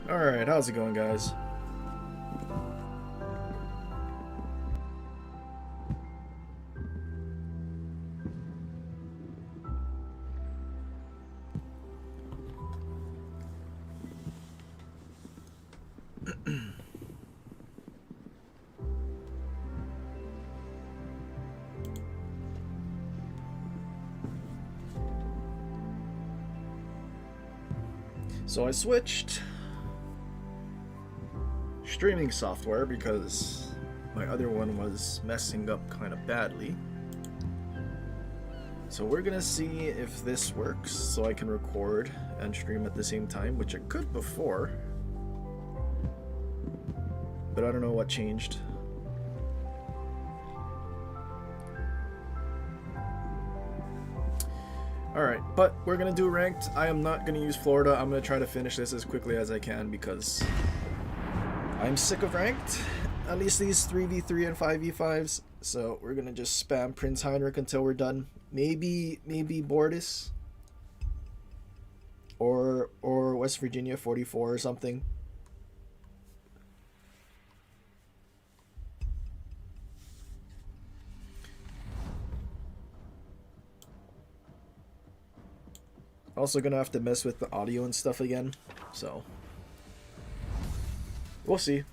Alright, how's it going, guys? So I switched streaming software because my other one was messing up kind of badly. So we're gonna see if this works so I can record and stream at the same time, which I could before, but I don't know what changed. Alright, but we're gonna do ranked. I am not gonna use Florida. I'm gonna try to finish this as quickly as I can because I'm sick of ranked. At least these 3v3 and 5v5s. So we're gonna just spam Prince Heinrich until we're done. Maybe Bordis. Or West Virginia 44 or something. Also gonna have to mess with the audio and stuff again, so we'll see.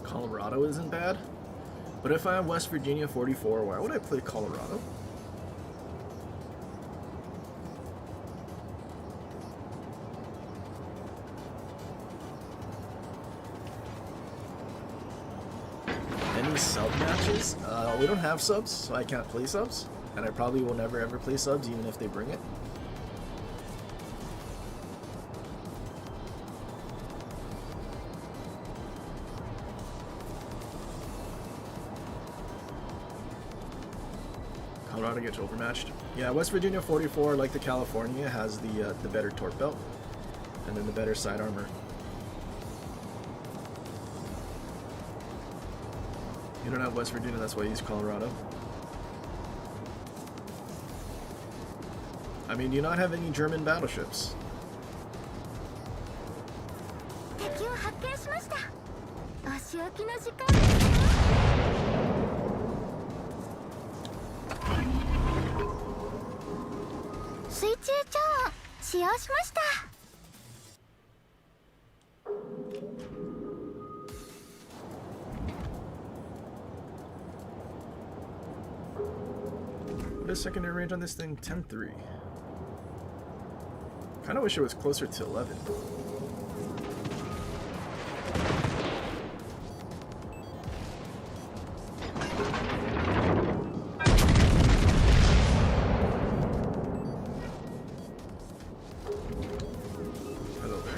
Colorado isn't bad, but if I have West Virginia 44, why would I play Colorado? Any sub matches? We don't have subs, so I can't play subs, and I probably will never ever play subs even if they bring it. Colorado gets overmatched. Yeah, West Virginia 44, like the California, has the better torque belt and then the better side armor. You don't have West Virginia, that's why you use Colorado. I mean, do you not have any German battleships? What is secondary range on this thing? 10-3. Kinda wish it was closer to 11. Hello there.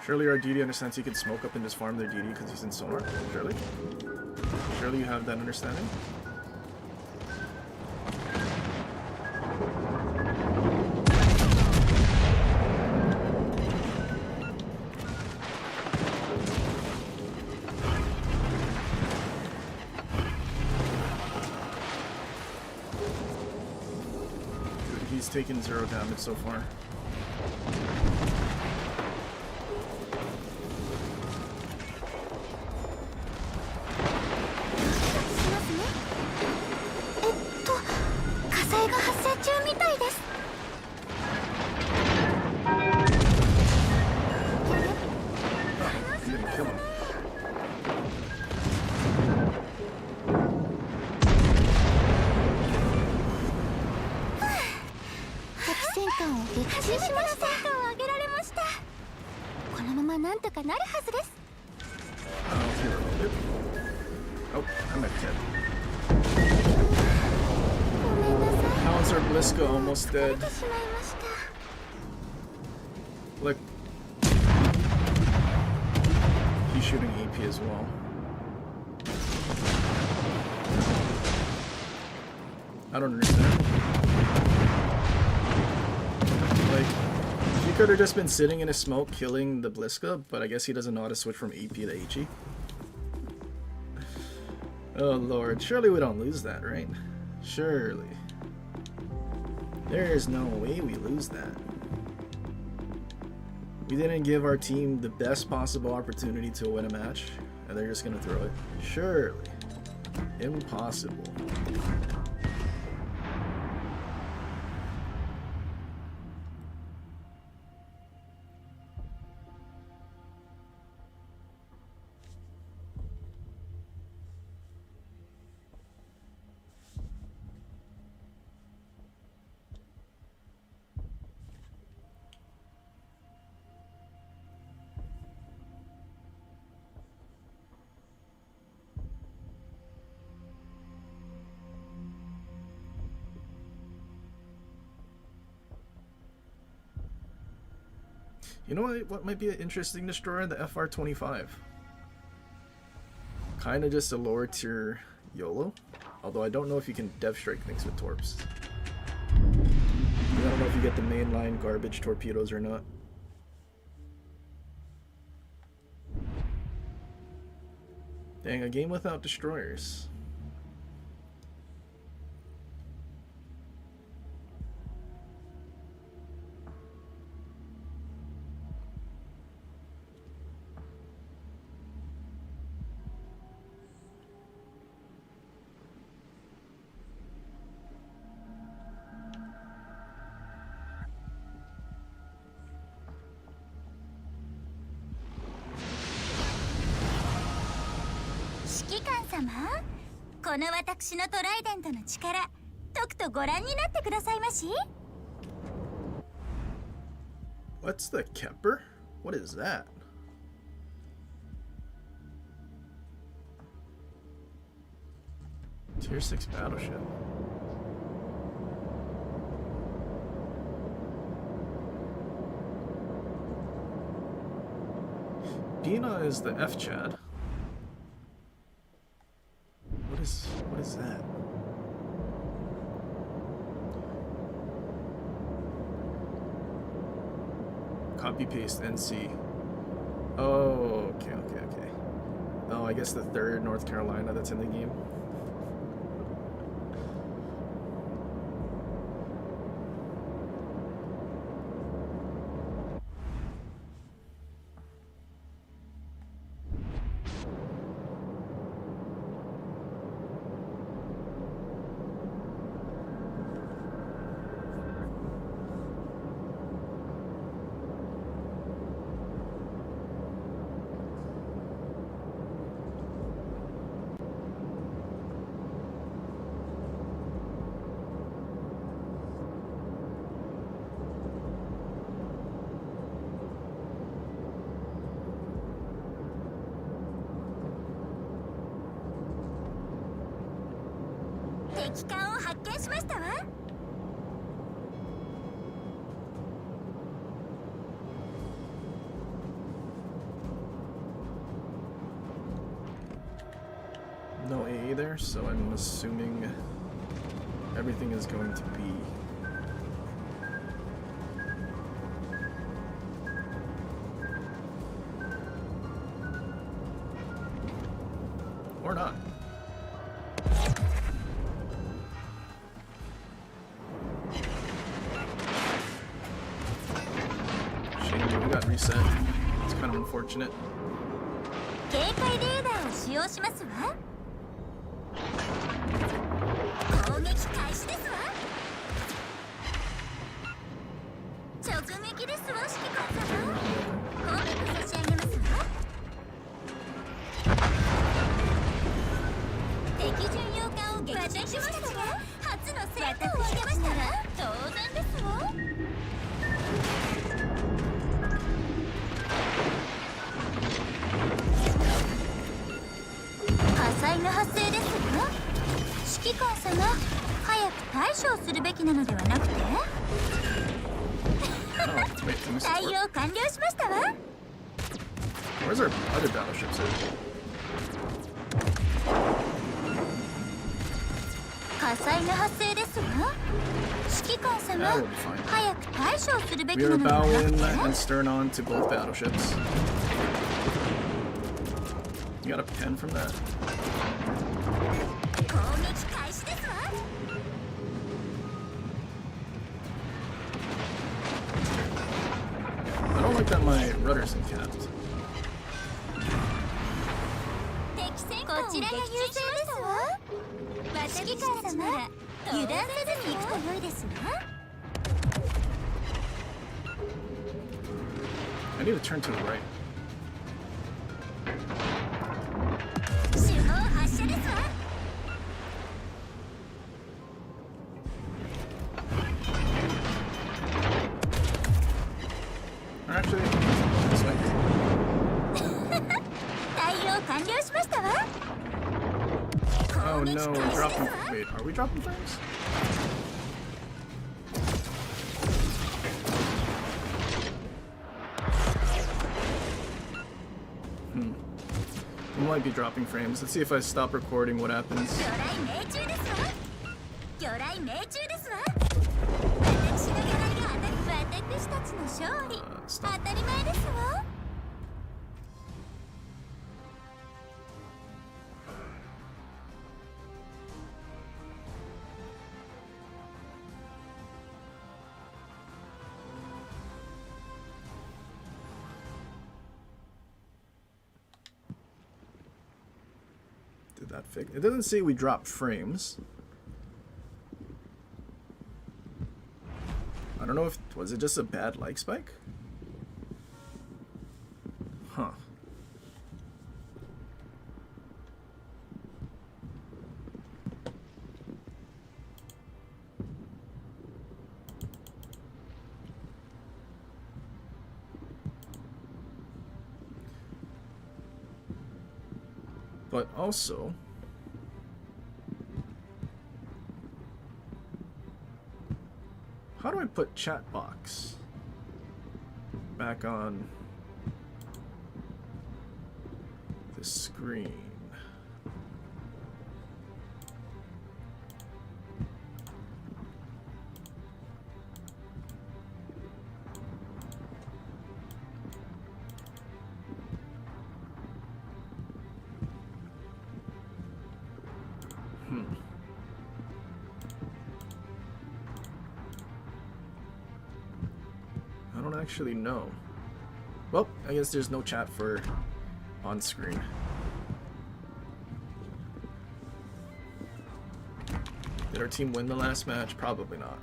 Surely our DD understands he can smoke up and just farm their DD because he's in sonar. Surely? Surely you have that understanding? Dude, he's taken 0 damage so far. なんとかなるはずです。 Oh, I'm at 10. How's our Bliska almost dead? Look. He's shooting AP as well. I don't understand. Like, he could have just been sitting in a smoke killing the Bliska, but I guess he doesn't know how to switch from AP to HE. Oh lord, surely we don't lose that, right? Surely. There is no way we lose that. We didn't give our team the best possible opportunity to win a match, and they're just gonna throw it. Surely. Impossible. You know what might be an interesting destroyer? The FR-25. Kinda just a lower tier YOLO. Although I don't know if you can dev strike things with torps. I don't know if you get the mainline garbage torpedoes or not. Dang, a game without destroyers. What's the Kemper? What is that? Tier 6 battleship. Dina is the F-Chad. What is that? Copy paste NC. Oh, okay. Oh, I guess the third North Carolina that's in the game. No AA there, so I'm assuming everything is going to be or not. Shame we got reset. It's kind of unfortunate. wait, can we support? Where's our other battleships at? That will be fine. We are bowing and stern on to both battleships. You got a pen from that? I don't like that my rudder's encapped. I need to turn to the right. Actually, this way. Oh no, we're dropping. Wait, are we dropping frames? We might be dropping frames. Let's see if I stop recording what happens. Stop. Did that fix? It doesn't say we drop frames. I don't know if was it just a bad like spike? Huh. But also, how do I put chat box back on the screen? I don't actually know. Well, I guess there's no chat for on screen. Did our team win the last match? Probably not.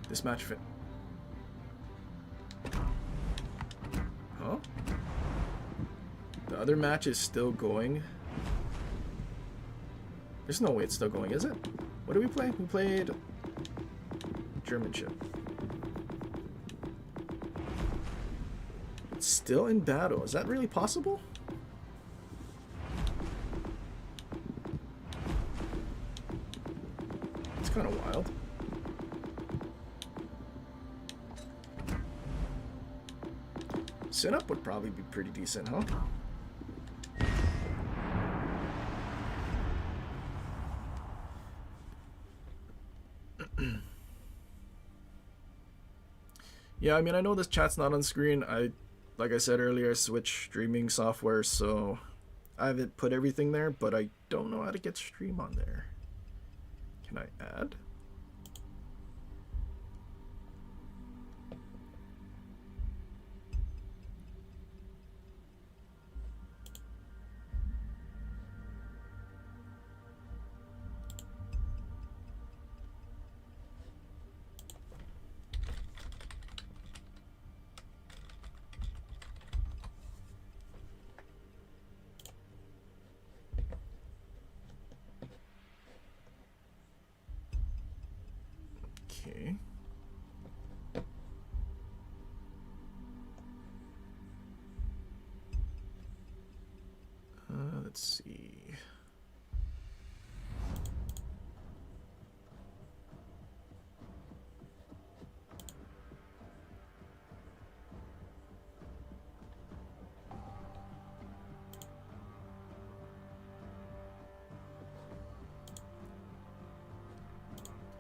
This match fit. Huh? The other match is still going. There's no way it's still going, is it? What did we play? We played German ship. It's still in battle. Is that really possible? It's kind of wild. Sit up would probably be pretty decent, huh? Yeah, I mean, I know this chat's not on screen. Like I said earlier, I switched streaming software, so I haven't put everything there, but I don't know how to get stream on there. Can I add? Okay. Let's see.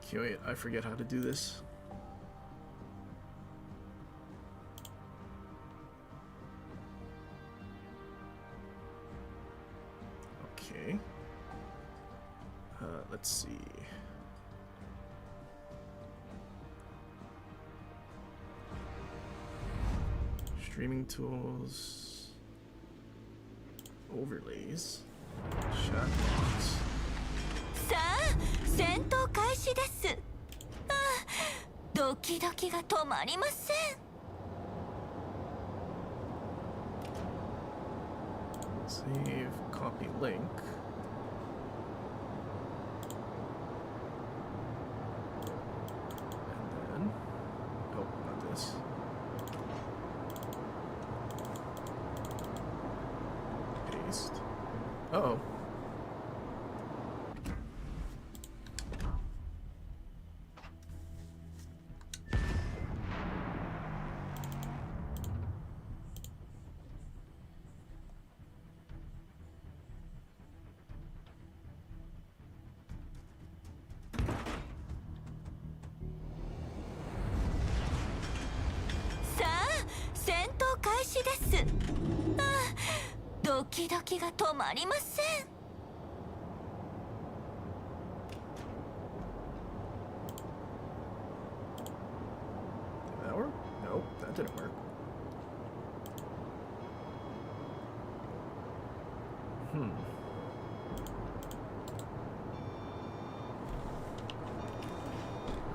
Okay, wait, I forget how to do this. Okay. Let's see. Streaming tools, overlays, chat box. さあ、戦闘開始です。ああ、ドキドキが止まりません。Save, copy link. And then, oh, not this. Paste. Uh-oh. Did that work? Nope, that didn't work.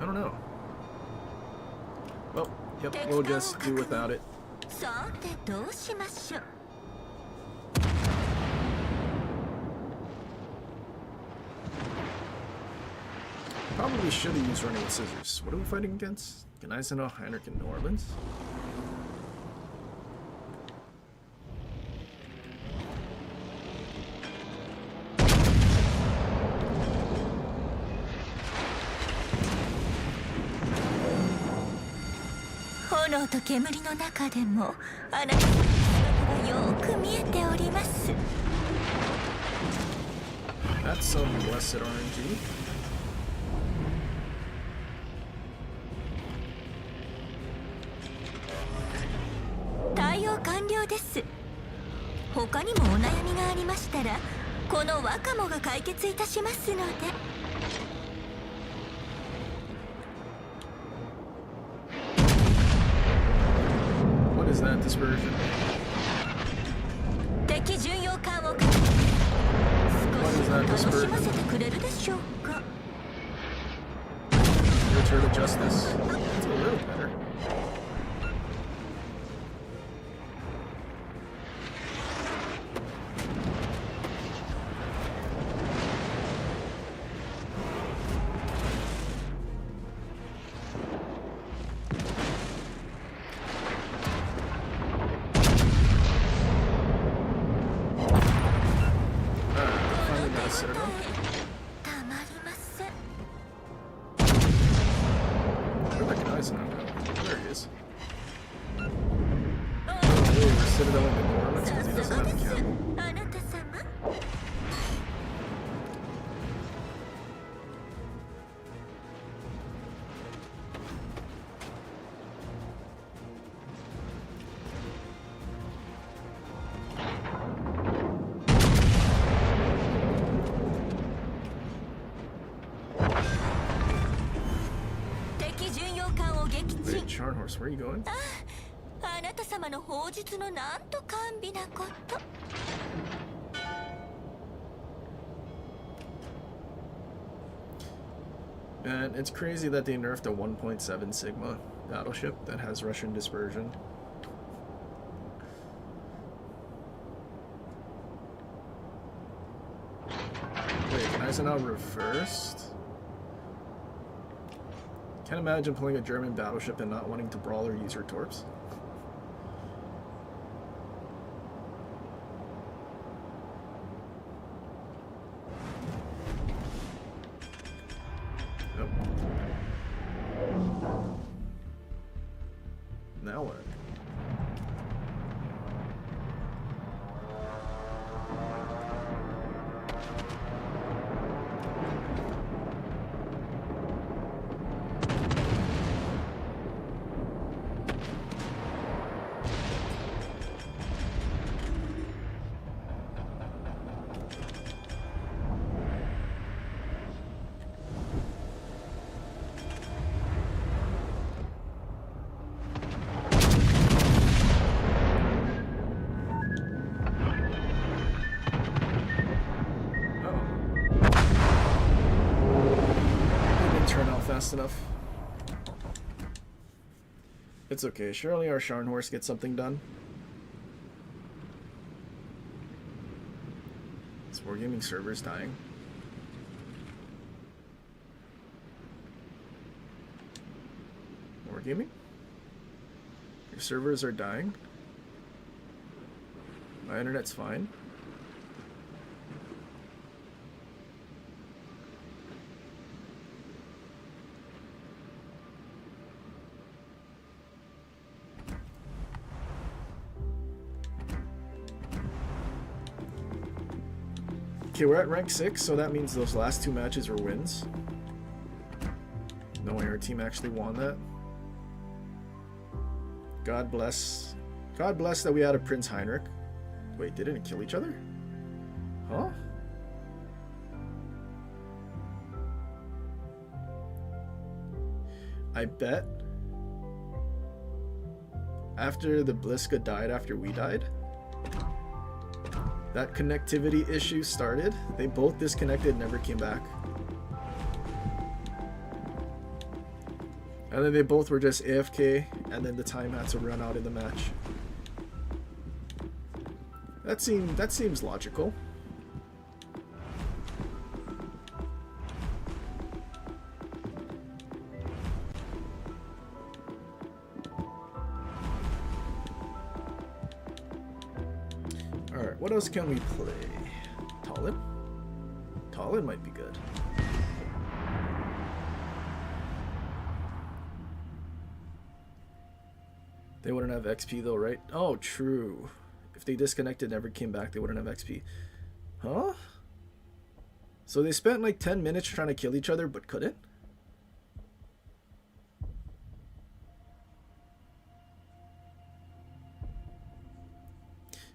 I don't know. Well, yep, we'll just do without it. Probably should have used running with scissors. What are we fighting against? Gneisenau, Heinrich, and New Orleans? That's some blessed RNG. 対応完了です。他にもお悩みがありましたら、このワカモが解決いたしますので。What is that dispersion? 敵巡洋艦を少し楽しませてくれるでしょうか。Return of Justice. That's a little better. Charnhorse, where are you going? あなた様の砲術のなんと甘美なこと。And it's crazy that they nerfed a 1.7 Sigma battleship that has Russian dispersion. Wait, Gneisenau reversed? Can't imagine pulling a German battleship and not wanting to brawl or use her torps. Nope. Now what? fast enough. It's okay. Surely our Sharn horse gets something done. This Wargaming server's dying. Wargaming? Your servers are dying? My internet's fine. Okay, we're at rank 6, so that means those last 2 matches were wins. Knowing our team actually won that. God bless. God bless that we had a Prince Heinrich. Wait, they didn't kill each other? Huh? I bet after the Bliska died after we died, that connectivity issue started. They both disconnected, never came back. And then they both were just AFK, and then the time had to run out in the match. That seems logical. Alright, what else can we play? Talon? Talon might be good. They wouldn't have XP though, right? Oh, true. If they disconnected and never came back, they wouldn't have XP. Huh? So they spent like 10 minutes trying to kill each other, but couldn't?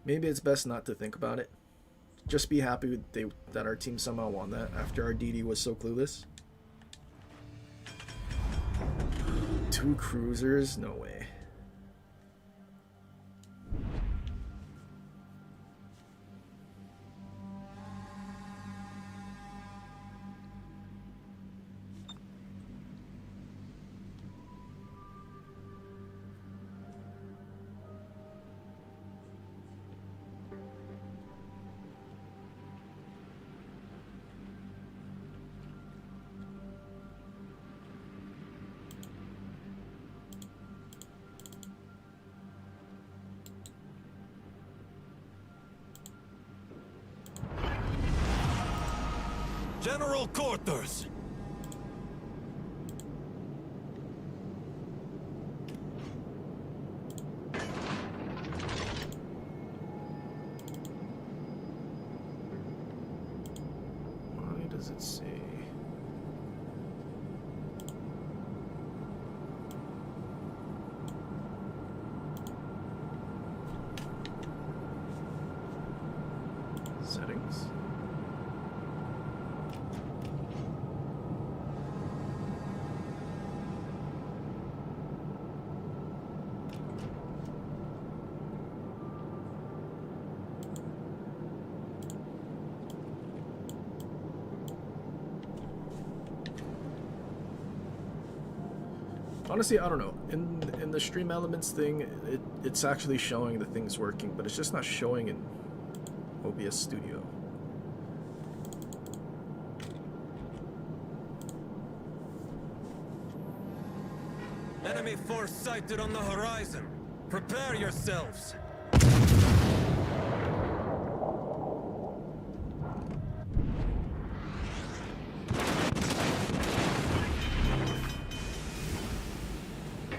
Maybe it's best not to think about it. Just be happy that our team somehow won that after our DD was so clueless. 2 cruisers? No way. General quarters. Why does it say? Settings. Honestly, I don't know. In the stream elements thing, it's actually showing the things working, but it's just not showing in OBS Studio. Enemy force sighted on the horizon. Prepare yourselves.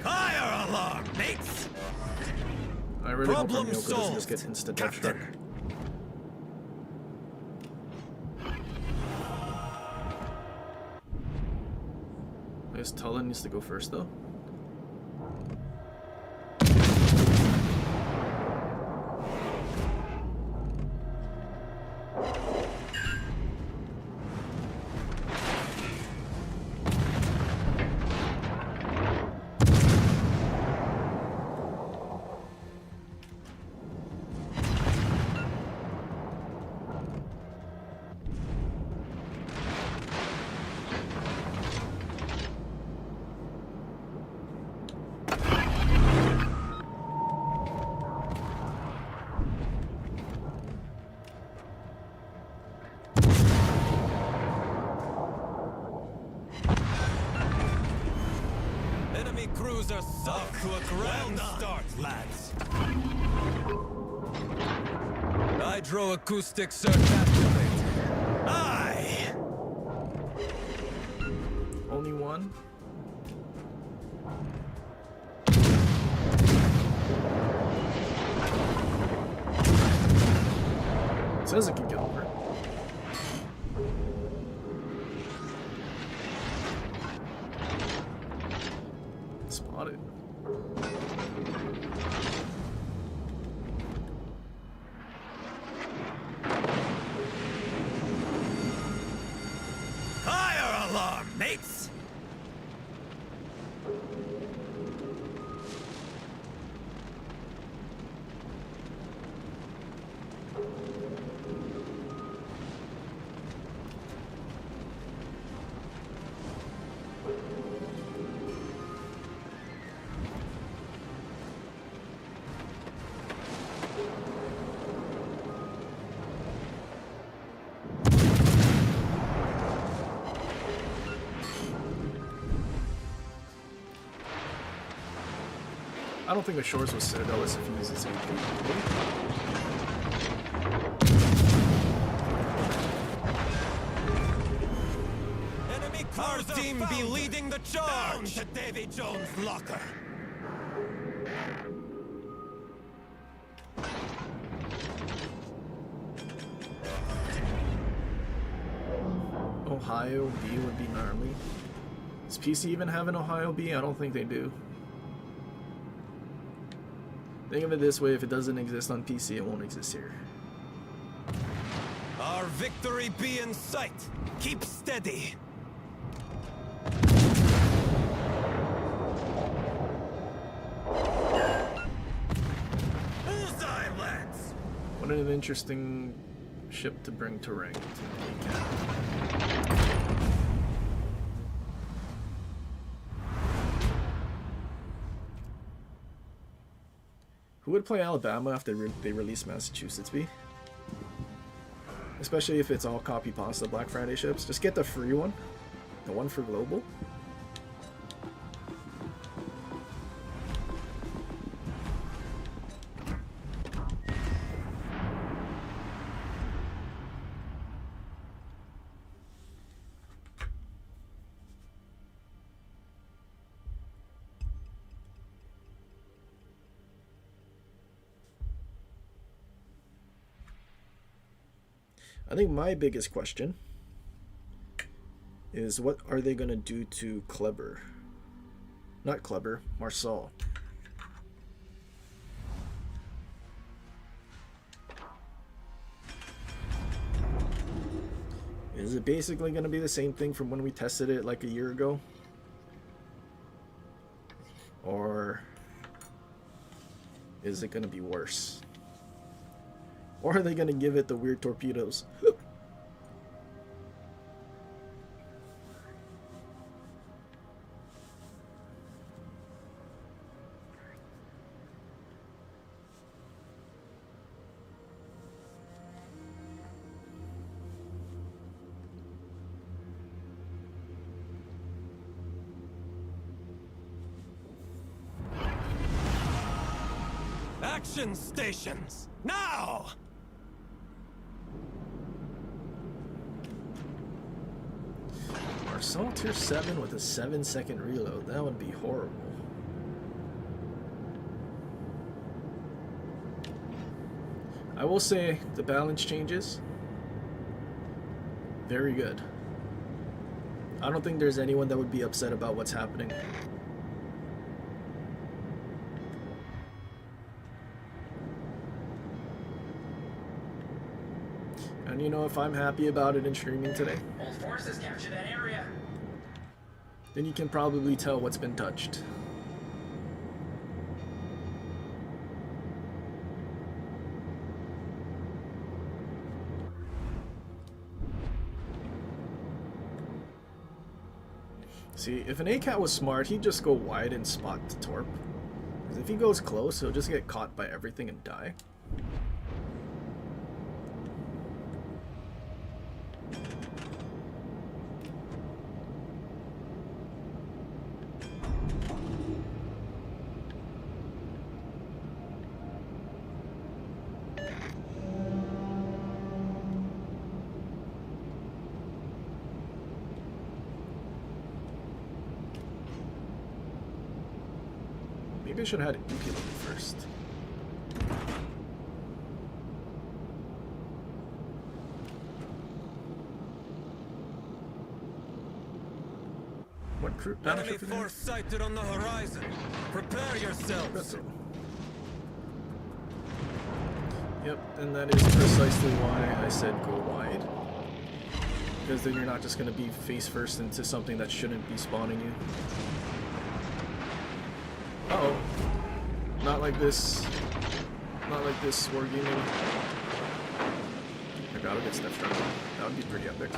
Fire alarm, mates! I really hope Problem Yoko doesn't just solved, get instant Captain. death struck. I guess Tullen needs to go first though. cruiser sunk to a grand start, lads. Hydroacoustic search activated. Aye! Only one? It says it can get over. Spotted. Fire alarm, mates! I don't think the Shores was Citadel if he uses AP. Enemy our team be leading the charge! Down to Davy Jones' locker! Ohio B would be gnarly. Does PC even have an Ohio B? I don't think they do. Think of it this way, if it doesn't exist on PC, it won't exist here. Our victory be in sight! Keep steady! Bullseye, lads! What an interesting ship to bring to ranked. Who would play Alabama after they release Massachusetts B? Especially if it's all copy pasta Black Friday ships. Just get the free one. The one for global. I think my biggest question is what are they going to do to Kleber? Not Kleber, Marsal. Is it basically going to be the same thing from when we tested it like a year ago? Or is it going to be worse? Or are they going to give it the weird torpedoes? Action stations! Now! Marsal tier 7 with a 7-second reload. That would be horrible. I will say the balance changes. Very good. I don't think there's anyone that would be upset about what's happening. And you know, if I'm happy about it in streaming today, All forces capture that area. then you can probably tell what's been touched. See, if an ACAT was smart, he'd just go wide and spot the torp. Because if he goes close, he'll just get caught by everything and die. Maybe I should have had an ukulele first. What crew? Enemy force sighted on the horizon. Prepare yourselves. Yep, and that is precisely why I said go wide. Because then you're not just going to be face first into something that shouldn't be spawning you. Uh-oh. Not like this. Not like this wargaming. I gotta get stepped up. That would be pretty epic.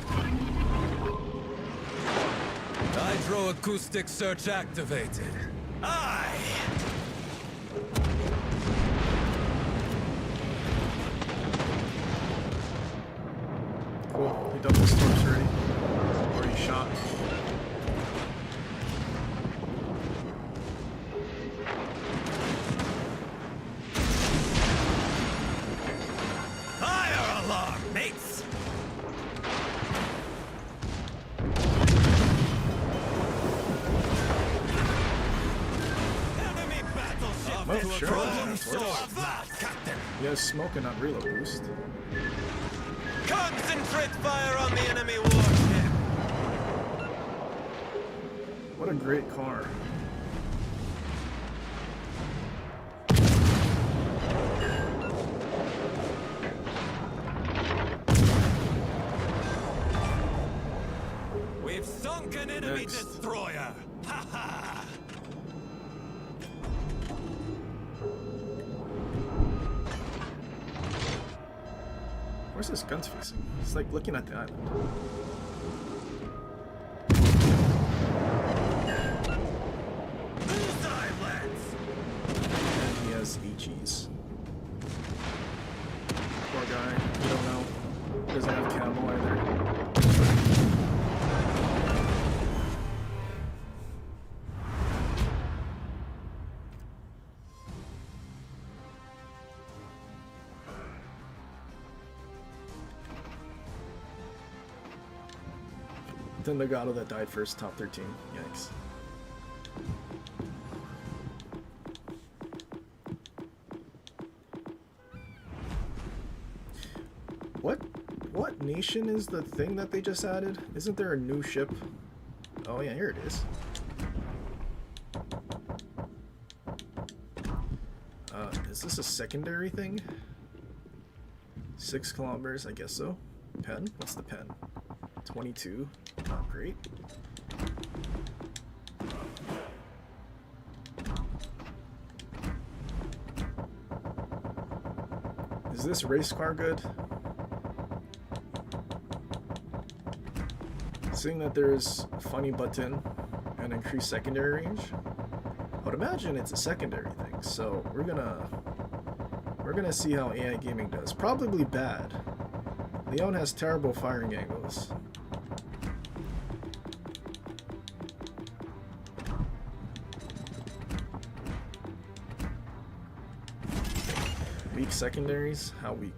Hydroacoustic search activated. Aye! Cool. He double storms already. Or he shot. Fire alarm, mates! Enemy battleship Oh, to sure. a problem That's worse. solved, Captain! He has smoke and not reload boost. Concentrate fire on the enemy warship! What a great car. We've sunk an enemy Next. destroyer! Ha ha! Where's his guns facing? It's like looking at the island. Bullseye, lads! And he has HEs. Poor guy. You don't know. He doesn't have camo either. Then the Gato that died first, top 13. Yikes. What nation is the thing that they just added? Isn't there a new ship? Oh yeah, here it is. Is this a secondary thing? 6 kilometers, I guess so. Pen? What's the pen? 22. Not great. Is this race car good? Seeing that there's funny button and increased secondary range, I would imagine it's a secondary thing. So we're gonna see how AI gaming does. Probably bad. Leon has terrible firing angles. Weak secondaries? How weak?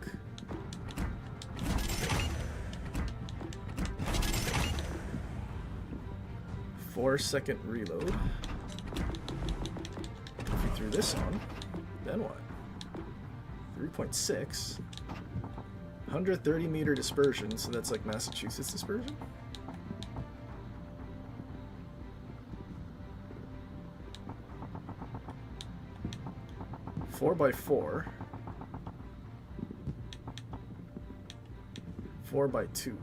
Four-second reload. If we threw this on, then what? 3.6. 130 meter dispersion, so that's like Massachusetts dispersion? Four by four. 4 by 2.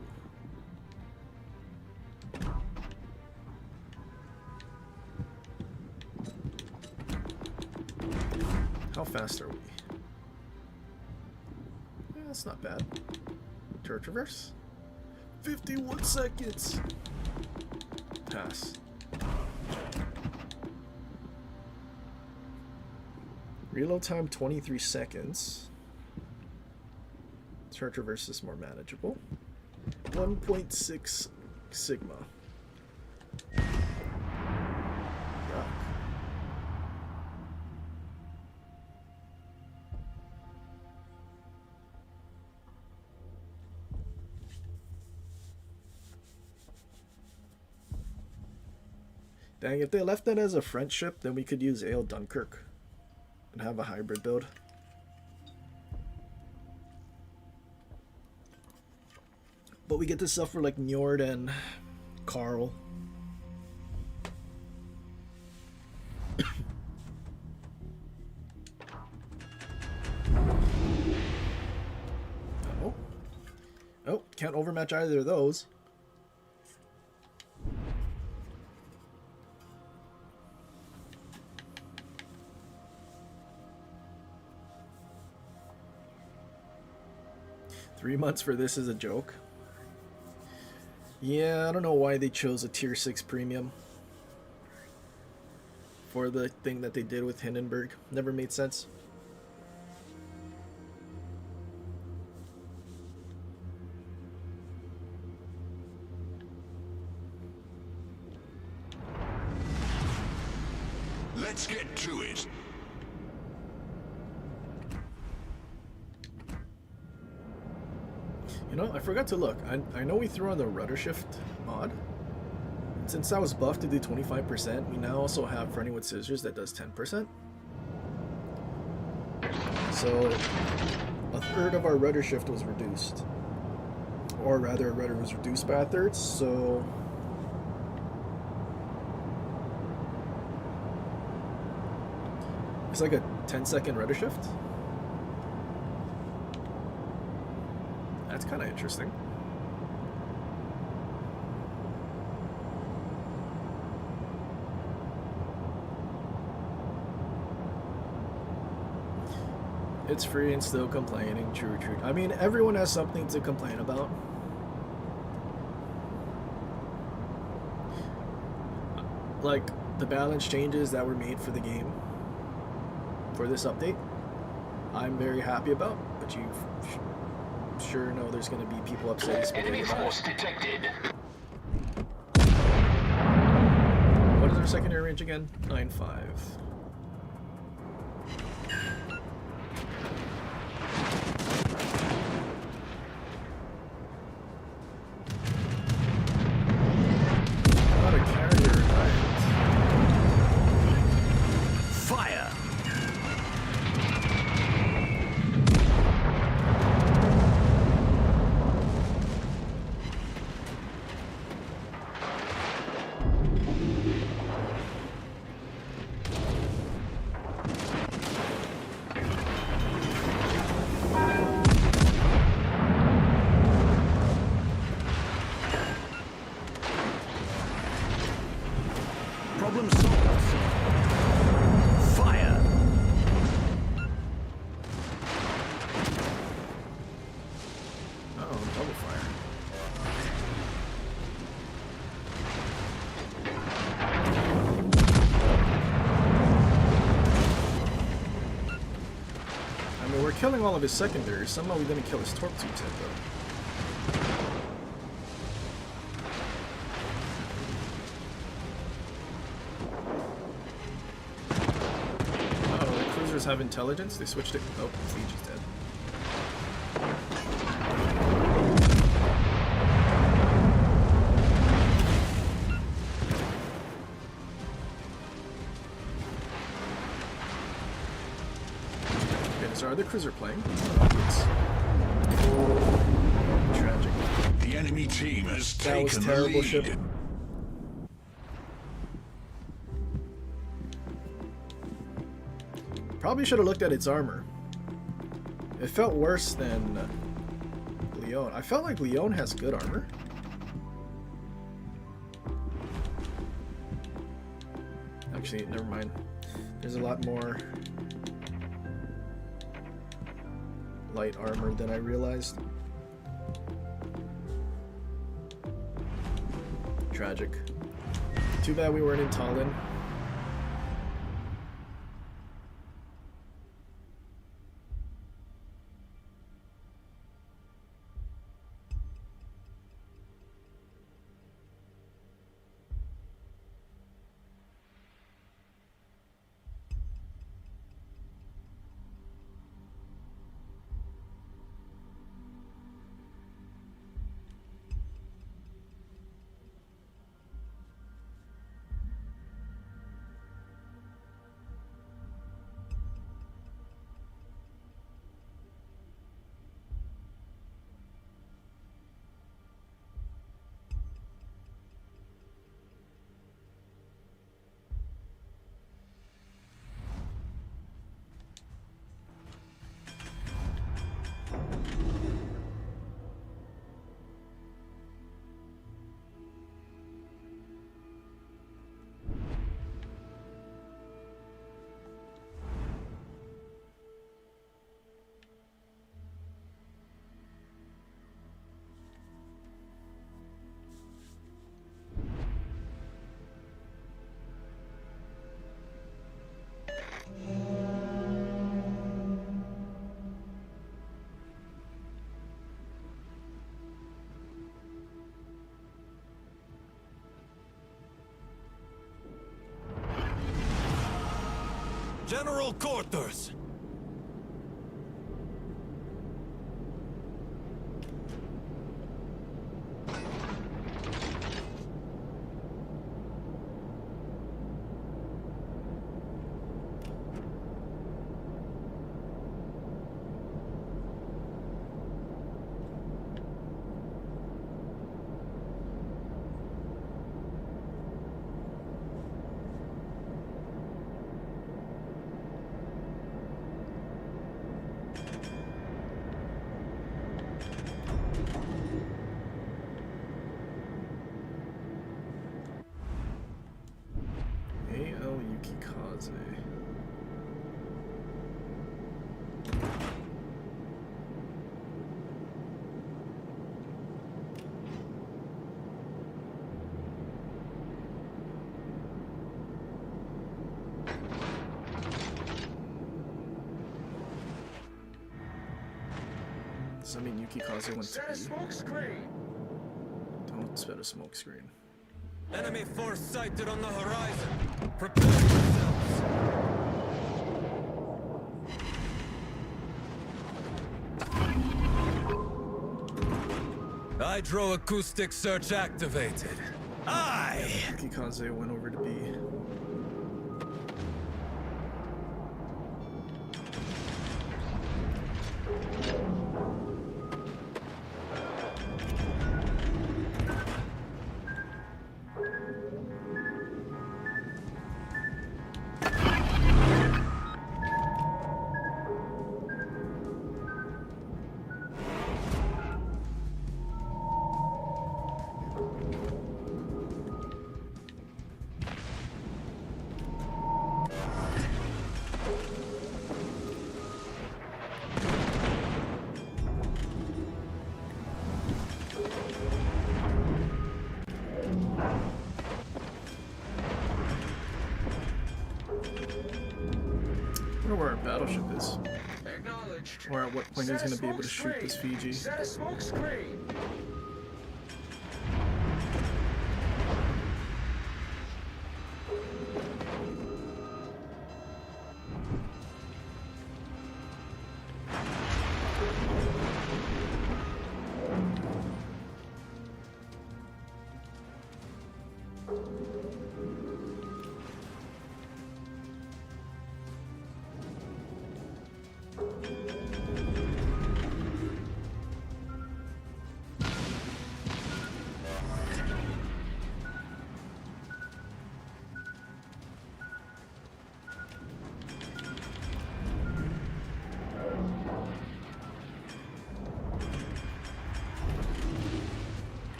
How fast are we? Yeah, that's not bad. Turret reverse. 51 seconds. Pass. Reload time 23 seconds. Turret reverse is more manageable. 1.6 sigma. Yuck. Dang, if they left that as a French ship, then we could use Ale Dunkirk. and have a hybrid build. But we get to suffer like Njord and Carl. Oh. Oh, can't overmatch either of those. Three months for this is a joke. Yeah, I don't know why they chose a tier 6 premium for the thing that they did with Hindenburg. Never made sense. Let's get to it. You know, I forgot to look. I know we threw on the rudder shift mod. Since that was buffed to do 25%, we now also have Running with Scissors that does 10%. So, a third of our rudder shift was reduced. Or rather, rudder was reduced by a third, so... It's like a 10-second rudder shift. That's kind of interesting. It's free and still complaining. True, true. I mean, everyone has something to complain about. Like, the balance changes that were made for the game for this update, I'm very happy about, but you sure know there's going to be people upset. Enemy force detected. What is our secondary range again? 9.5. Not a carrier, right? Fire! Problem solved. Fire! Uh-oh, double fire. I mean, we're killing all of his secondaries. Somehow we didn't kill his torp tube set, though. Oh, the cruisers have intelligence? They switched it. Oh, Siege is dead. Okay, so are the cruiser playing? It's tragic. The enemy team has That was taken the terrible lead. ship. Probably should have looked at its armor. It felt worse than Leon. I felt like Leon has good armor. Actually, never mind. There's a lot more light armor than I realized. Tragic. Too bad we weren't in Tallinn. General quarters. Does that mean Yuki Kaze went to Set a B? smoke screen. Don't set a smoke screen. Enemy force sighted on the horizon. Prepare yourselves. Hydroacoustic search activated. Aye! Yuki Kaze went over to B. I wonder where our battleship is, Acknowledged. or at what point he's Set a going to be able to smoke shoot this screen. Fiji. Set a smoke screen.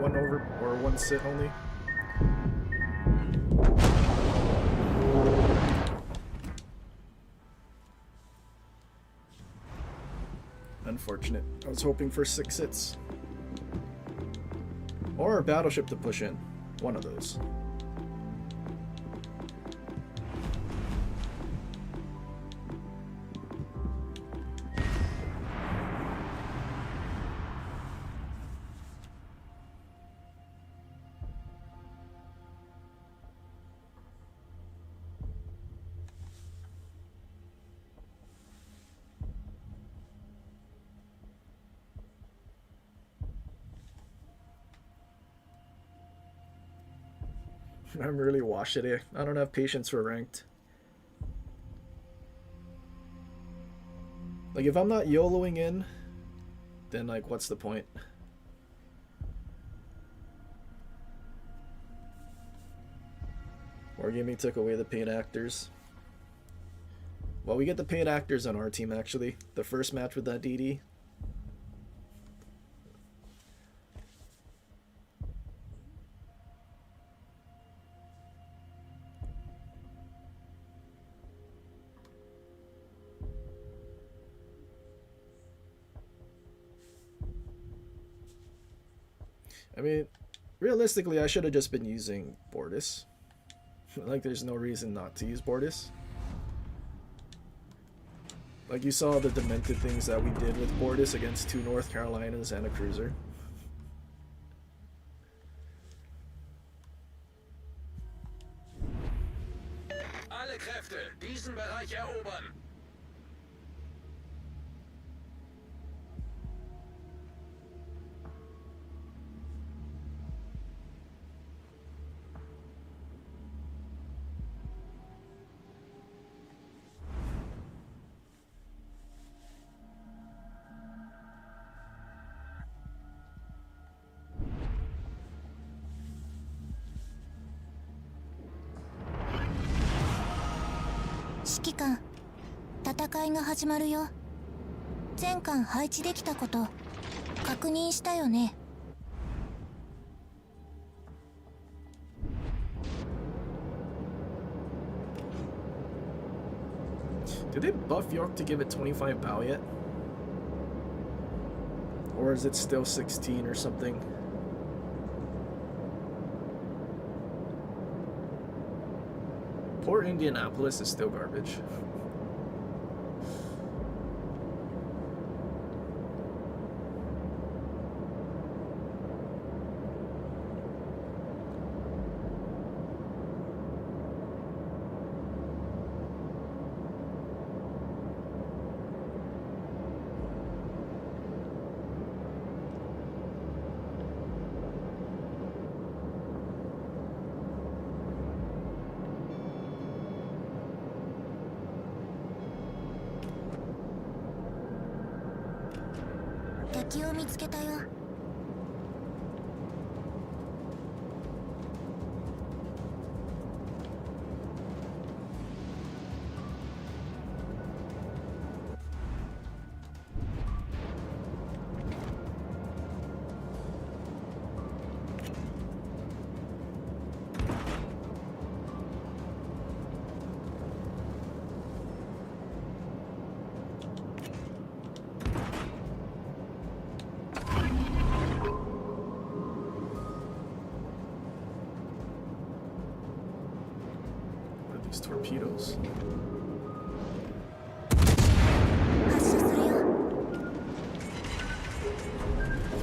One over, or one sit only. Unfortunate. I was hoping for 6 hits. Or a battleship to push in. One of those. I'm really washed today. I don't have patience for ranked. Like, if I'm not YOLOing in, then, like, what's the point? Wargaming took away the paid actors. Well, we get the paid actors on our team, actually. The first match with that DD. I mean, realistically, I should have just been using Bortus. Like, there's no reason not to use Bortus. Like you saw the demented things that we did with Bortus against 2 North Carolinas and a cruiser. Alle Kräfte, diesen Bereich erobern.指揮官、戦いが始まるよ。全艦配置できたこと確認したよね。Did they buff York to give it 25 bow yet? Or is it still 16 or something? Poor Indianapolis is still garbage.敵を見つけたよ。Torpedoes. 発射するよ。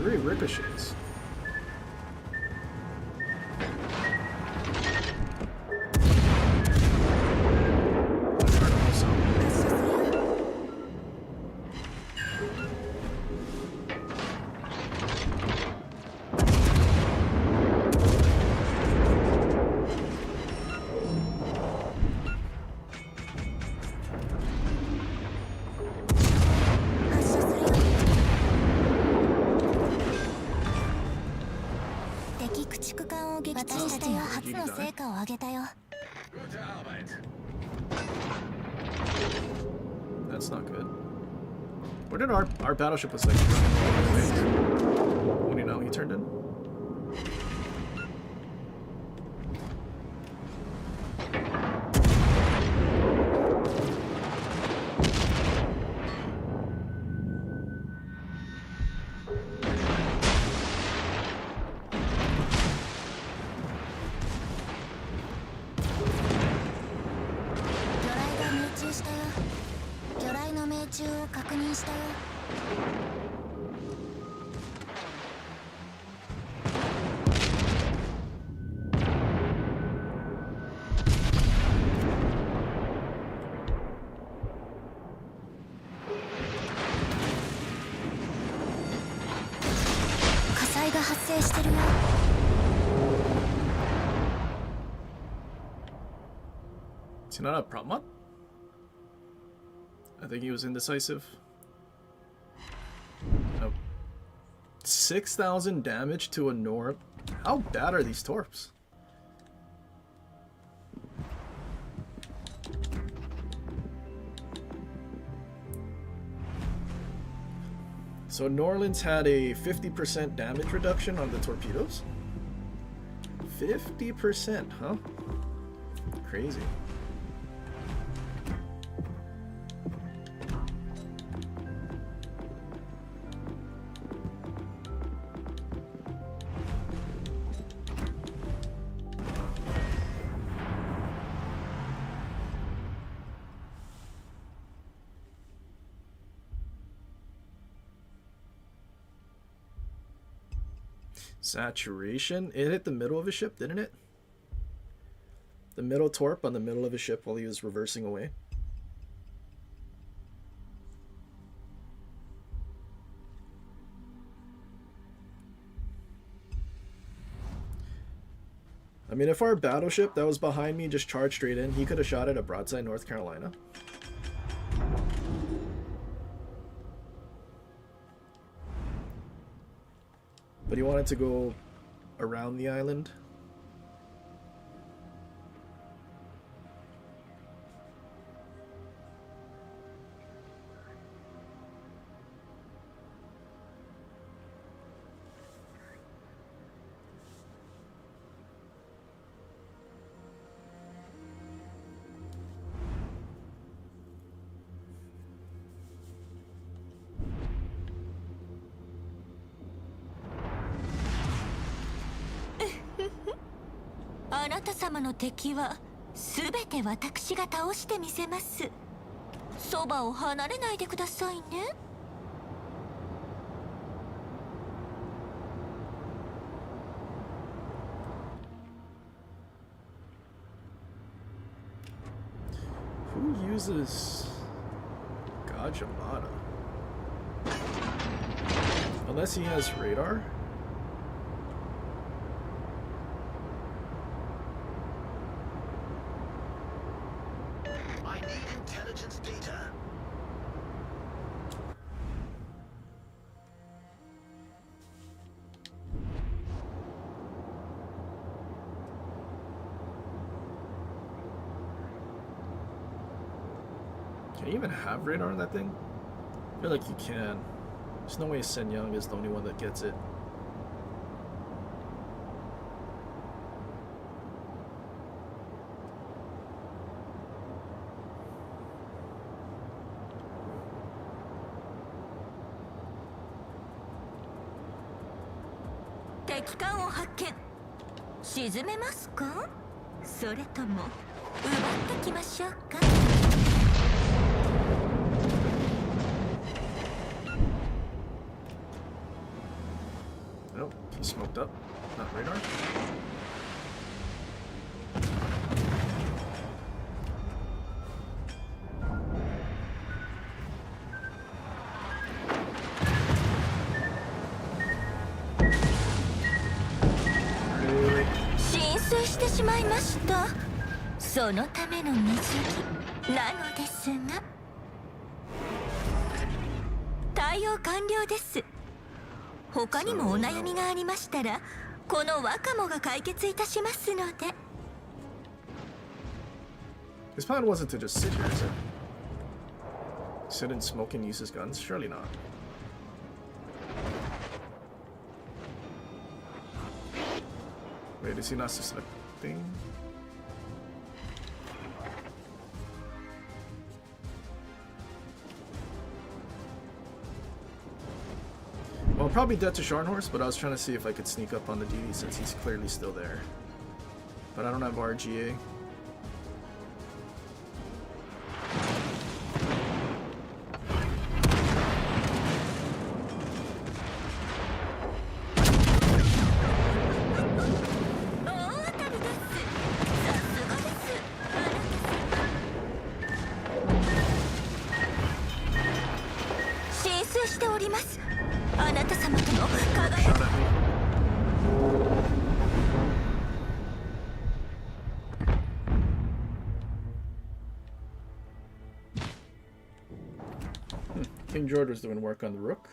3 ricochets. That's not good. Where did our battleship was like? What do you know? He turned in. Is he not a prop mod? I think he was indecisive. Oh. 6,000 damage to a Nord. How bad are these torps? So New Orleans had a 50% damage reduction on the torpedoes? 50%, huh? Crazy. Saturation? It hit the middle of his ship, didn't it? The middle torp on the middle of his ship while he was reversing away. I mean, if our battleship that was behind me just charged straight in, he could have shot it at broadside North Carolina. But he wanted to go around the island.「あなた様の敵はすべて私が倒してみせます」「そばを離れないでくださいね」Who uses Gajamada? Unless he has radar? I need intelligence data. Can you even have radar on that thing? I feel like you can. There's no way Sen Young is the only one that gets it. "敵艦を発見」「沈めますか？それとも奪ってきましょうか？」Oh, he smoked up. Not radar. Really? 浸水してしまいました。そのための水着なのですが。対応完了です。他にもお悩みがありましたら、このワカモが解決いたしますので。His plan wasn't to just sit here, is it? Sit and smoke and use his guns? Surely not. Wait, is he not selecting? Well, probably dead to Scharnhorst, but I was trying to see if I could sneak up on the DD since he's clearly still there. But I don't have RGA. Shot at me. King George was doing work on the rook.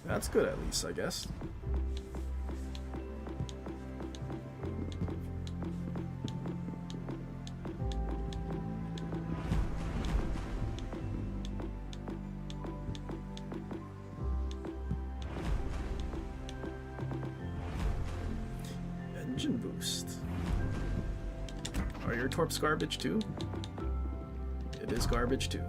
That's good at least, I guess. Engine boost. Are your torps garbage too? It is garbage too.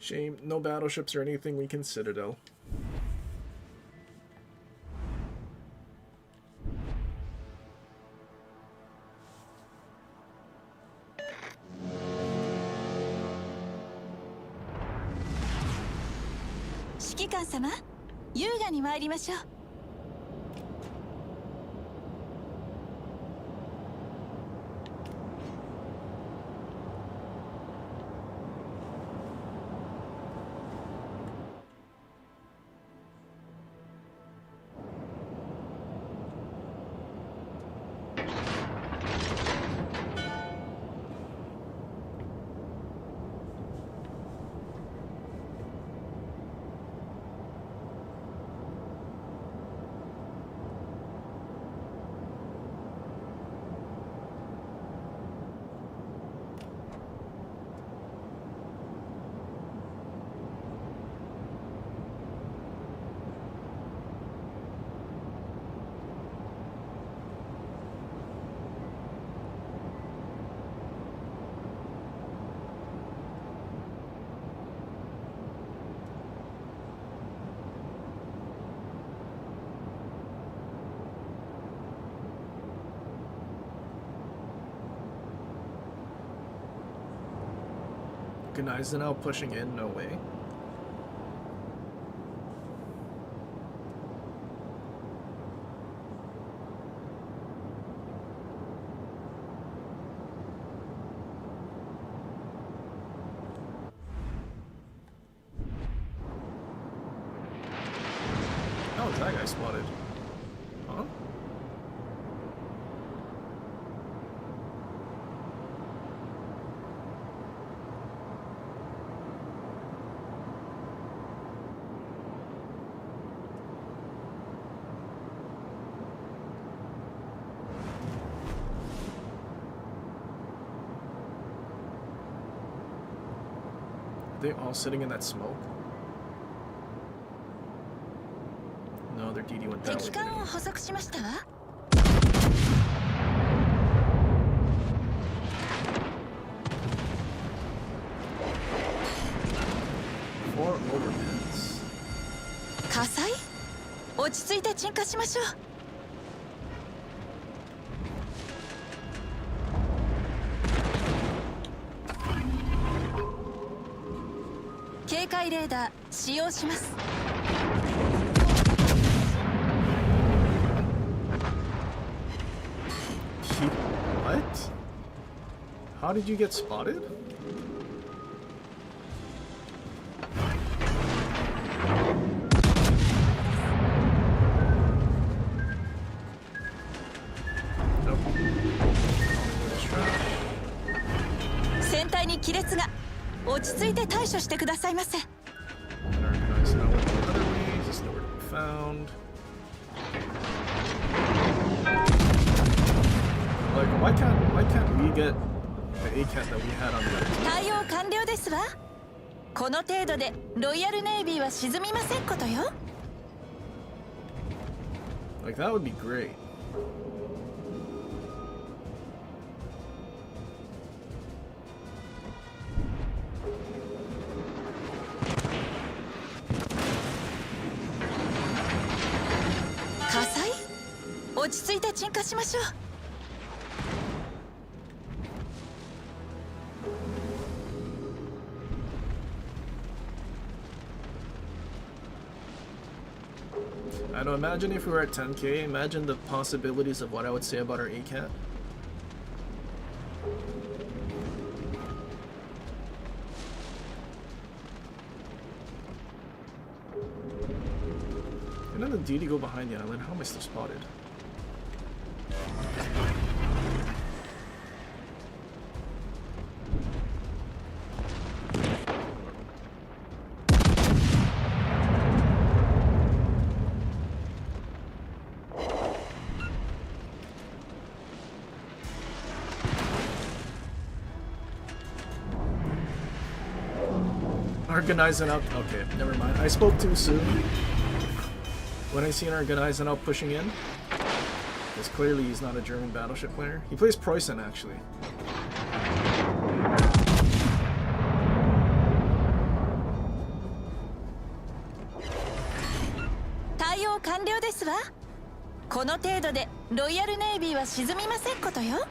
Shame, no battleships or anything we can citadel. Gneisenau pushing in, no way. How is that guy spotted? Huh? Are they all sitting in that smoke? No, their DD went that 敵艦を way. 捕捉しましたわ。 Four overheads. 火災？落ち着いて鎮火しましょう。警戒レーダー使用します。 What? How did you get spotted? Nope. 船体に亀裂が。落ち着いて対処してくださいませ。 Unorganized now with other ways. It's nowhere to be found. Like, why can't we get the ACAT that we had on the other team? 対応完了ですわ。この程度でロイヤルネイビーは沈みませんことよ。 Like, that would be great. Kasai? 落ち着いて鎮火しましょう。 I know, imagine if we were at 10k, imagine the possibilities of what I would say about our ACAT. And then the DD go behind the island, how am I still spotted? Organizing out. Okay, never mind. I spoke too soon. When I seen Organizing out pushing in, because clearly he's not a German battleship player. He plays Preußen actually. 完了ですわ。この程度でロイヤルネイビーは沈みませんことよ。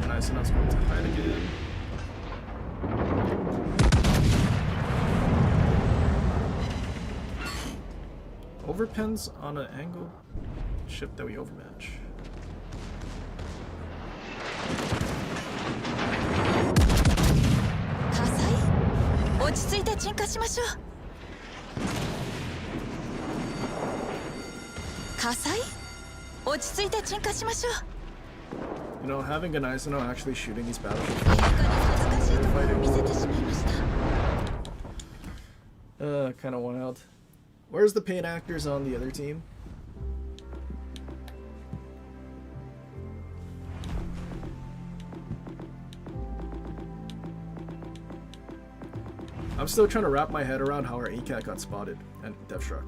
Nice, and I was going to hide again. Overpins on an angled ship that we overmatch. 火災？落ち着いて鎮火しましょう。火災？落ち着いて鎮火しましょう。You know, having an Isano actually shooting these battlefields. 陛下に恥ずかしいところを見せてしまいました。Kind of wild. Where's the paid actors on the other team? I'm still trying to wrap my head around how our ACAT got spotted and Death Struck.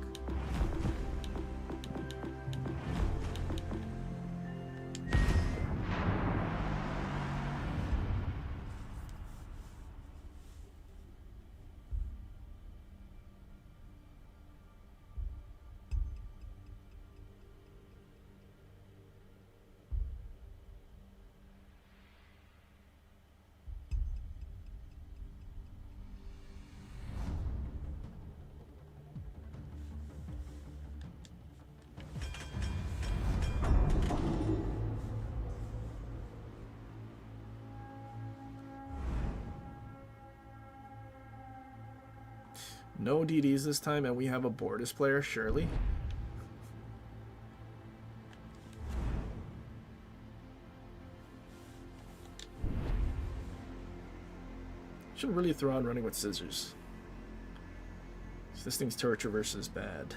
No DDs this time, and we have a Bortus player, surely. Should really throw on running with scissors. So this thing's turret traverse is bad.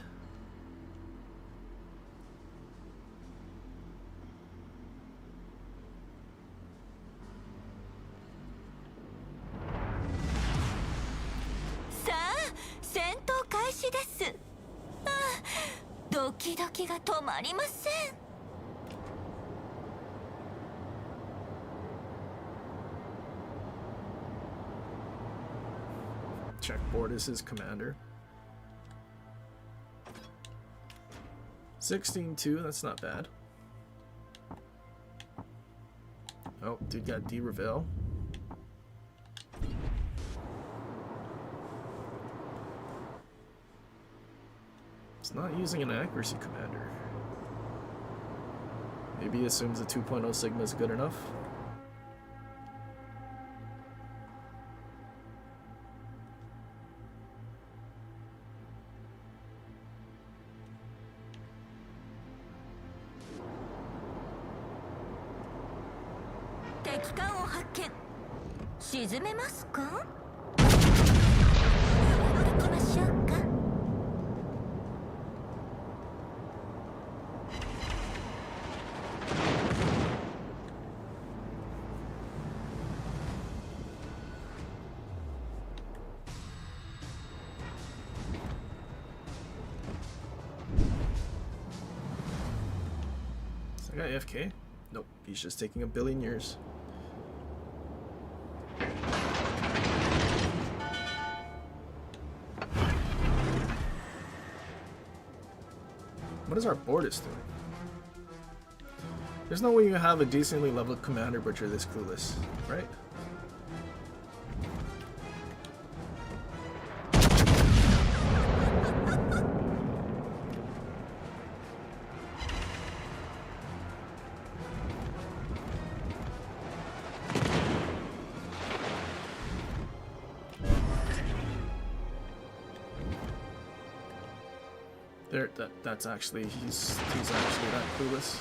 Check Bortus' commander. 16-2, that's not bad. Oh, dude got D-Reveal. It's not using an accuracy commander. Maybe he assumes a 2.0 Sigma is good enough. Is that guy AFK? Nope, he's just taking a billion years. What is our Bortus doing? There's no way you have a decently leveled commander but you're this clueless, right? There, that's actually, he's actually that clueless.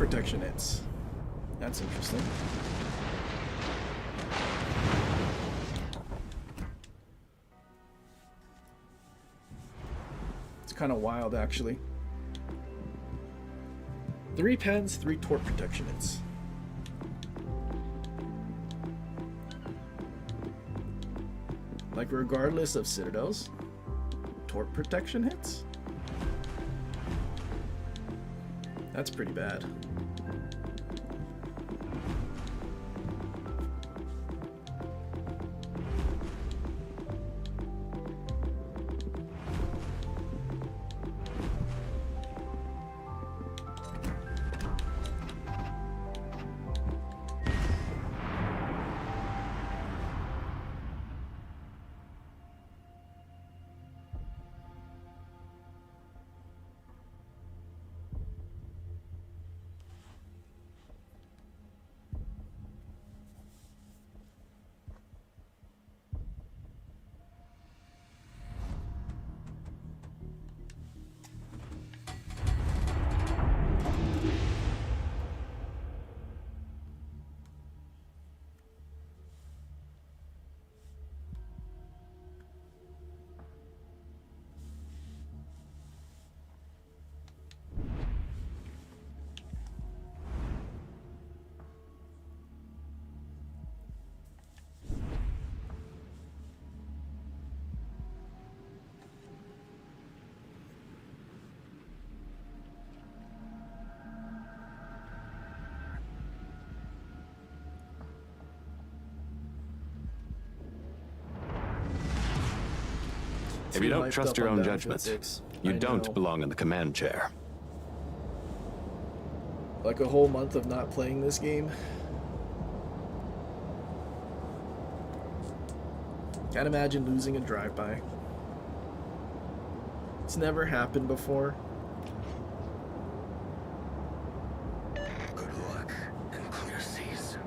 protection hits. That's interesting. It's kind of wild, actually. 3 pens, 3 torp protection hits. Like, regardless of citadels, torp protection hits? That's pretty bad. If you don't Hyped trust up your on own down judgment, physics. you I don't know. belong in the command chair. Like a whole month of not playing this game. Can't imagine losing a drive-by. It's never happened before. Good luck and clear seas.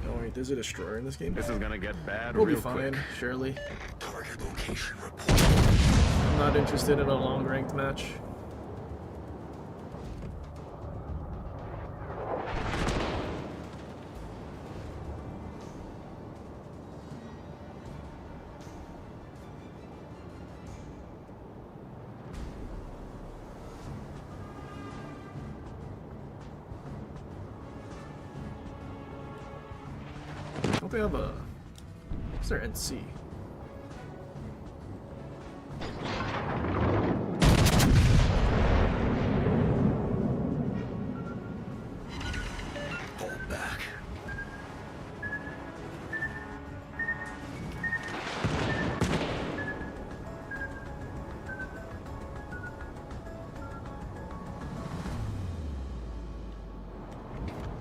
Oh wait, there's a destroyer in this game? This is gonna get bad We'll be real fine, quick. surely. Target location report. I'm not interested in a long ranked match. Don't they have a... What's their NC? Fall back.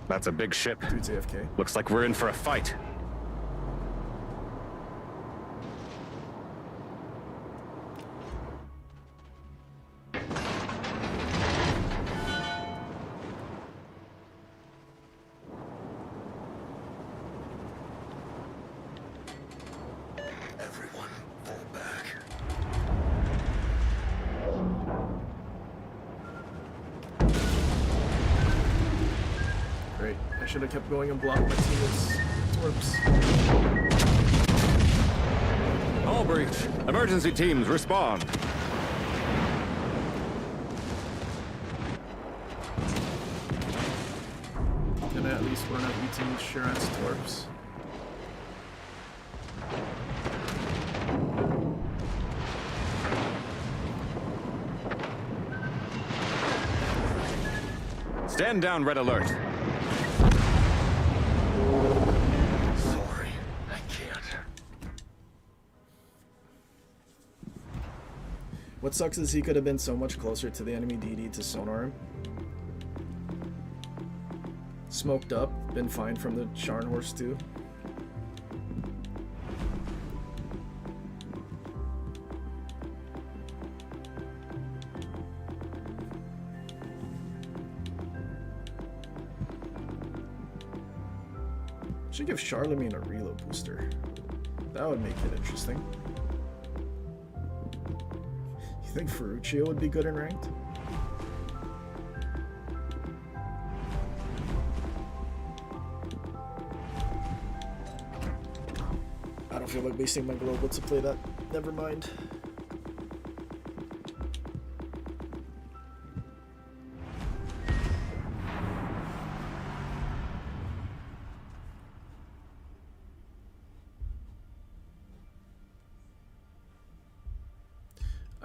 That's a big ship. Dude's AFK. Looks like we're in for a fight. Everyone, fall back. Great. I should have kept going and blocked my teammates' torps. All breach. Emergency teams respond. Gonna at least run up E-Team's Shirat's torps. Stand down, red alert. Sorry, I can't. What sucks is he could have been so much closer to the enemy DD to sonar him. Smoked up, been fine from the Sharn horse too. Should give Charlemagne a reload booster. That would make it interesting. You think Ferruccio would be good in ranked? I don't feel like wasting my global to play that. Never mind.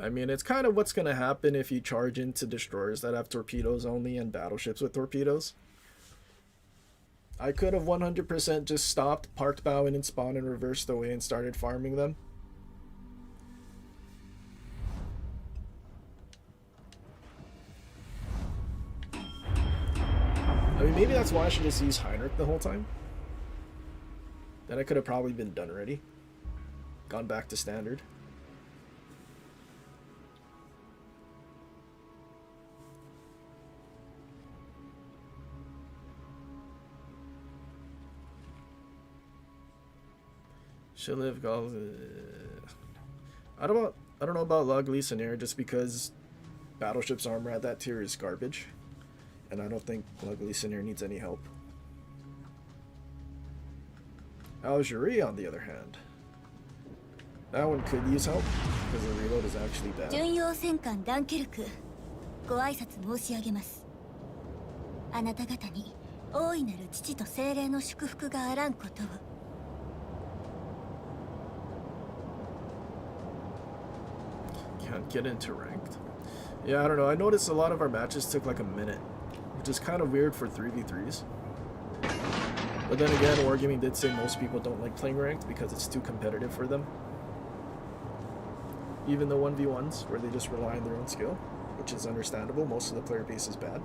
I mean, it's kind of what's going to happen if you charge into destroyers that have torpedoes only and battleships with torpedoes. I could have 100% just stopped, parked Bowen and spawned and reversed away and started farming them. I mean, maybe that's why I should just use Heinrich the whole time. Then I could have probably been done already. Gone back to standard. Should live goals. I don't know about La Glisonnière just because Battleship's armor at that tier is garbage, and I don't think La Glisonnière needs any help. Algerie, on the other hand, that one could use help because the reload is actually bad. 巡洋戦艦ダンケルク、ご挨拶申し上げます。あなた方に大いなる父と精霊の祝福があらんことを。Can't get into ranked. Yeah, I don't know. I noticed a lot of our matches took like a minute, which is kind of weird for 3v3s. But then again, Wargaming did say most people don't like playing ranked because it's too competitive for them. Even the 1v1s, where they just rely on their own skill, which is understandable. Most of the player base is bad.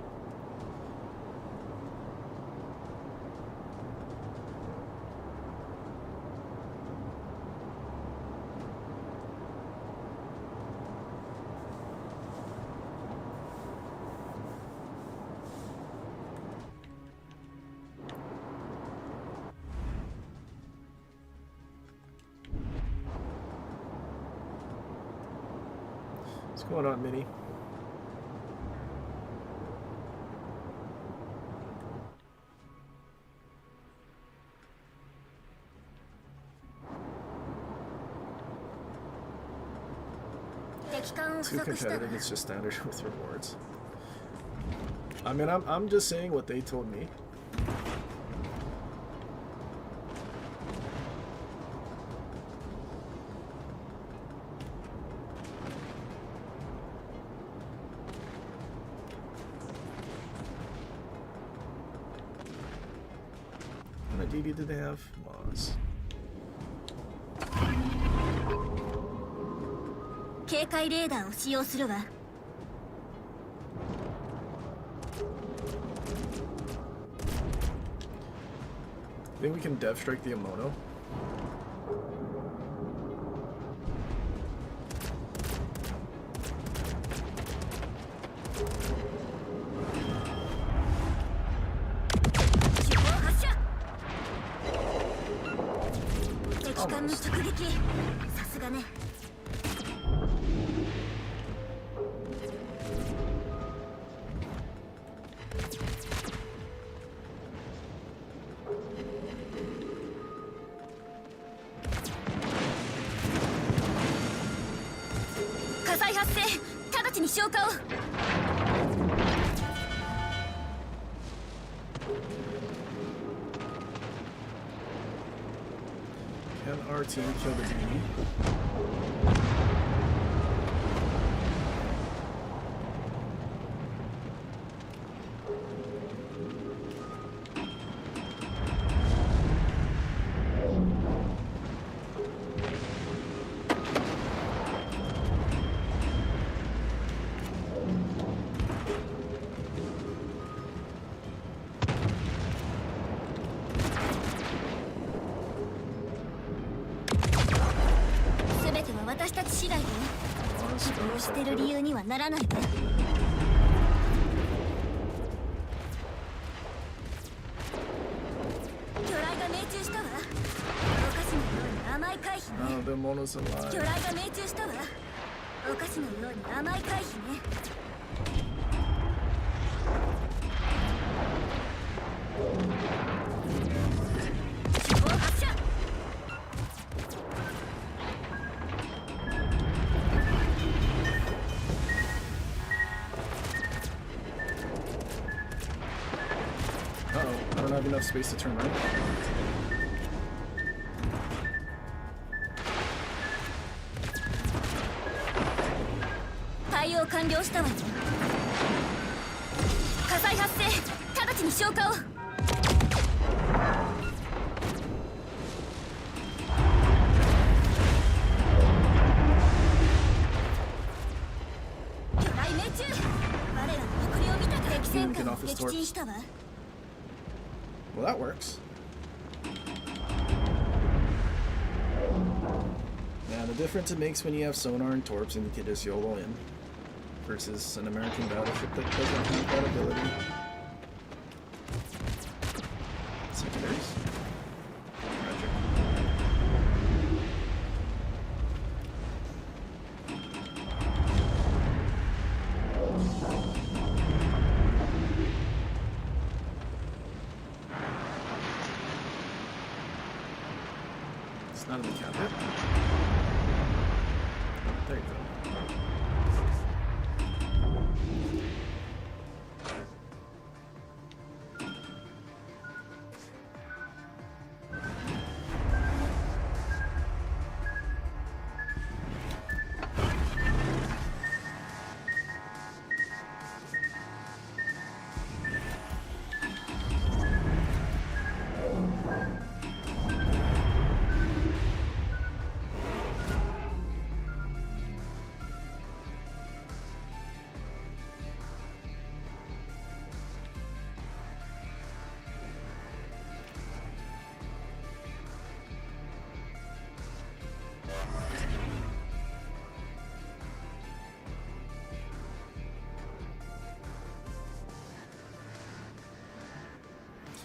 What's going on, Minnie? Too competitive, it's just standard with rewards. I mean, I'm just saying what they told me. How many DD did they have? Loss. 警戒レーダーを使用するわ。Think we can dev strike the Amono? Can our team kill the BD? 希望を捨てる理由にはならないわ。魚雷が命中したわ。お菓子のように甘い回避ね。 Oh, the mono's 魚 alive. 雷が命中したわ。お菓子のように甘い回避ね。希望発射。 Uh-oh, I don't have enough space to turn right. 対応完了したわよ。火災発生。直ちに消火を。魚雷命中。我らの誇りを見たか。敵戦艦を撃沈したわ。 Well, that works. Now, the difference it makes when you have sonar and torps and you can just YOLO in versus an American battleship that doesn't have that ability. Secondaries. Tragic. It's not in the cabinet. There you go.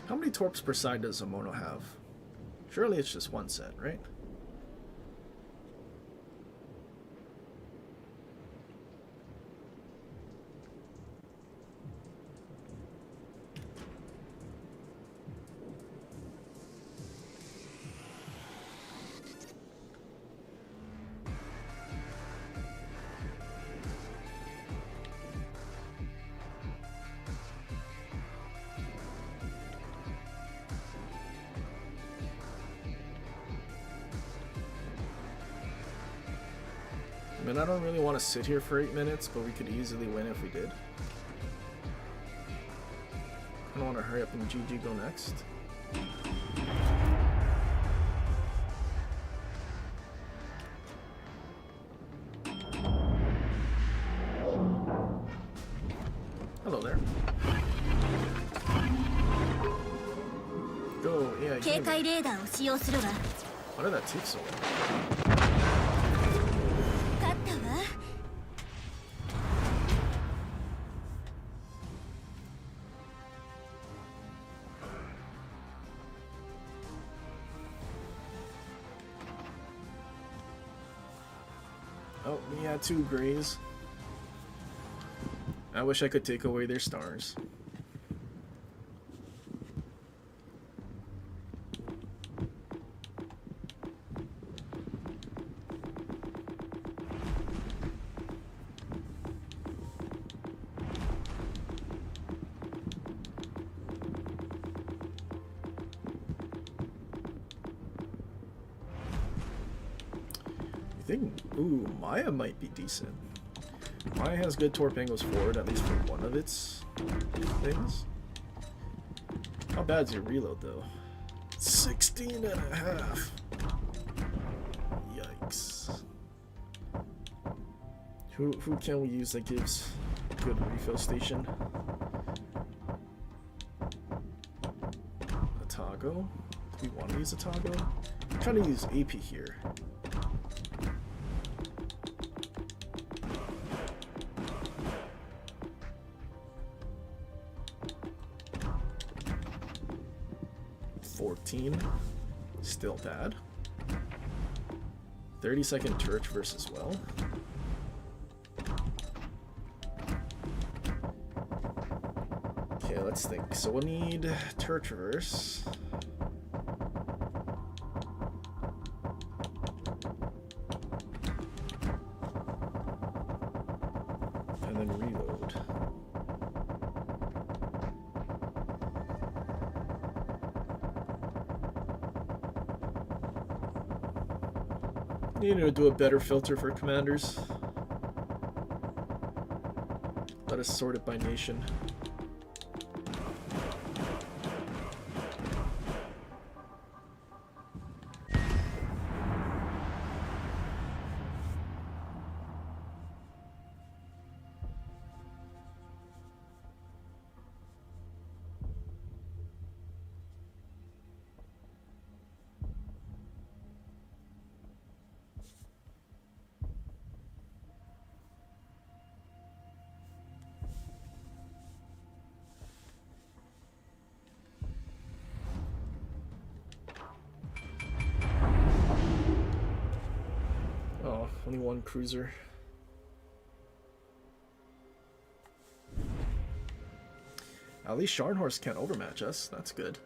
How many torps per side does a mono have? Surely it's just one set, right? I mean, I don't really want to sit here for 8 minutes, but we could easily win if we did. I don't want to hurry up and GG go next. Hello there. Go, yeah, 警戒レーダーを使用するわ。 Why did that take so long? 勝ったわ。 Oh, we had 2 grays. I wish I could take away their stars. Ooh, Maya might be decent. Maya has good torp angles forward, at least for one of its things. How bad's your reload, though? 16.5. Yikes. Who can we use that gives good refill station? A Tago? Do we want to use a Tago? I'm trying to use AP here. 14. Still bad. 30-second turret traverse as well. Okay, let's think. So we'll need turret traverse. And then reload. Need to do a better filter for commanders. Let us sort it by nation. Only one cruiser. At least Scharnhorst can't overmatch us. That's good.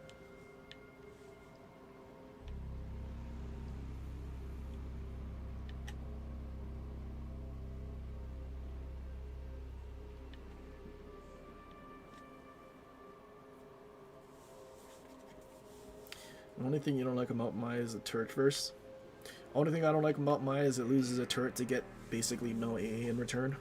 The only thing you don't like about Maya is the turret verse. Only thing I don't like about Maya is it loses a turret to get basically no AA in return.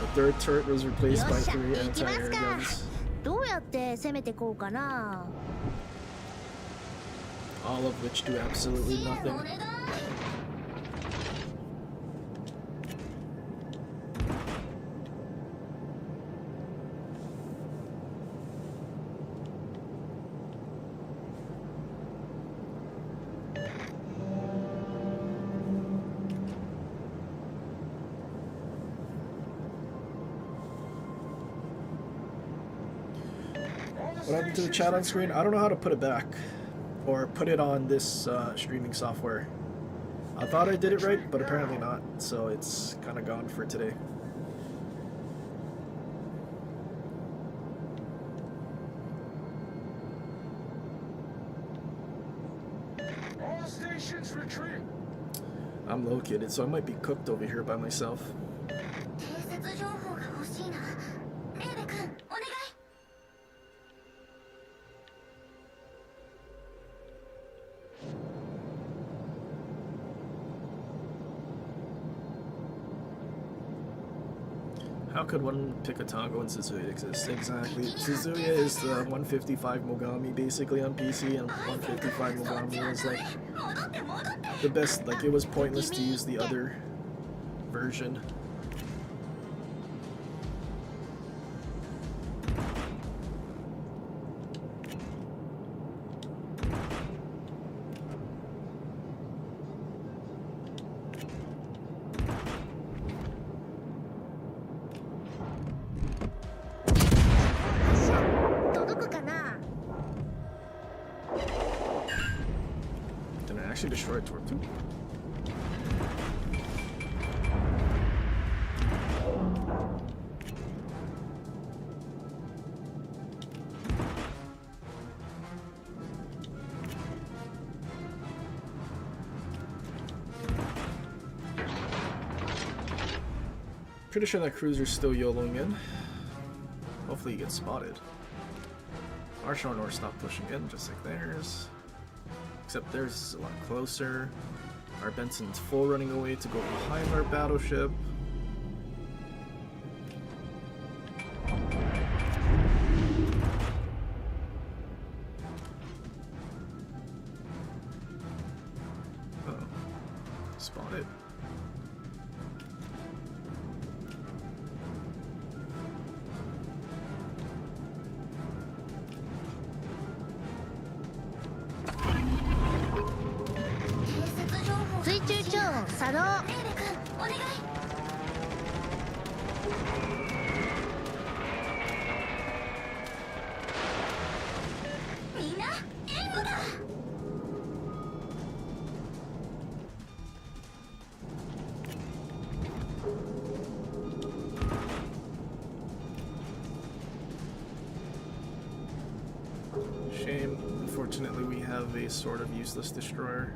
The third turret was replaced by 3 anti-air guns. どうやって攻めてこうかな All of which do absolutely nothing. What happened to the chat on screen? I don't know how to put it back. Or put it on this streaming software. I thought I did it right, but apparently not. So it's kind of gone for today. All stations retreat. I'm located, so I might be cooked over here by myself. 偵察情報が欲しいなレーベ君お願い How could one pick a Tongo and Suzuya exist? Exactly. Suzuya is the 155 Mogami basically on PC, and 155 Mogami was like the best. Like it was pointless to use the other version. Did I actually destroy Torp 2? Pretty sure that cruiser's still YOLOing in. Hopefully he gets spotted. Our Scharnhorst stopped pushing in, just like theirs. Except theirs is a lot closer. Our Benson's full running away to go behind our battleship. Uh-oh. Spotted. Hello. レーベ君お願い Warships レーベ君お願い レーベ君お願い Fortunately, we have a sort of useless destroyer.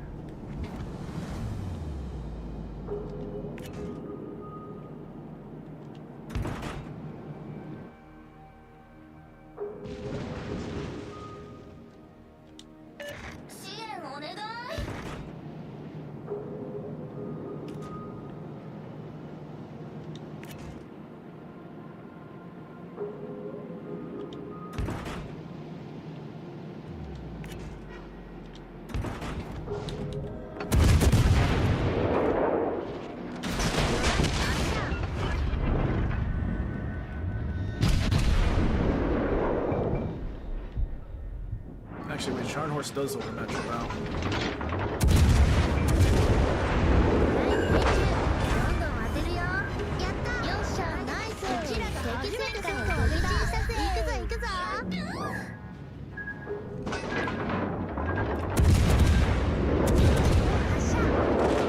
Actually, wait, Charn Horse does overmatch him now. どんどん当てるよ。やったよっしゃナイスうちらが敵戦果を撃沈したぜ。行くぞ行くぞ。発射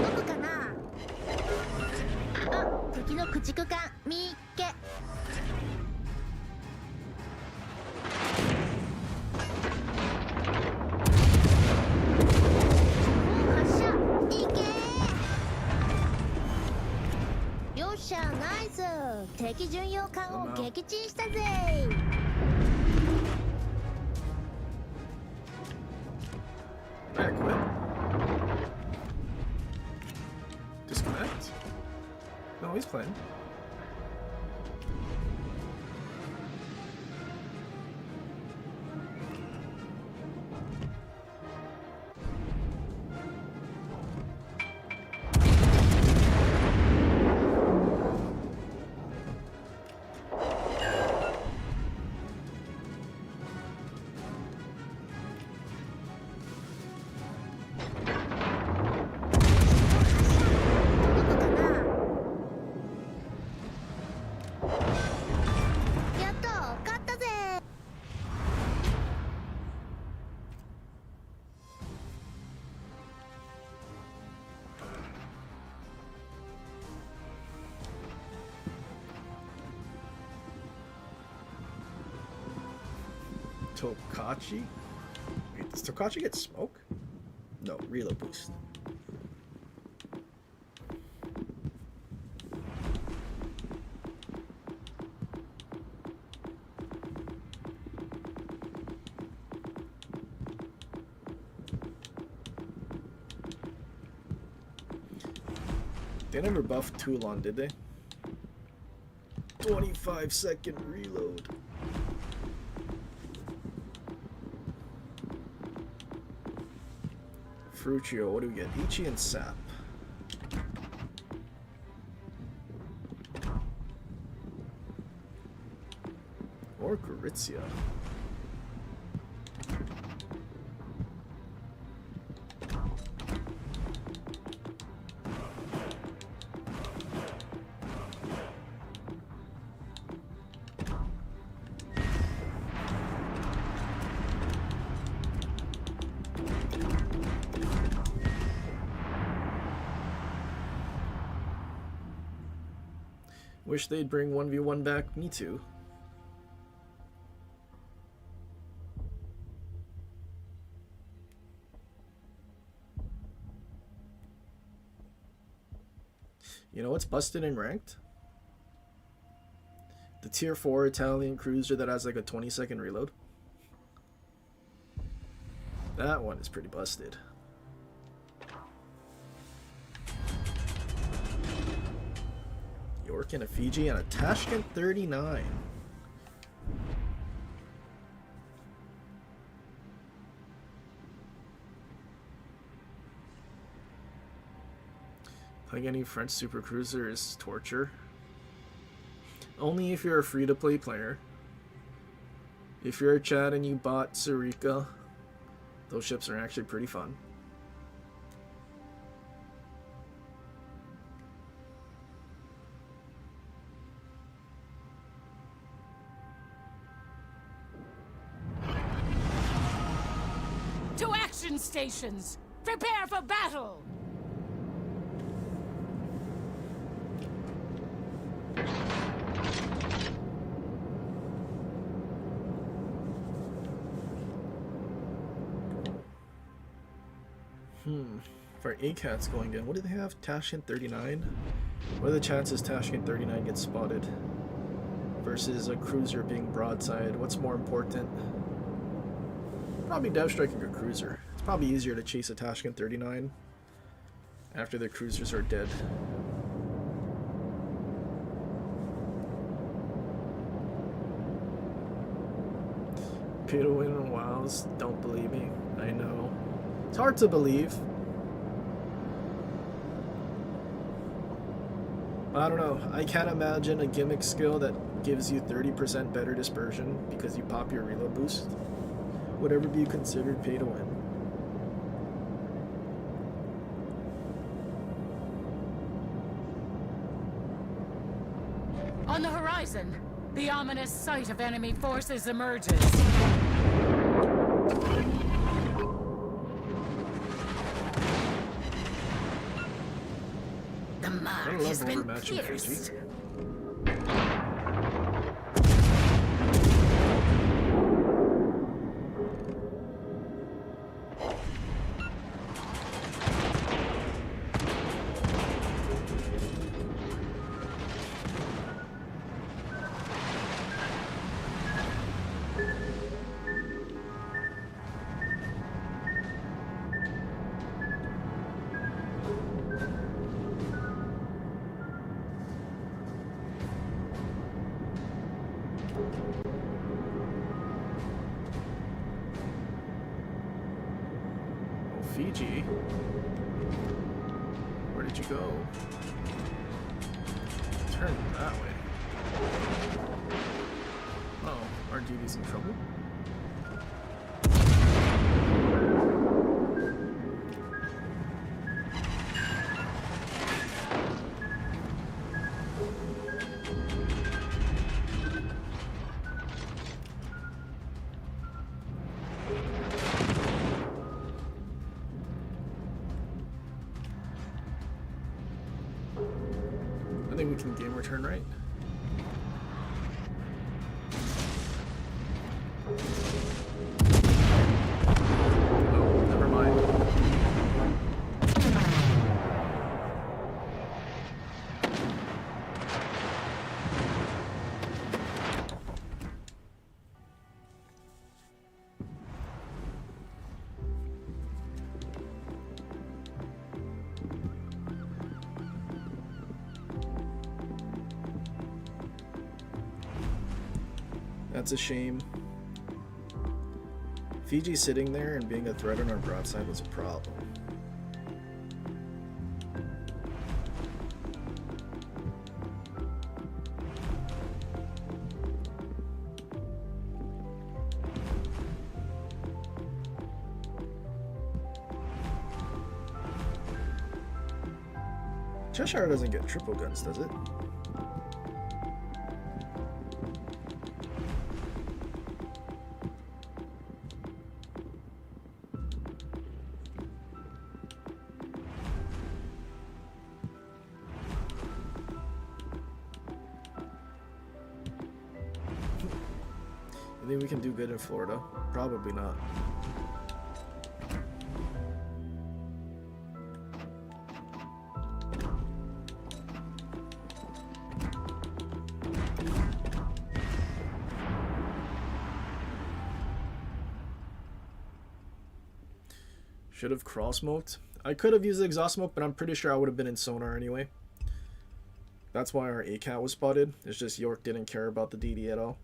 届くかな。あ、敵の駆逐艦見っけ。発射いけー。よっしゃナイス敵巡洋艦を撃沈したぜ。 Alright, quit. Disconnect? No, he's playing. Tokachi? Wait, does Tokachi get smoke? No, reload boost. They never buffed Toulon, did they? 25-second reload. Fruchio, what do we get? Ichi and Sap. Or Gorizia. Wish they'd bring 1v1 back. Me too. You know what's busted in ranked? The tier 4 Italian cruiser that has like a 20-second reload. That one is pretty busted. York and a Fiji and a Tashkent 39. Playing any French supercruiser is torture. Only if you're a free-to-play player. If you're a Chad and you bought Sarika, those ships are actually pretty fun. To action stations! Prepare for battle! If our ACAT's going in, what do they have? Tashkent 39? What are the chances Tashkent 39 gets spotted? Versus a cruiser being broadside. What's more important? Probably dev striking a cruiser. It's probably easier to chase a Tashkent 39 after the cruisers are dead. Pay to win in WoWs, don't believe me. I know. It's hard to believe. I don't know. I can't imagine a gimmick skill that gives you 30% better dispersion because you pop your reload boost. Whatever be considered pay to win. On the horizon, the ominous sight of enemy forces emerges. The mark I love has been overmatching Fiji. pierced. Fiji? Where did you go? Turn that way. Oh, our DB's in trouble? I think we can game return, right? Oh, never mind. That's a shame. Fiji sitting there and being a threat on our broadside was a problem. Cheshire doesn't get triple guns, does it? I think we can do good in Florida. Probably not. Should have cross smoked. I could have used exhaust smoke, but I'm pretty sure I would have been in sonar anyway. That's why our ACAT was spotted. It's just York didn't care about the DD at all.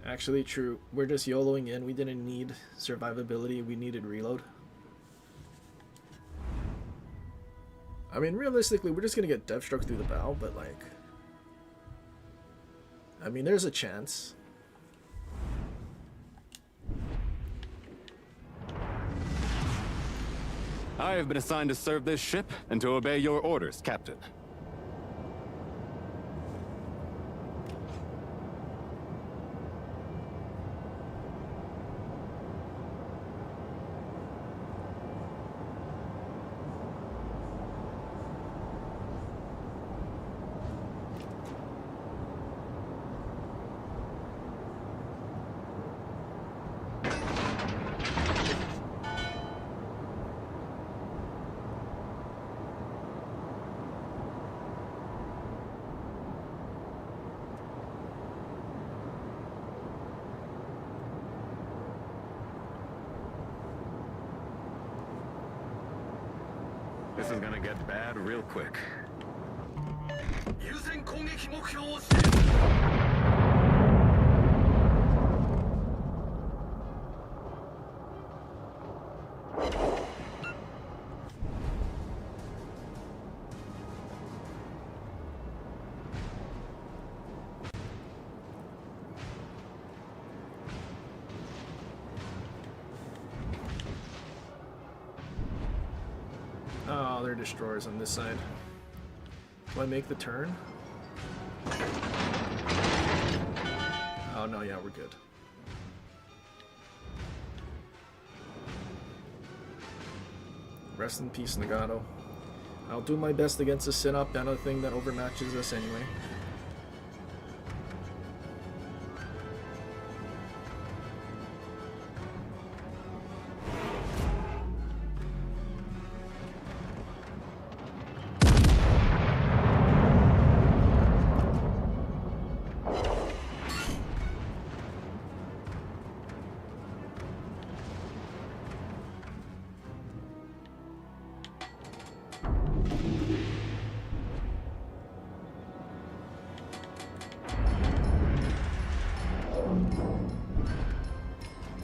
Actually, true. We're just YOLOing in. We didn't need survivability. We needed reload. I mean, realistically, we're just going to get dev struck through the bow, but like... I mean, there's a chance. I have been assigned to serve this ship and to obey your orders, Captain. This is gonna get bad real quick. 優先攻撃目標を指定。Oh, they're destroyers on this side. Do I make the turn? Oh no, yeah, we're good. Rest in peace, Nagato. I'll do my best against a sit-up and a thing that overmatches us anyway.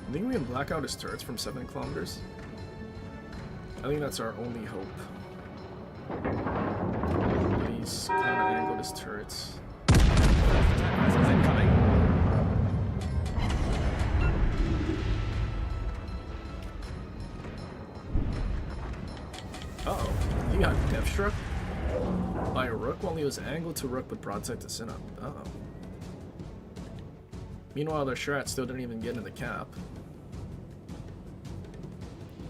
I think we can black out his turrets from 7 kilometers. I think that's our only hope. But he's kind of angled his turrets. Vessels incoming. Uh-oh. He got death struck by a rook while he was angled to rook with broadside to sit up. Uh-oh. Meanwhile, their Shrat still didn't even get in the cap.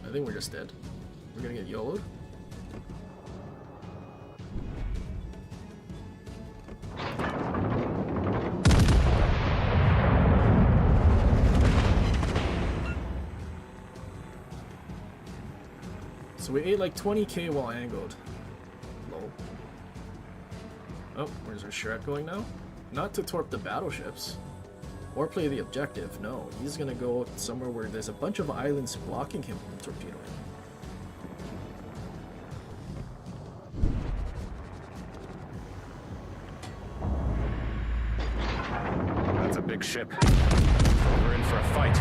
I think we're just dead. We're gonna get YOLO'd. So we ate like 20k while angled. Lol. Oh, where's our Shrat going now? Not to torp the battleships. Or play the objective. No, he's gonna go somewhere where there's a bunch of islands blocking him from torpedoing. That's a big ship. We're in for a fight.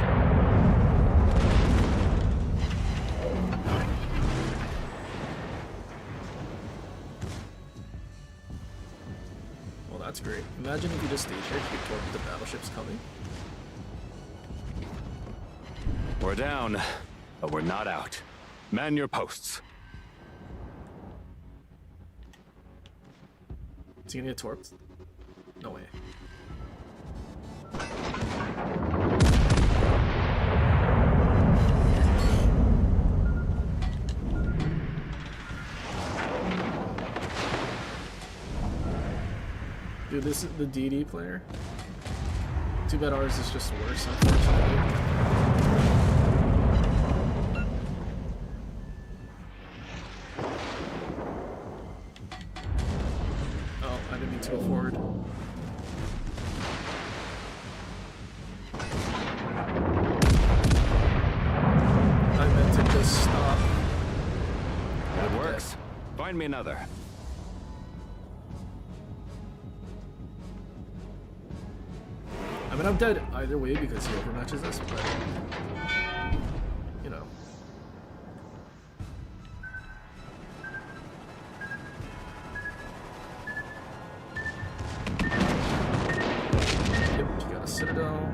Well, that's great. Imagine if you just stayed here, you could torp the battleships coming. We're down, but we're not out. Man your posts. Is he gonna get torped? No way. Dude, this is the DD player. Too bad ours is just worse, unfortunately. Oh, I didn't mean to go forward. I meant to just stop. That works. Find me another. I mean, I'm dead either way because he overmatches us, but you know. Yep, you got a citadel.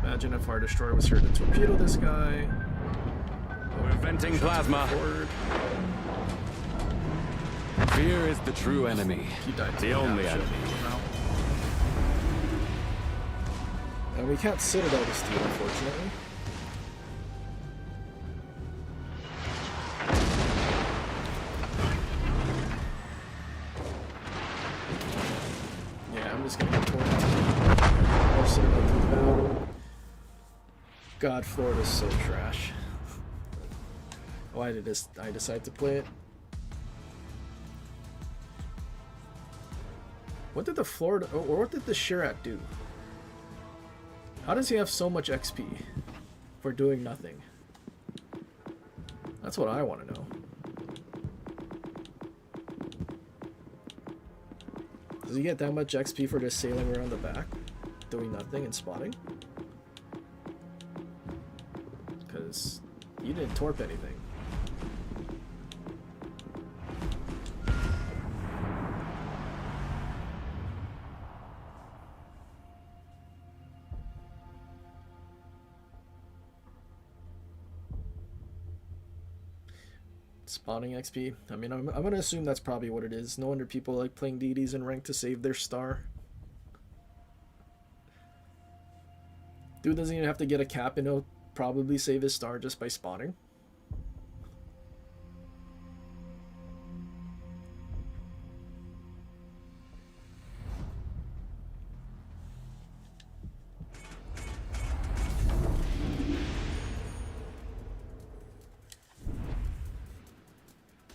Imagine if our destroyer was here to torpedo this guy. We're venting plasma. Forward. Fear is the true enemy. He died. The only enemy. And we can't citadel this dude, unfortunately. Yeah, I'm just gonna get torn. Or citadel through the battle. God, Florida's so trash. Why did I decide to play it? What did the Florida, or what did the Shirat do? How does he have so much XP for doing nothing? That's what I want to know. Does he get that much XP for just sailing around the back, doing nothing and spotting? Because you didn't torp anything. Spawning XP. I mean, I'm gonna assume that's probably what it is. No wonder people like playing deities in rank to save their star. Dude doesn't even have to get a cap and he'll probably save his star just by spawning.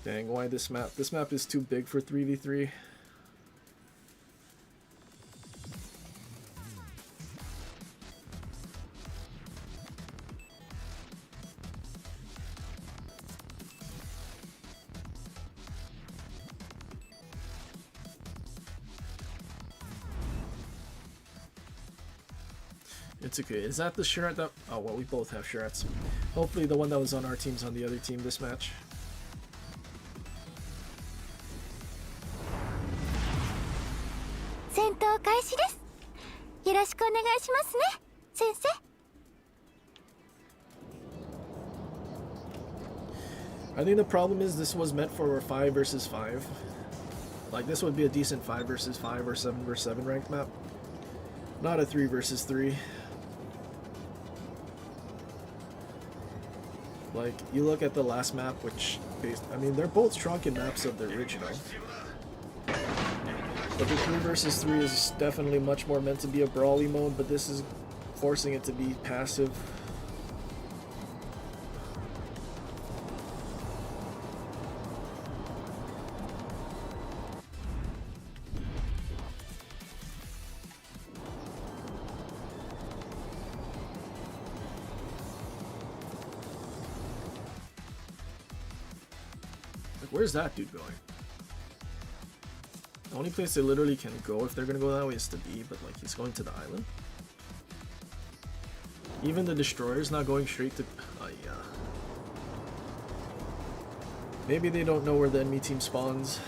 Dang, why this map? This map is too big for 3v3. It's okay. Is that the shirt that... Oh, well, we both have shirts. Hopefully the one that was on our team's on the other team this match. I think the problem is this was meant for a 5 versus 5. Like, this would be a decent 5 versus 5 or 7 versus 7 ranked map. Not a 3 versus 3. Like, you look at the last map, which, I mean, they're both shrunken maps of the original. But the 3 versus 3 is definitely much more meant to be a brawly mode, but this is forcing it to be passive. Like, where's that dude going? The only place they literally can go if they're gonna go that way is to B, but like he's going to the island. Even the destroyer's not going straight to... yeah. Maybe they don't know where the enemy team spawns.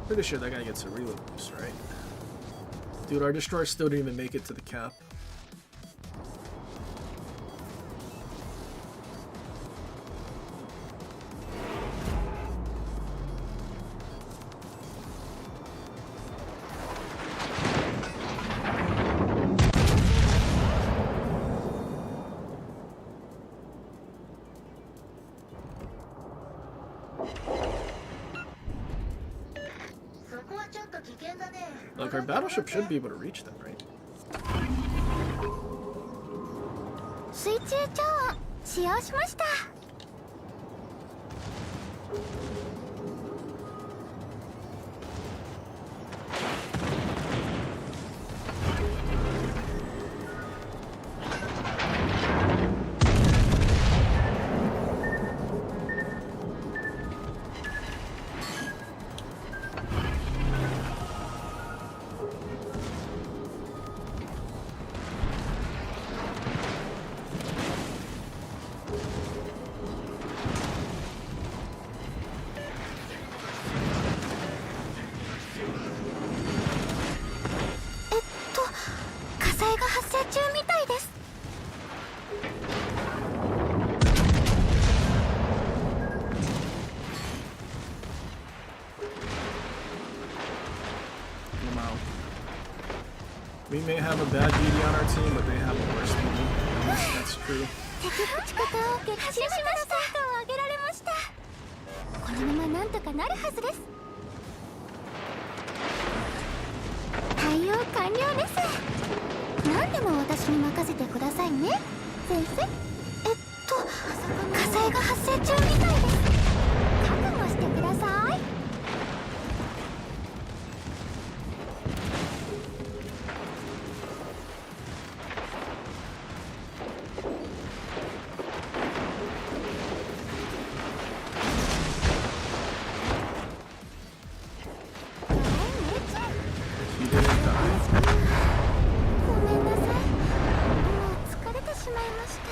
Pretty sure that guy gets a reload boost, right? Dude, our destroyer still didn't even make it to the cap. Like, our battleship should be able to reach them, right? We may have a bad BD on our team, but they have a worse BD. That's true. このままなんとかなるはずです。対応完了です。何でも私に任せてくださいね、先生。火災が発生中みたいです。覚悟してください。ごめんなさい。もう疲れてしまいました。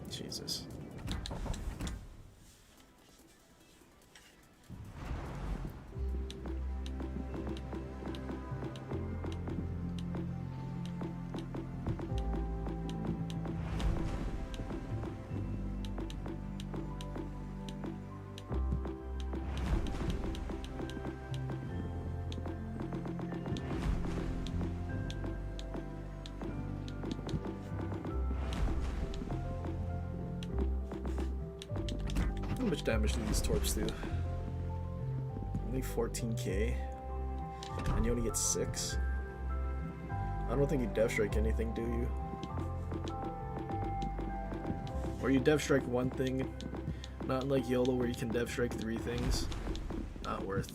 Jesus. How much damage do these torps do? Only 14k. And you only get 6. I don't think you dev strike anything, do you? Or you dev strike one thing, not like YOLO where you can dev strike 3 things. Not worth.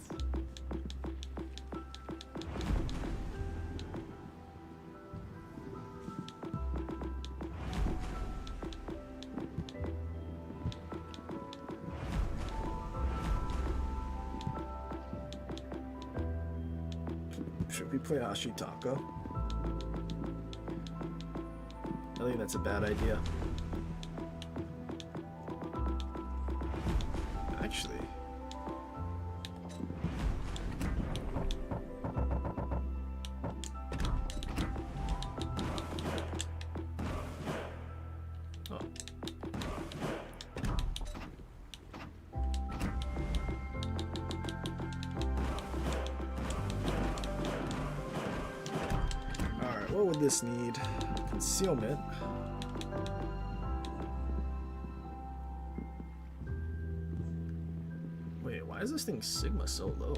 Should we play Ashitaka? I think that's a bad idea. Actually. Oh. Alright, what would this need? Concealment. Wait, why is this thing Sigma so low?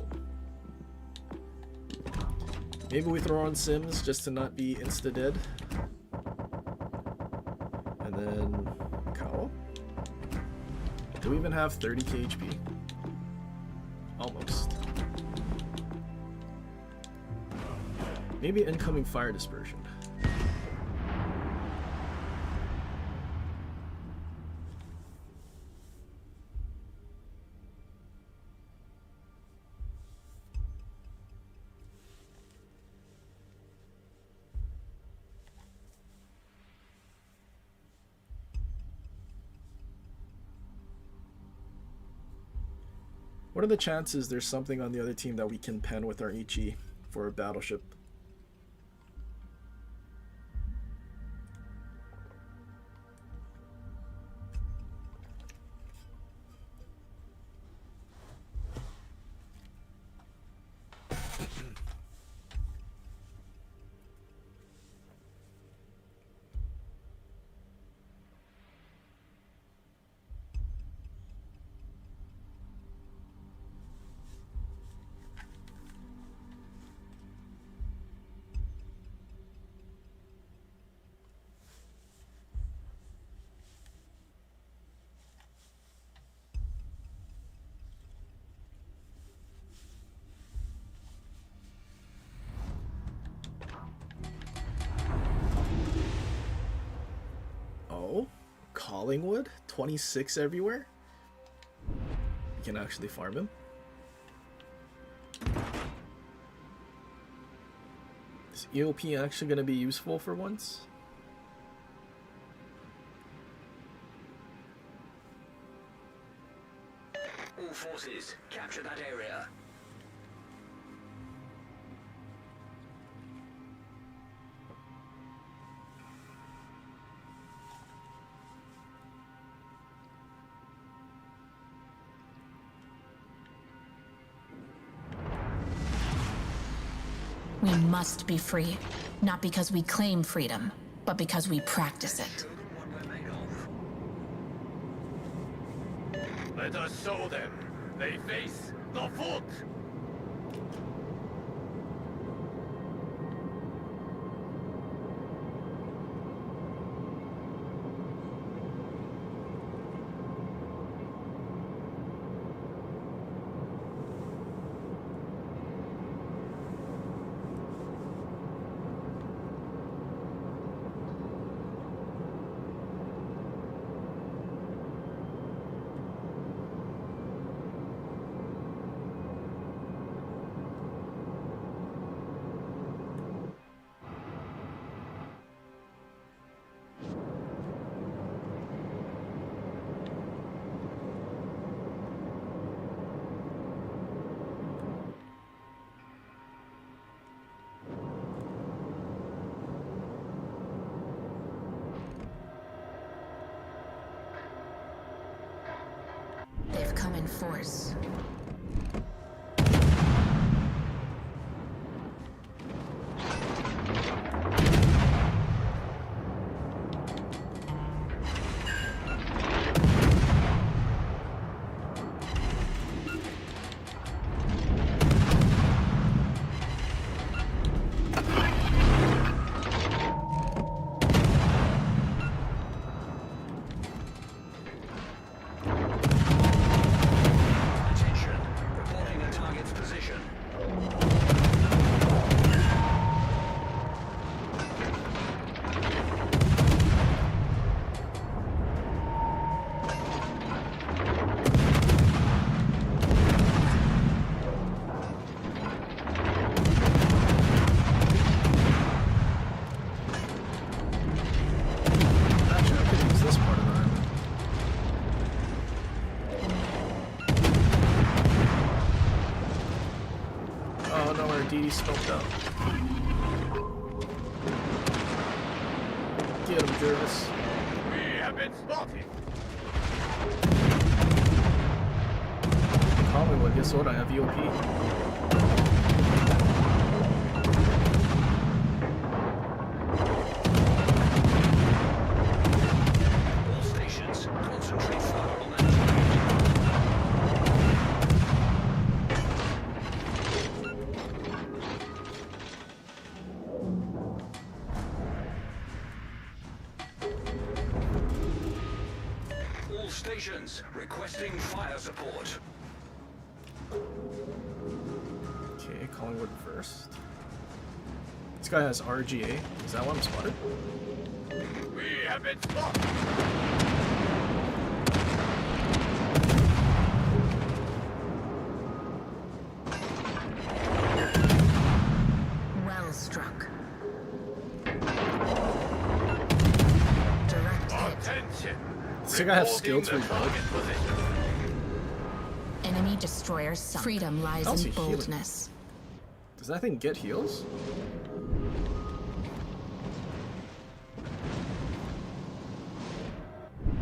Maybe we throw on Sims just to not be insta-dead. And then Kao? Do we even have 30k HP? Almost. Maybe incoming fire dispersion. What are the chances there's something on the other team that we can pen with our Ichi for a battleship? Collingwood? 26 everywhere? We can actually farm him. Is EOP actually going to be useful for once? All forces, capture that area. We must be free, not because we claim freedom, but because we practice it. Show them what we're made of. Let us show them. They face the foot. They've come in force. DD scoped out. Get him, Jervis. We have been spotted. Collingwood, guess what? I have EOP. All stations, concentrate fire on that. Stations requesting fire support. Okay, Collingwood first. This guy has RGA. Is that one I'm spotted? We have been spotted. Well struck. Direct hit. Attention. Does this guy have skills for bug? Enemy destroyer sunk. Freedom lies Also in healing. boldness. Does that thing get heals?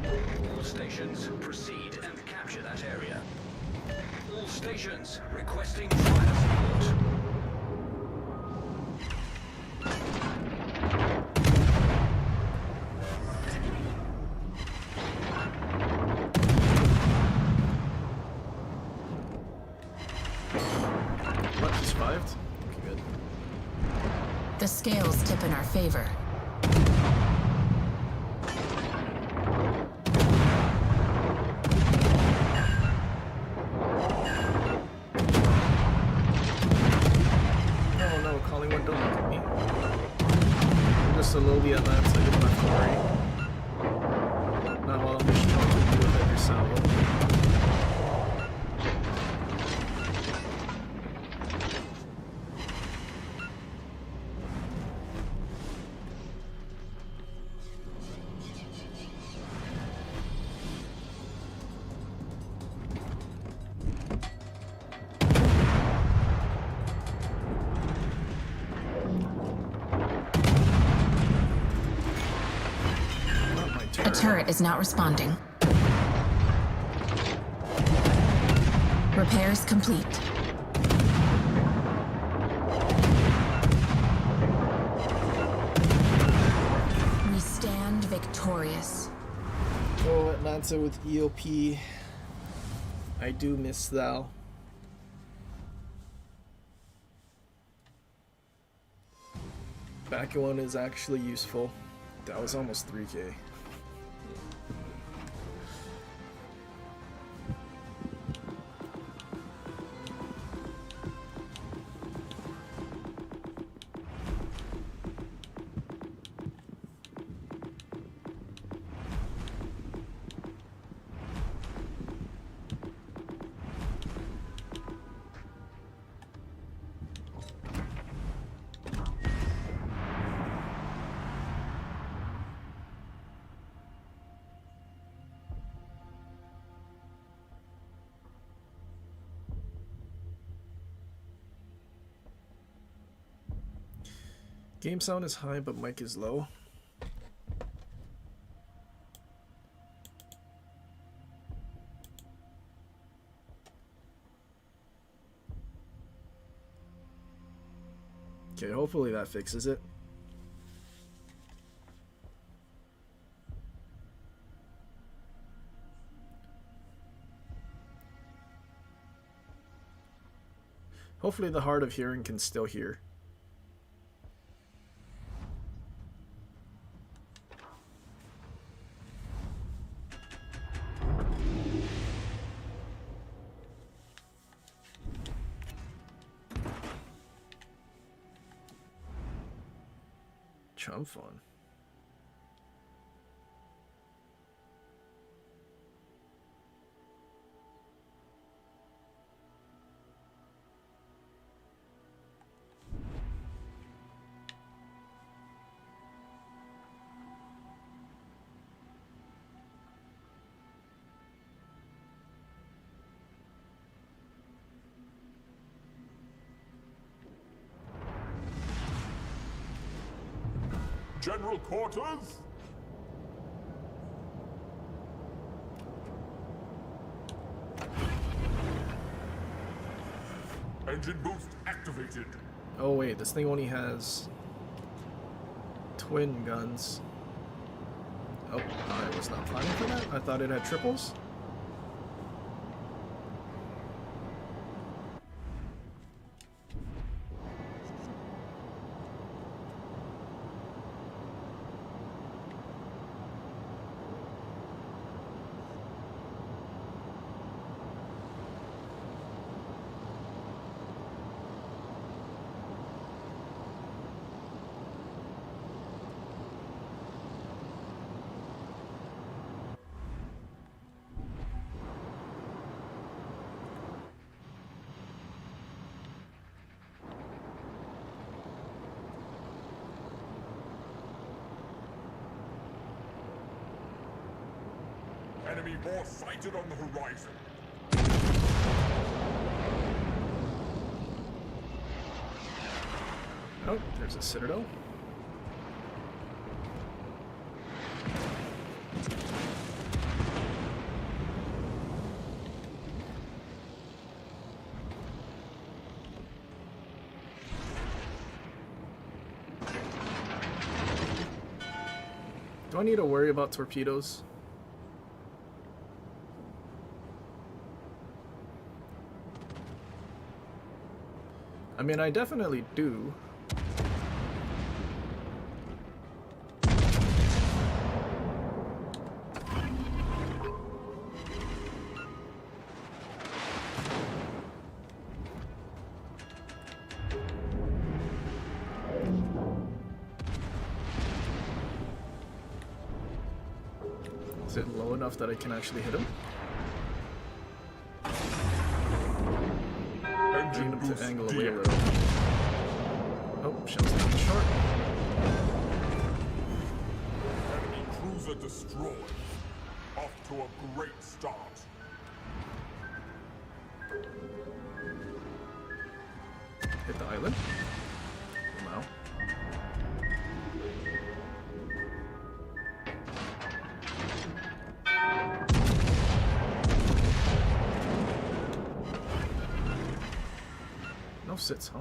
All stations proceed and capture that area. All stations requesting fire support. What, he survived? Okay, good. The scales tip in our favor. No, no, Collingwood, don't look at me. I'm just a lowly Atlanta, you don't have to worry. Not while I'm just trying to deal with every salvo. A turret is not responding. Repairs complete. We stand victorious. Go Atlanta with EOP. I do miss thou. Back one is actually useful. That was almost 3K. Game sound is high, but mic is low. Okay, hopefully that fixes it. Hopefully the hard of hearing can still hear. Chum fun. General quarters? Engine boost activated. Oh wait, this thing only has twin guns. Oh, I was not planning for that. I thought it had triples. Enemy more sighted on the horizon. Oh, there's a citadel. Do I need to worry about torpedoes? I mean, I definitely do. Is it low enough that I can actually hit him? Need him to angle away a little. Oh, shell's down short. Enemy cruiser destroyed. Off to a great start. Hit the island. Wow. No sits, huh?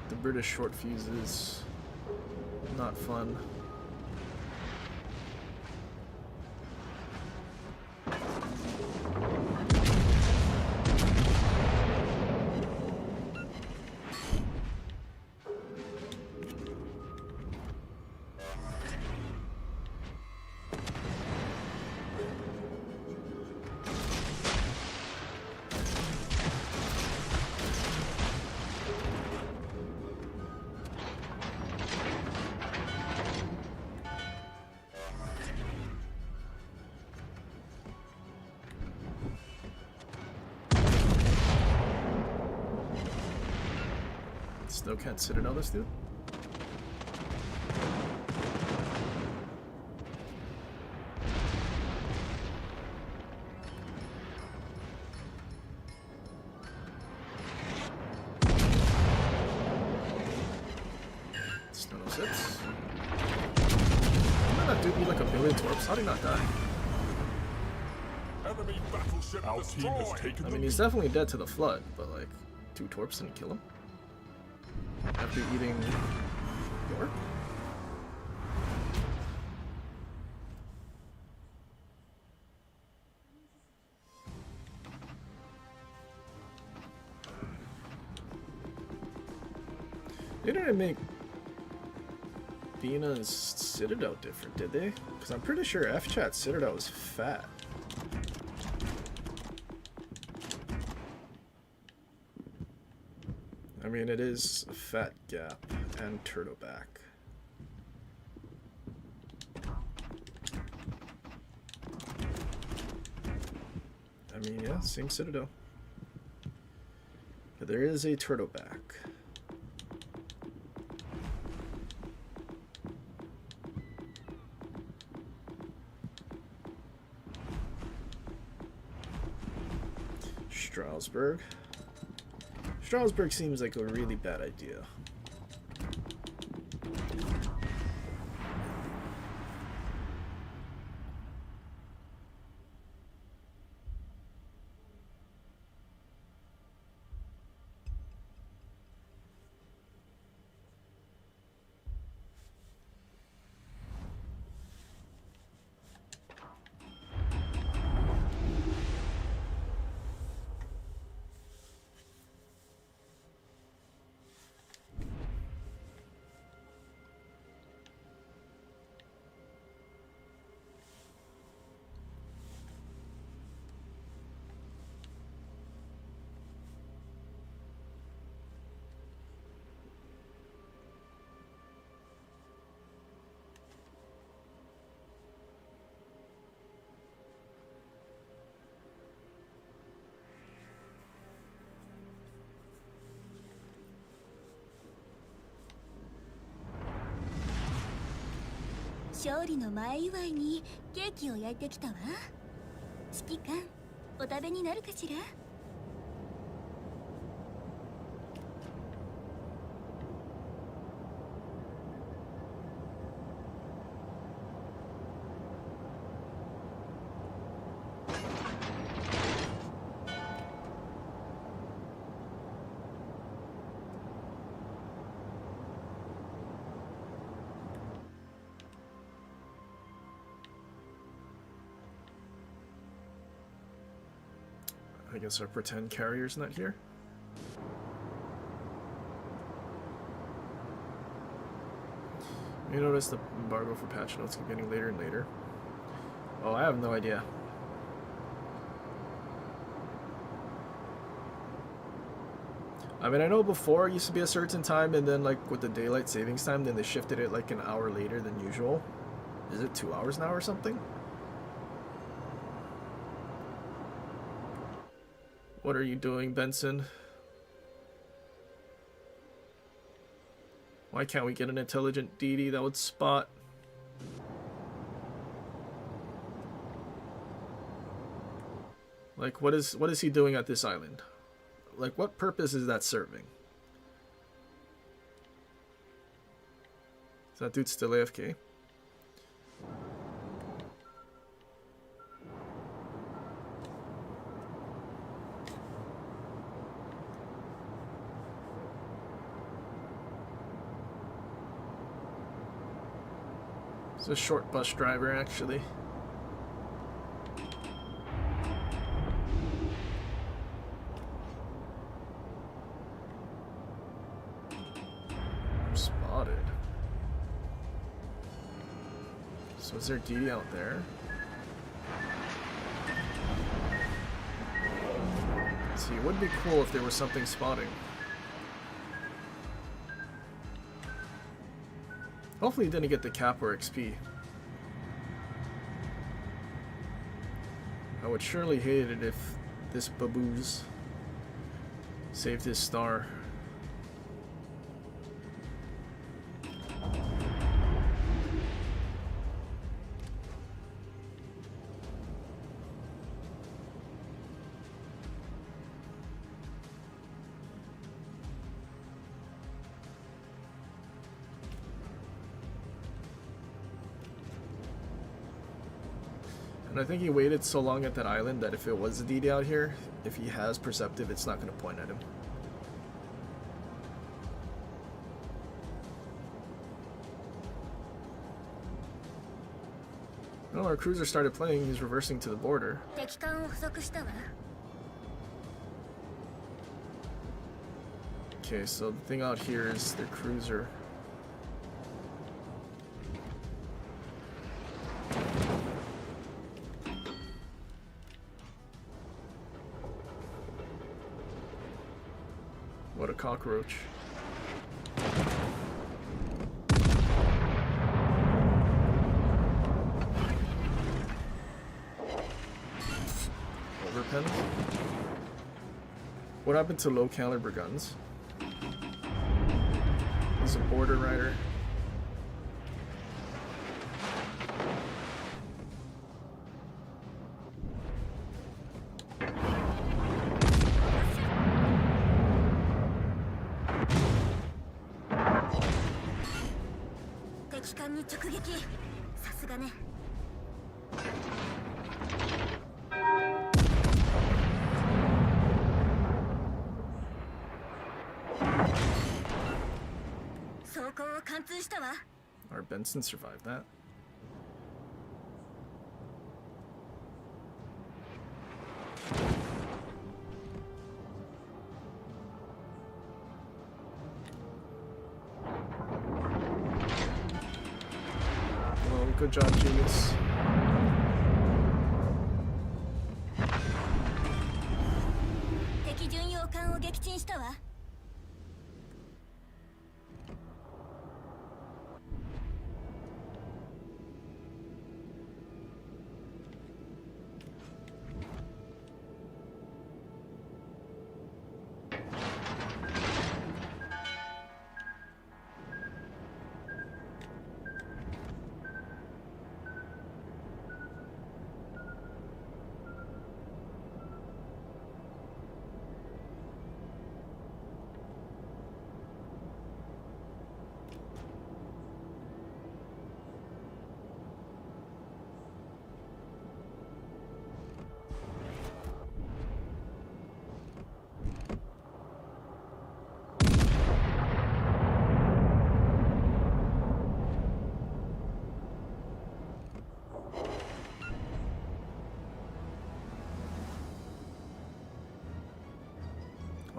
The British short fuse is not fun. Still can't Citadel this dude. Still no sits. Didn't that dude be like a billion torps? How did he not die? Enemy battleship Our team has destroyed. taken I the mean, he's definitely dead to the flood, but like, 2 torps didn't kill him. After eating York? They didn't make Bina's Citadel different, did they? Because I'm pretty sure F-Chat Citadel was fat. I mean, it is a fat gap and turtleback. I mean, yeah, same Citadel. But there is a turtleback. Strasbourg. Strasbourg seems like a really bad idea.勝利の前祝いにケーキを焼いてきたわ。指揮官、お食べになるかしら？ I guess our pretend carrier's not here. You notice the embargo for patch notes keep getting later and later. Oh, I have no idea. I mean, I know before it used to be a certain time, and then like with the daylight savings time, then they shifted it like an hour later than usual. Is it 2 hours now or something? What are you doing, Benson? Why can't we get an intelligent DD that would spot? Like, what is he doing at this island? Like, what purpose is that serving? Is that dude still AFK? It's a short bus driver, actually. Spotted. So is there DD out there? See, it would be cool if there was something spotting. Hopefully he didn't get the cap or XP. I would surely hate it if this baboose saved his star. And I think he waited so long at that island that if it was a DD out here, if he has perceptive, it's not going to point at him. No, our cruiser started playing, he's reversing to the border. 敵艦を捕捉したわ Okay, so the thing out here is their cruiser. What a cockroach. Overpen? What happened to low caliber guns? He's a border rider. Our Benson survived that. Well, good job, genius.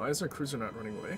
Why is our cruiser not running away?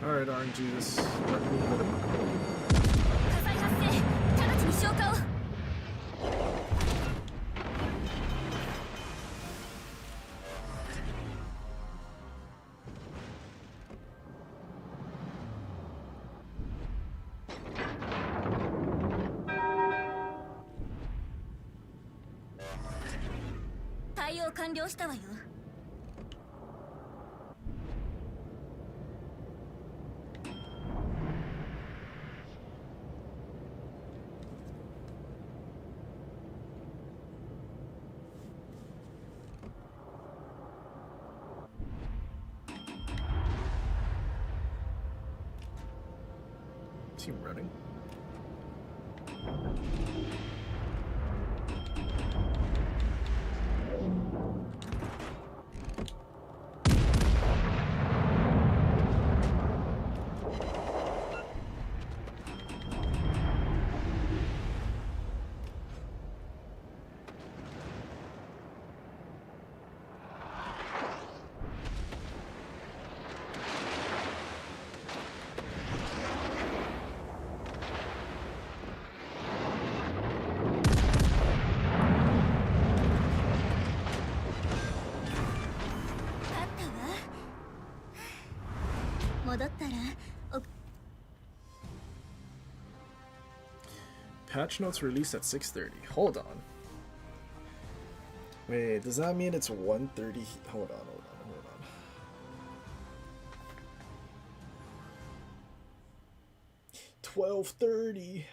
Alright, RNG, this let me hit him. 火災発生直ちに消火を 対応完了したわよ Okay, Team running. Patch notes released at 6:30. Hold on. Wait, does that mean it's 1:30? Hold on. 12:30.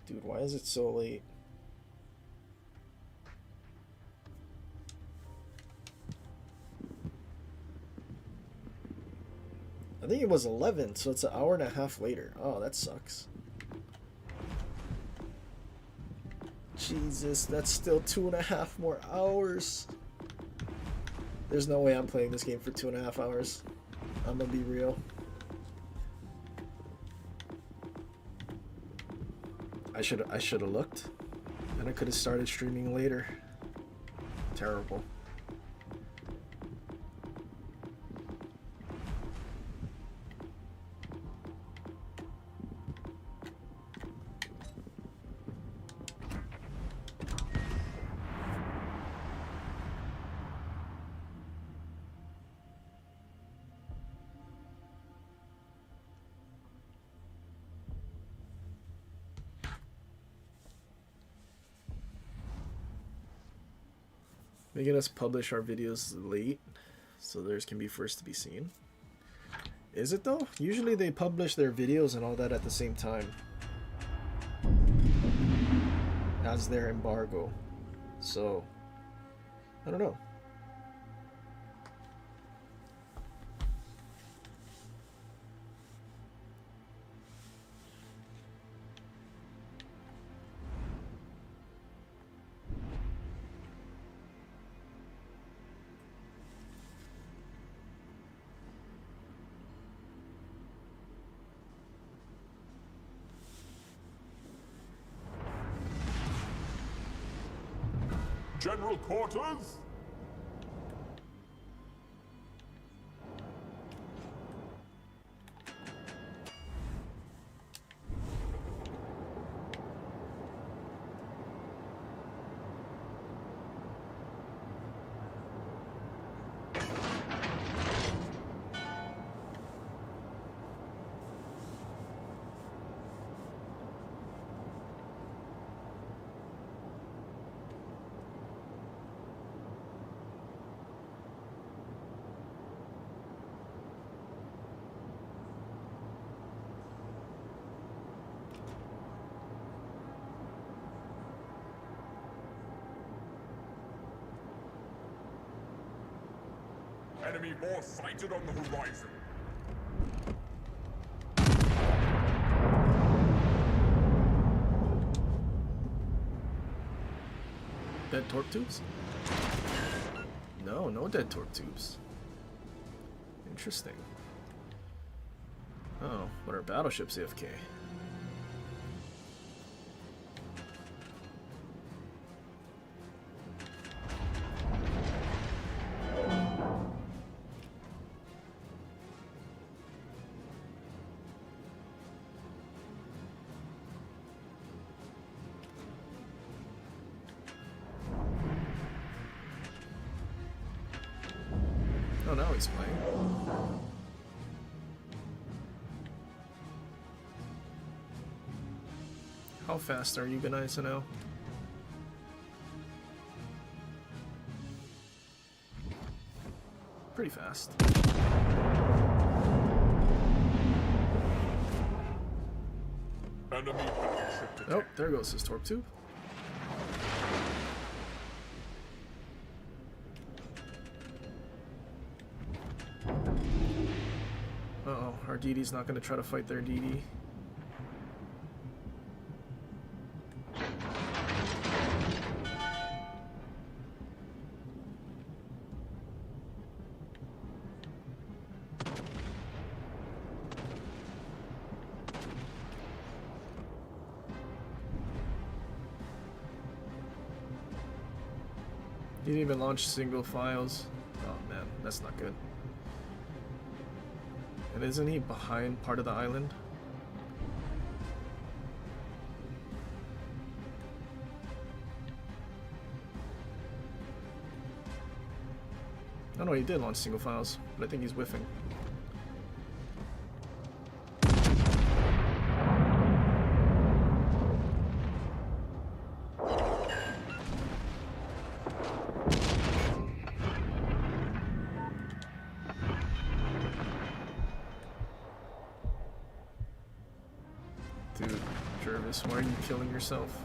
Dude, why is it so late? I think it was 11, so it's an hour and a half later. Oh, that sucks. Jesus, that's still 2.5 more hours. There's no way I'm playing this game for 2.5 hours. I'm gonna be real. I should have looked, and I could have started streaming later. Terrible. Making us publish our videos late so theirs can be first to be seen. Is it though? Usually they publish their videos and all that at the same time as their embargo. So, I don't know. General quarters? Enemy more sighted on the horizon. Dead torp tubes? No, no dead torp tubes. Interesting. Oh, but our battleship's AFK. Oh, now he's playing. How fast are you guys now? Pretty fast. Enemy battleship detected. Oh, there goes his torp tube. DD's not going to try to fight their DD. Didn't even launch single files. Oh man, that's not good. And isn't he behind part of the island? Oh no, he did launch single files, but I think he's whiffing. Dude, Jervis, why are you killing yourself?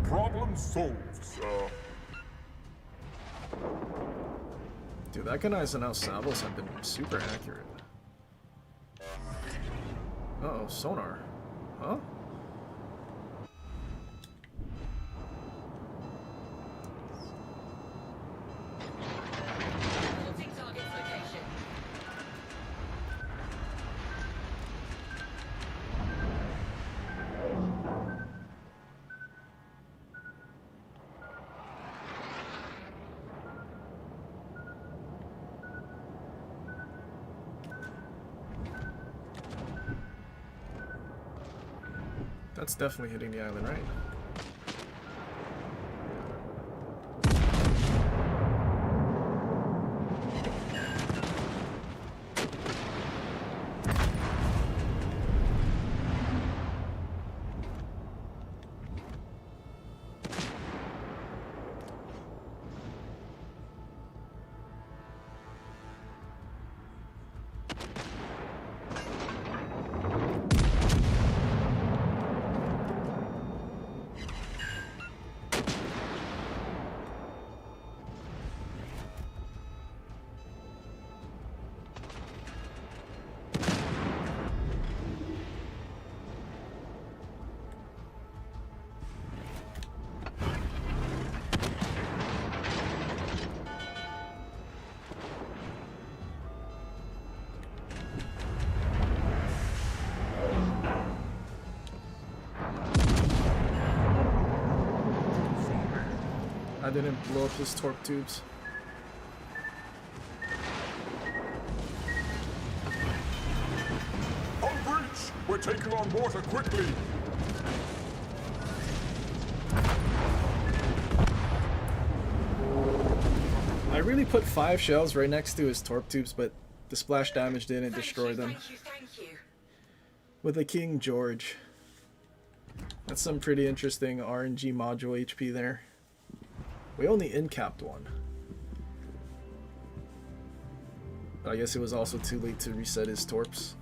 Problem solved, sir. Dude, that Ganais and Salvos have been super accurate. Uh-oh, sonar. Huh? That's definitely hitting the island, right? I didn't blow up his torp tubes. On breach! We're taking on water quickly! I really put 5 shells right next to his torp tubes, but the splash damage didn't destroy them. Thank you. With a King George. That's some pretty interesting RNG module HP there. We only incapped one. But I guess it was also too late to reset his torps.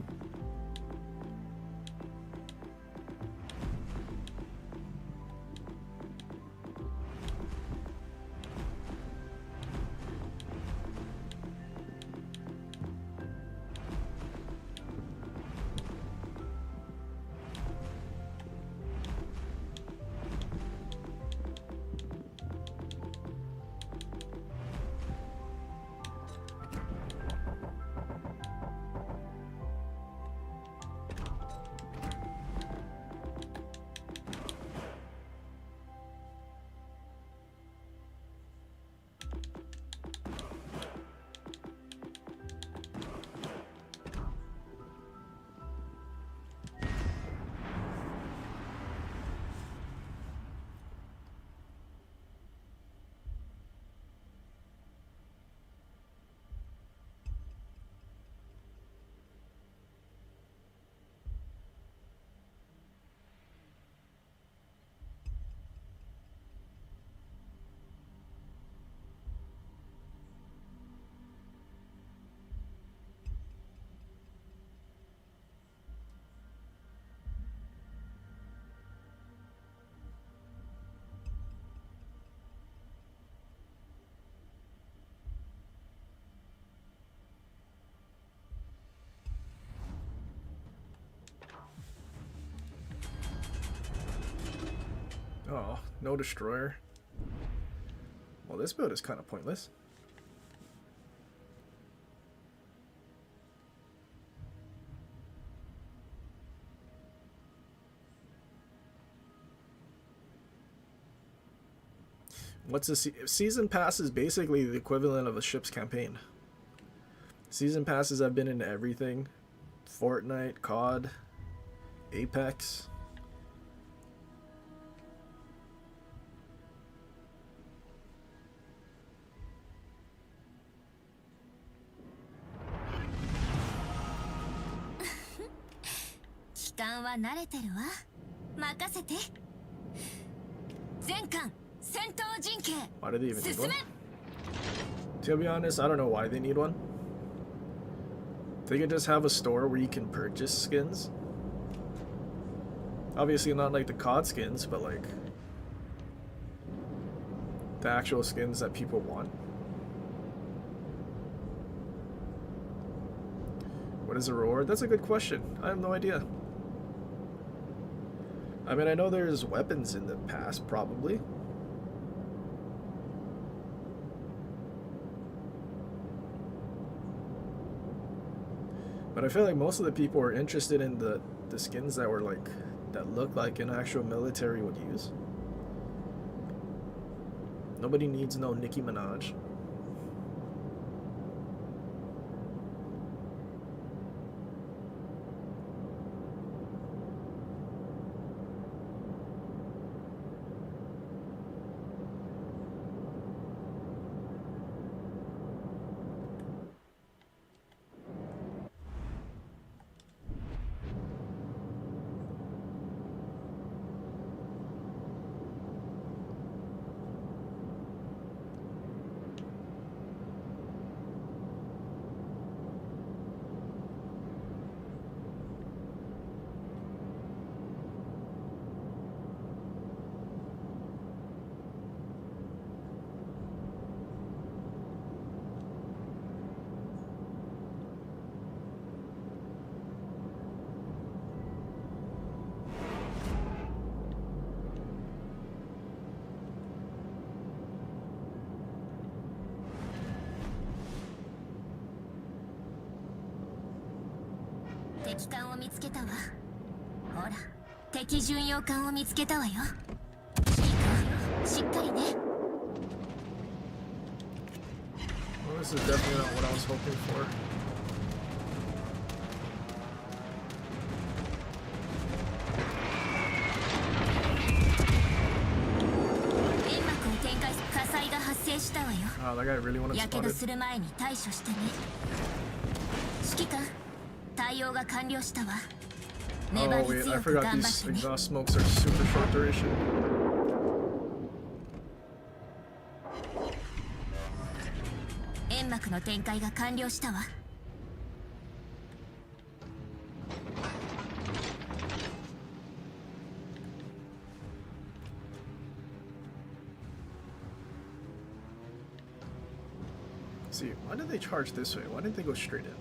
Oh, no destroyer. Well, this build is kind of pointless. What's a season pass? Is basically the equivalent of a ship's campaign. Season passes have been in everything. Fortnite, COD, Apex. Why do they even need one? To be honest, I don't know why they need one. They could just have a store where you can purchase skins. Obviously not like the COD skins, but like the actual skins that people want. What is a reward? That's a good question. I have no idea. I mean, I know there's weapons in the past, probably. But I feel like most of the people are interested in the skins that were like, that look like an actual military would use. Nobody needs no Nicki Minaj. Well, this is definitely not what I was hoping for. Oh, that guy really wanted to spot it. Oh wait, I forgot these exhaust smokes are super short duration. See, why did they charge this way? Why didn't they go straight in?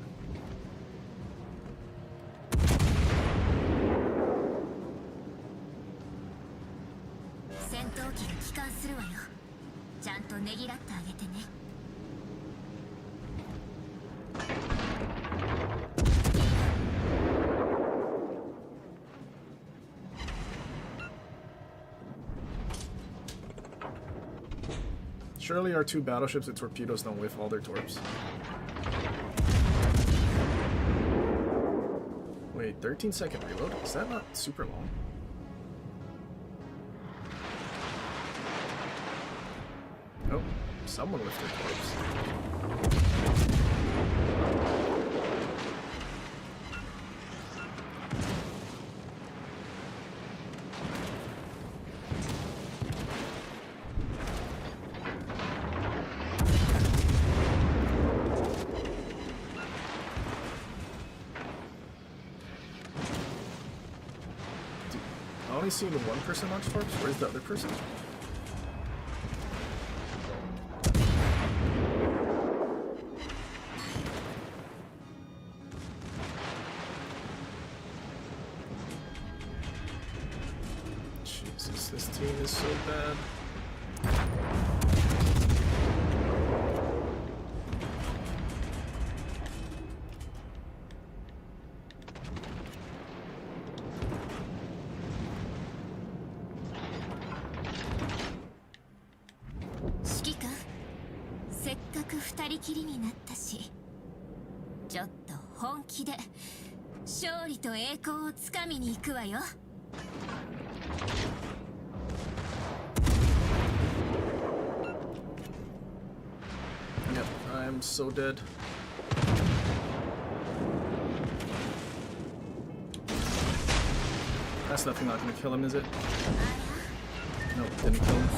Surely our two battleships and torpedoes don't whiff all their torps. Wait, 13-second reload? Is that not super long? Oh, someone whiffed their torps. I only seen one person launch torps. Where's the other person? Jeez. This team is so bad. Yep, I'm so dead. That's definitely not gonna kill him, is it? Nope, didn't kill him.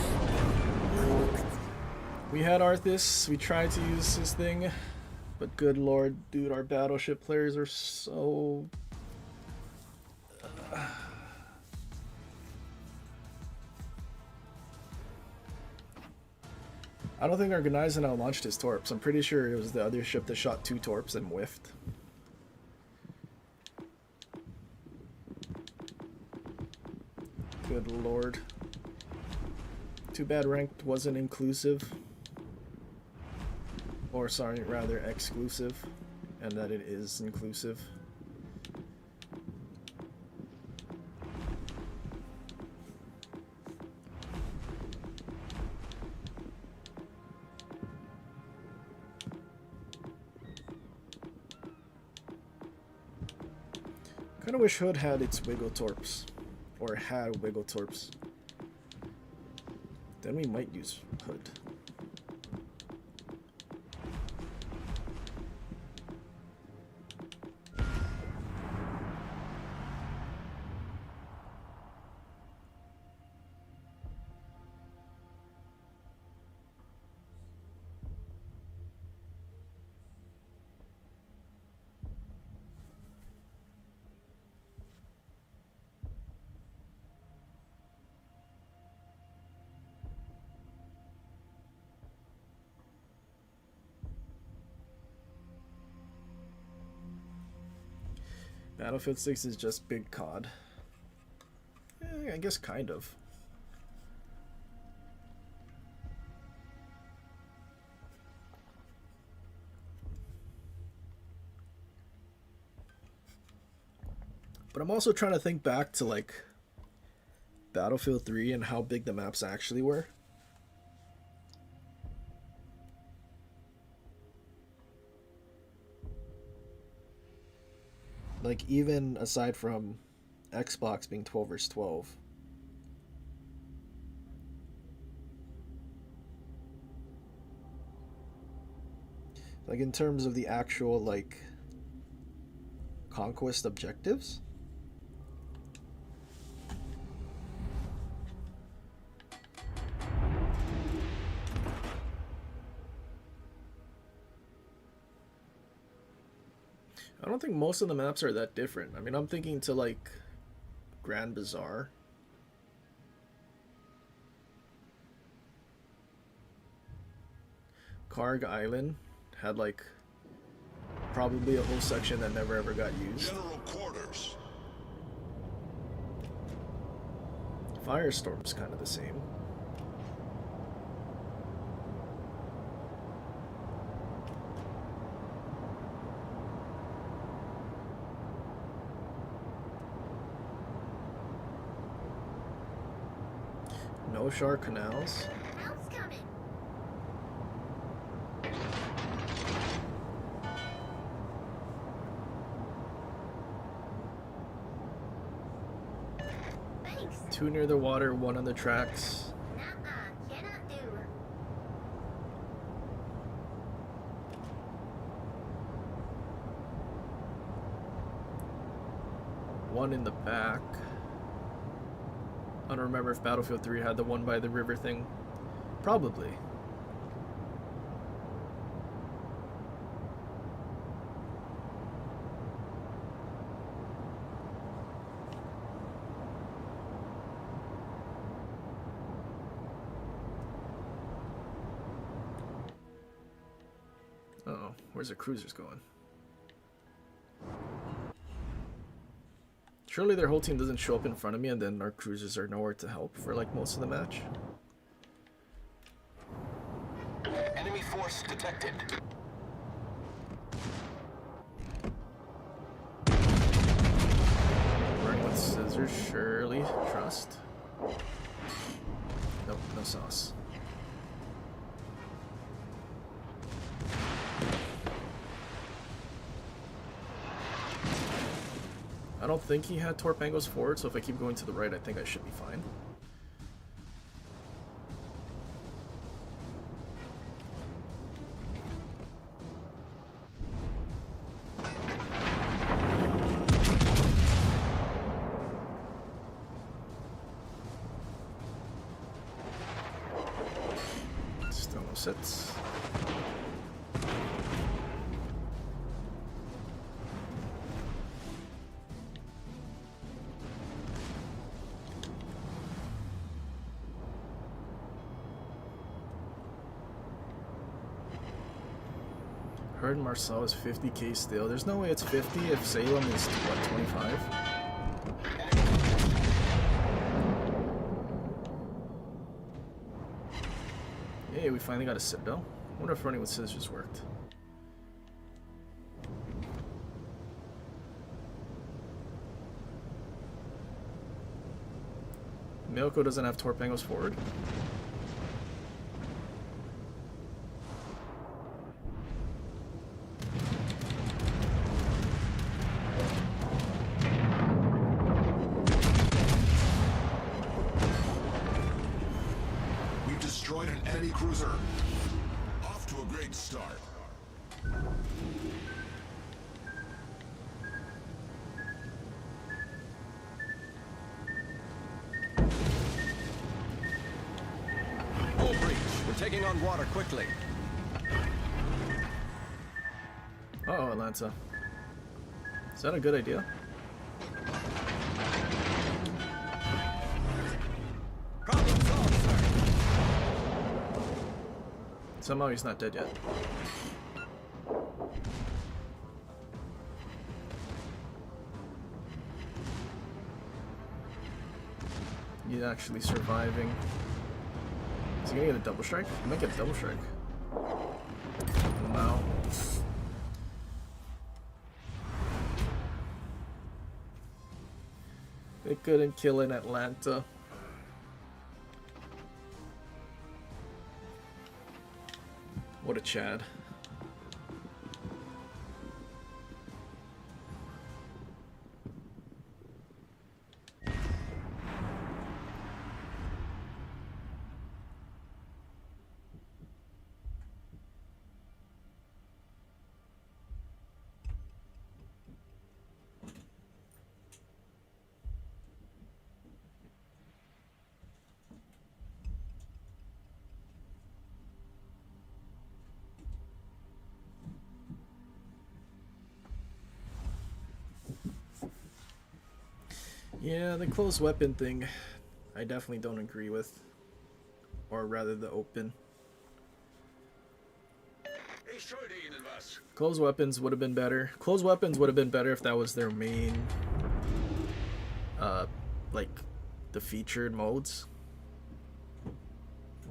We had Arthas, we tried to use his thing, but good lord, dude, our battleship players are so... I don't think our Gneisenau launched his torps. I'm pretty sure it was the other ship that shot 2 torps and whiffed. Good lord. Too bad ranked wasn't inclusive. Or sorry, rather exclusive. And that it is inclusive. Kinda wish Hood had its Wiggle Torps. Or had Wiggle Torps. Then we might use Hood. Battlefield 6 is just big COD. I guess kind of. But I'm also trying to think back to like Battlefield 3 and how big the maps actually were. Like, even aside from Xbox being 12 versus 12. Like, in terms of the actual, like, conquest objectives. I don't think most of the maps are that different. I mean, I'm thinking to like Grand Bazaar. Karg Island had like probably a whole section that never ever got used. General quarters. Firestorm's kind of the same. No Shark Canals. Two near the water, one on the tracks. One in the back. I don't remember if Battlefield 3 had the one by the river thing. Probably. Uh-oh, where's the cruisers going? Surely their whole team doesn't show up in front of me and then our cruisers are nowhere to help for like most of the match. Enemy force detected. Burning with scissors, surely. Trust. Nope, no sauce. I don't think he had torpangos forward, so if I keep going to the right, I think I should be fine. Still no sets. Heard Marcel is 50k still. There's no way it's 50 if Salem is, what, 25? Hey, we finally got a Citadel. I wonder if running with scissors worked. Milko doesn't have torpangos forward. Destroyed an enemy cruiser. Off to a great start. Hull breach. We're taking on water quickly. Uh-oh, Atlanta. Is that a good idea? Problem solved, sir. Somehow he's not dead yet. He's actually surviving. Is he gonna get a double strike? He might get a double strike. Wow. They couldn't kill in Atlanta. What a Chad. Yeah, the closed weapon thing, I definitely don't agree with. Or rather, the open. Closed weapons would have been better. Closed weapons would have been better if that was their main, like, the featured modes.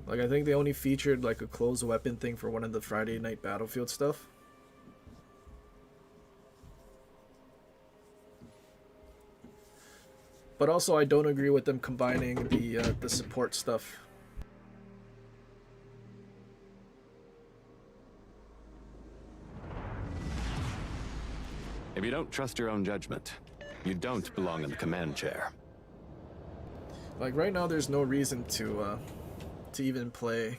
Like, I think they only featured, like, a closed weapon thing for one of the Friday Night Battlefield stuff. But also, I don't agree with them combining the support stuff. If you don't trust your own judgment, you don't belong in the command chair. Like right now, there's no reason to even play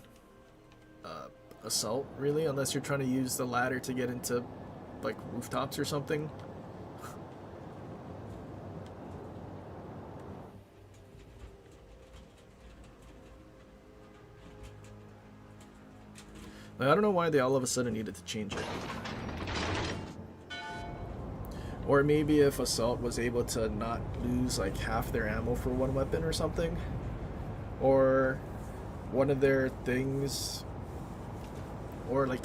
assault really, unless you're trying to use the ladder to get into like rooftops or something. Like, I don't know why they all of a sudden needed to change it. Or maybe if Assault was able to not lose like half their ammo for one weapon or something. Or one of their things, or like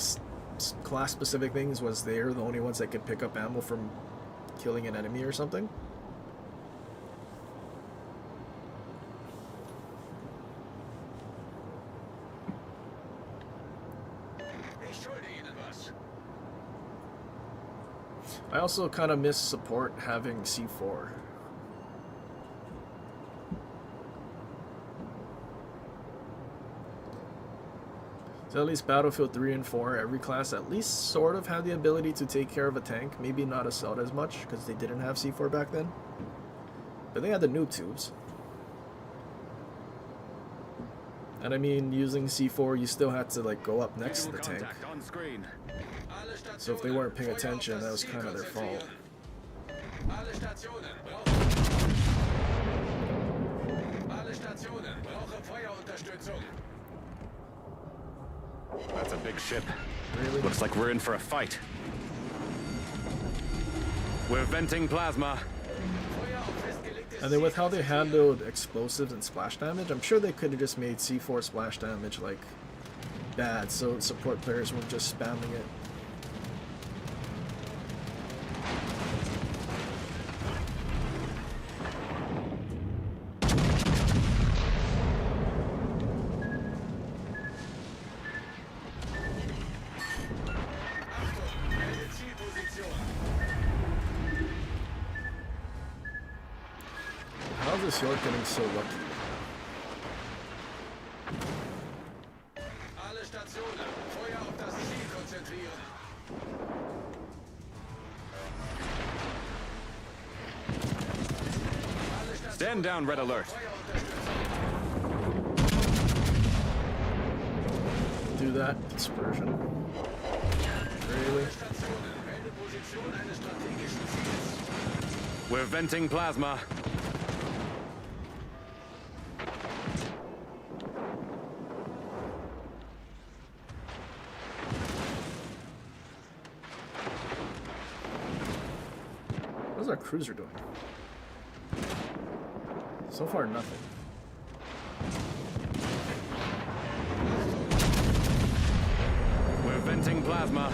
class specific things was they're the only ones that could pick up ammo from killing an enemy or something. I also kind of miss support having C4. So at least Battlefield 3 and 4, every class at least sort of had the ability to take care of a tank. Maybe not assault as much, because they didn't have C4 back then. But they had the noob tubes. And I mean, using C4, you still had to like go up next to the tank. On screen. So if they weren't paying attention, that was kind of their fault. That's a big ship. Really? Looks like we're in for a fight. We're venting plasma. And then with how they handled explosives and splash damage, I'm sure they could have just made C4 splash damage like bad, so support players weren't just spamming it. How is this York getting so lucky? Stand down, red alert. Do that dispersion. Really? We're venting plasma. What's our cruiser doing? So far, nothing. We're venting plasma.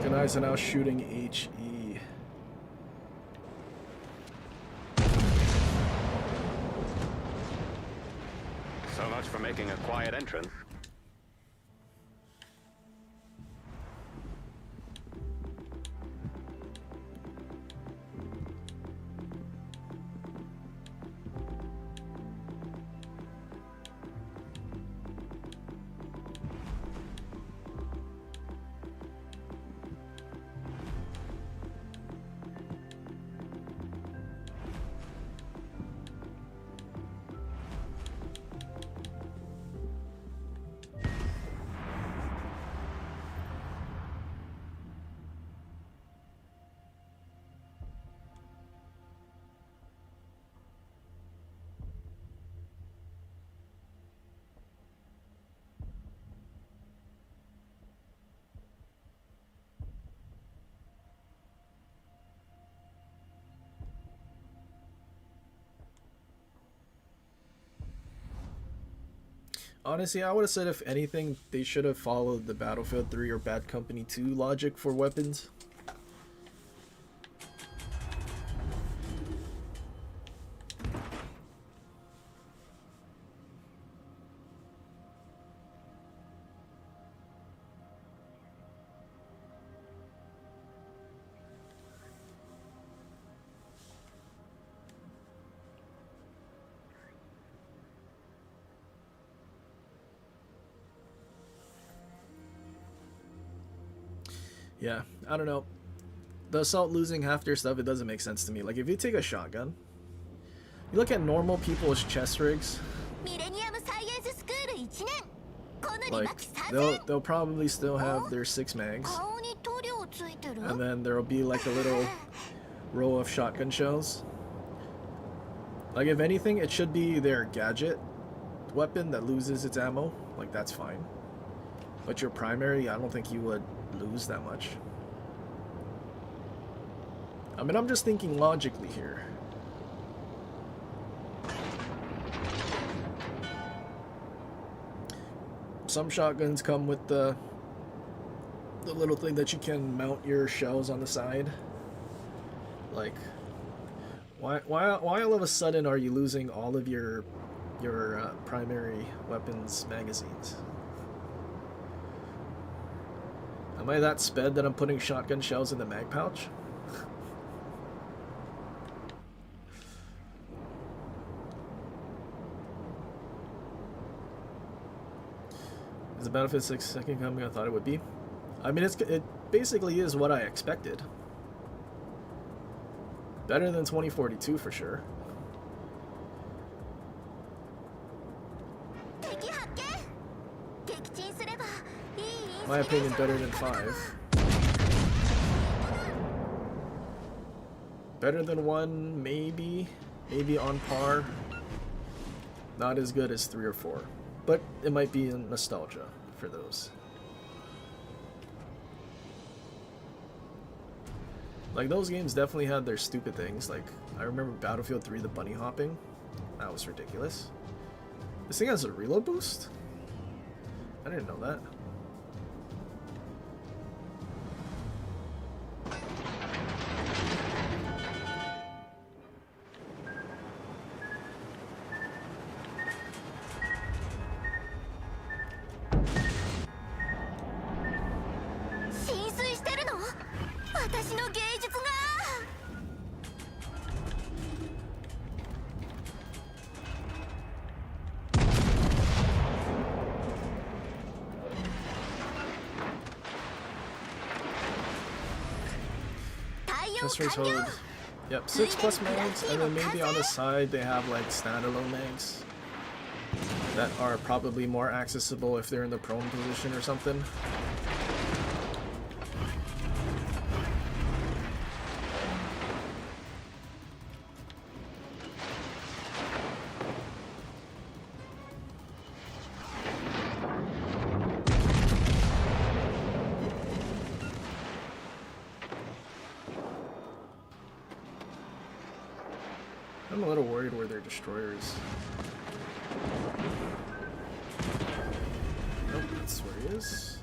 Guys are now shooting HE. So much for making a quiet entrance. Honestly, I would have said if anything, they should have followed the Battlefield 3 or Bad Company 2 logic for weapons. Yeah, I don't know. The assault losing half their stuff, it doesn't make sense to me. Like, if you take a shotgun, you look at normal people's chest rigs, like, they'll probably still have their 6 mags, and then there'll be like a little row of shotgun shells. Like, if anything, it should be their gadget weapon that loses its ammo. Like, that's fine. But your primary, I don't think you would lose that much. I mean, I'm just thinking logically here. Some shotguns come with the the little thing that you can mount your shells on the side. Like, why all of a sudden are you losing all of your primary weapons magazines? Am I that sped that I'm putting shotgun shells in the mag pouch? Is the Battlefield 6 second coming I thought it would be? I mean, it basically is what I expected. Better than 2042 for sure. My opinion, better than 5. Better than 1, maybe. Maybe on par. Not as good as 3 or 4. But it might be nostalgia for those. Like, those games definitely had their stupid things. Like, I remember Battlefield 3, the bunny hopping. That was ridiculous. This thing has a reload boost? I didn't know that. Yep, 6 plus mags, and then maybe on the side they have like standalone mags that are probably more accessible if they're in the prone position or something. I'm a little worried where their destroyers. Nope, that's where he is.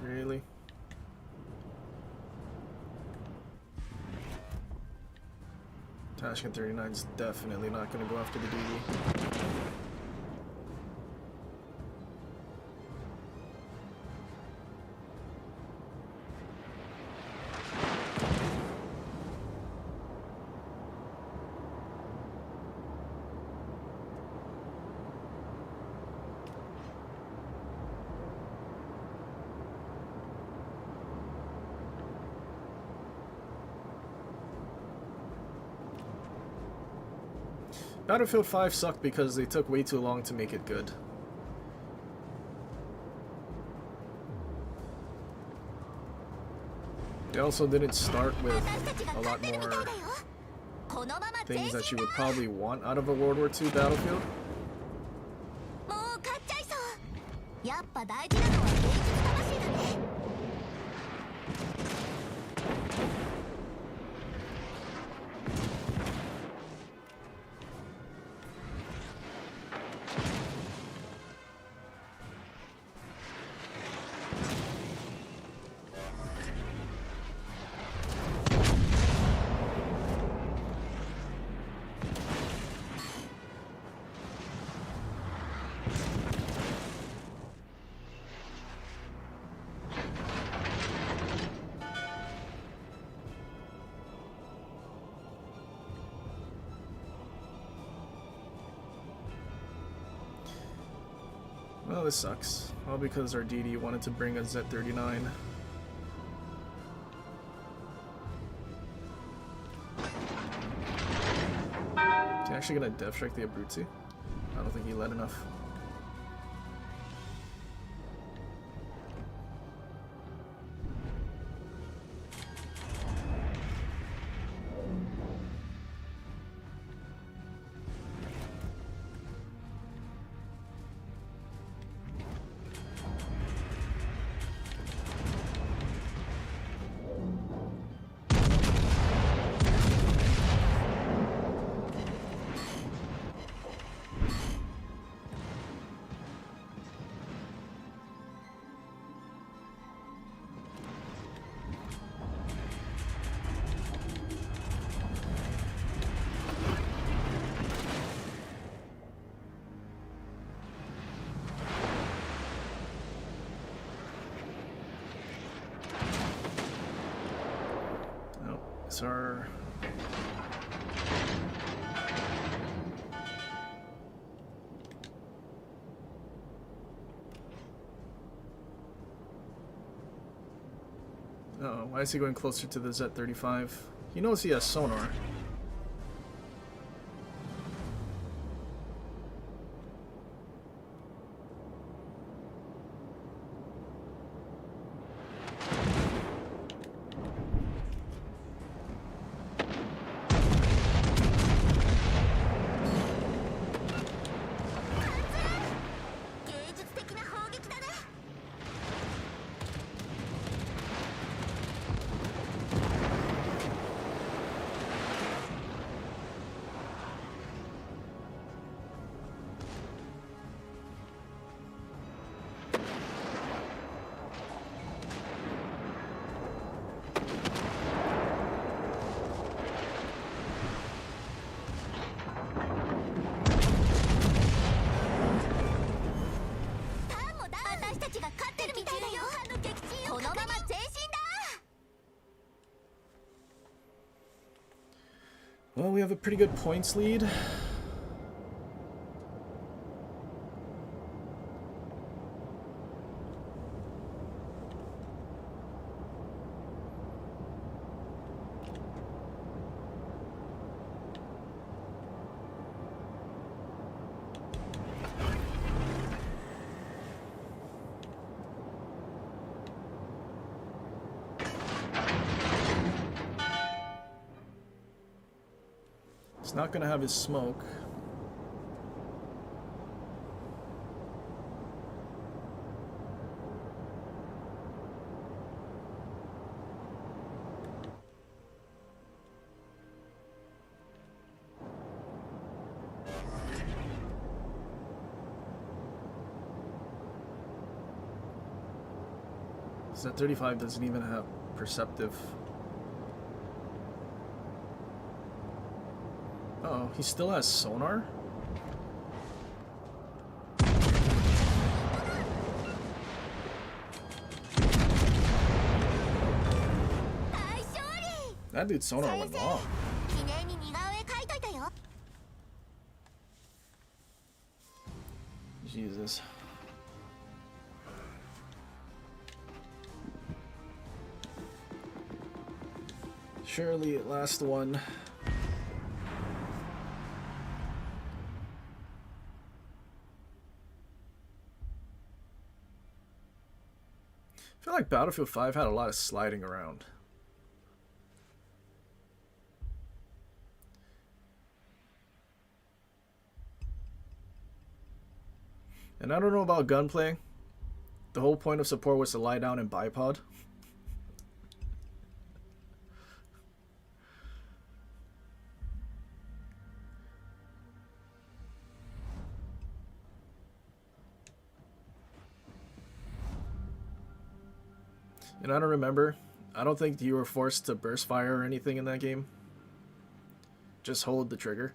Really? Tashkent 39 is definitely not going to go after the DD. Battlefield 5 sucked because they took way too long to make it good. They also didn't start with a lot more things that you would probably want out of a World War II Battlefield. Well, this sucks. All because our DD wanted to bring a Z39. Is he actually gonna death strike the Abruzzi? I don't think he let enough. What's our... Oh, why is he going closer to the Z-35? He knows he has sonar. Well, we have a pretty good points lead. He's not gonna have his smoke. So that 35 doesn't even have perceptive. Uh-oh, he still has sonar? That dude's sonar went long. Jesus. Surely last one. I feel like Battlefield 5 had a lot of sliding around. And I don't know about gunplay. The whole point of support was to lie down and bipod. And I don't remember. I don't think you were forced to burst fire or anything in that game. Just hold the trigger.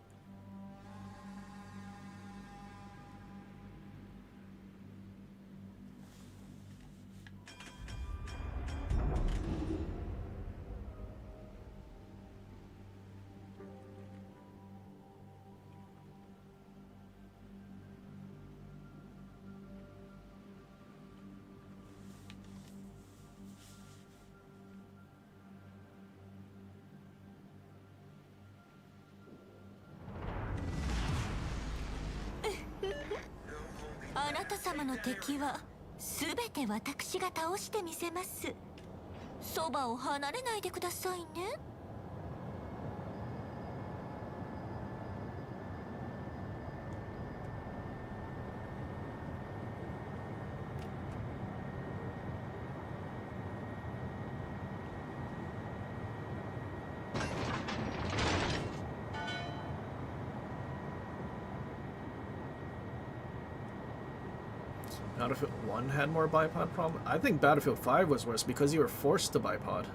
Battlefield 1 had more bipod problem? I think Battlefield 5 was worse because you were forced to bipod.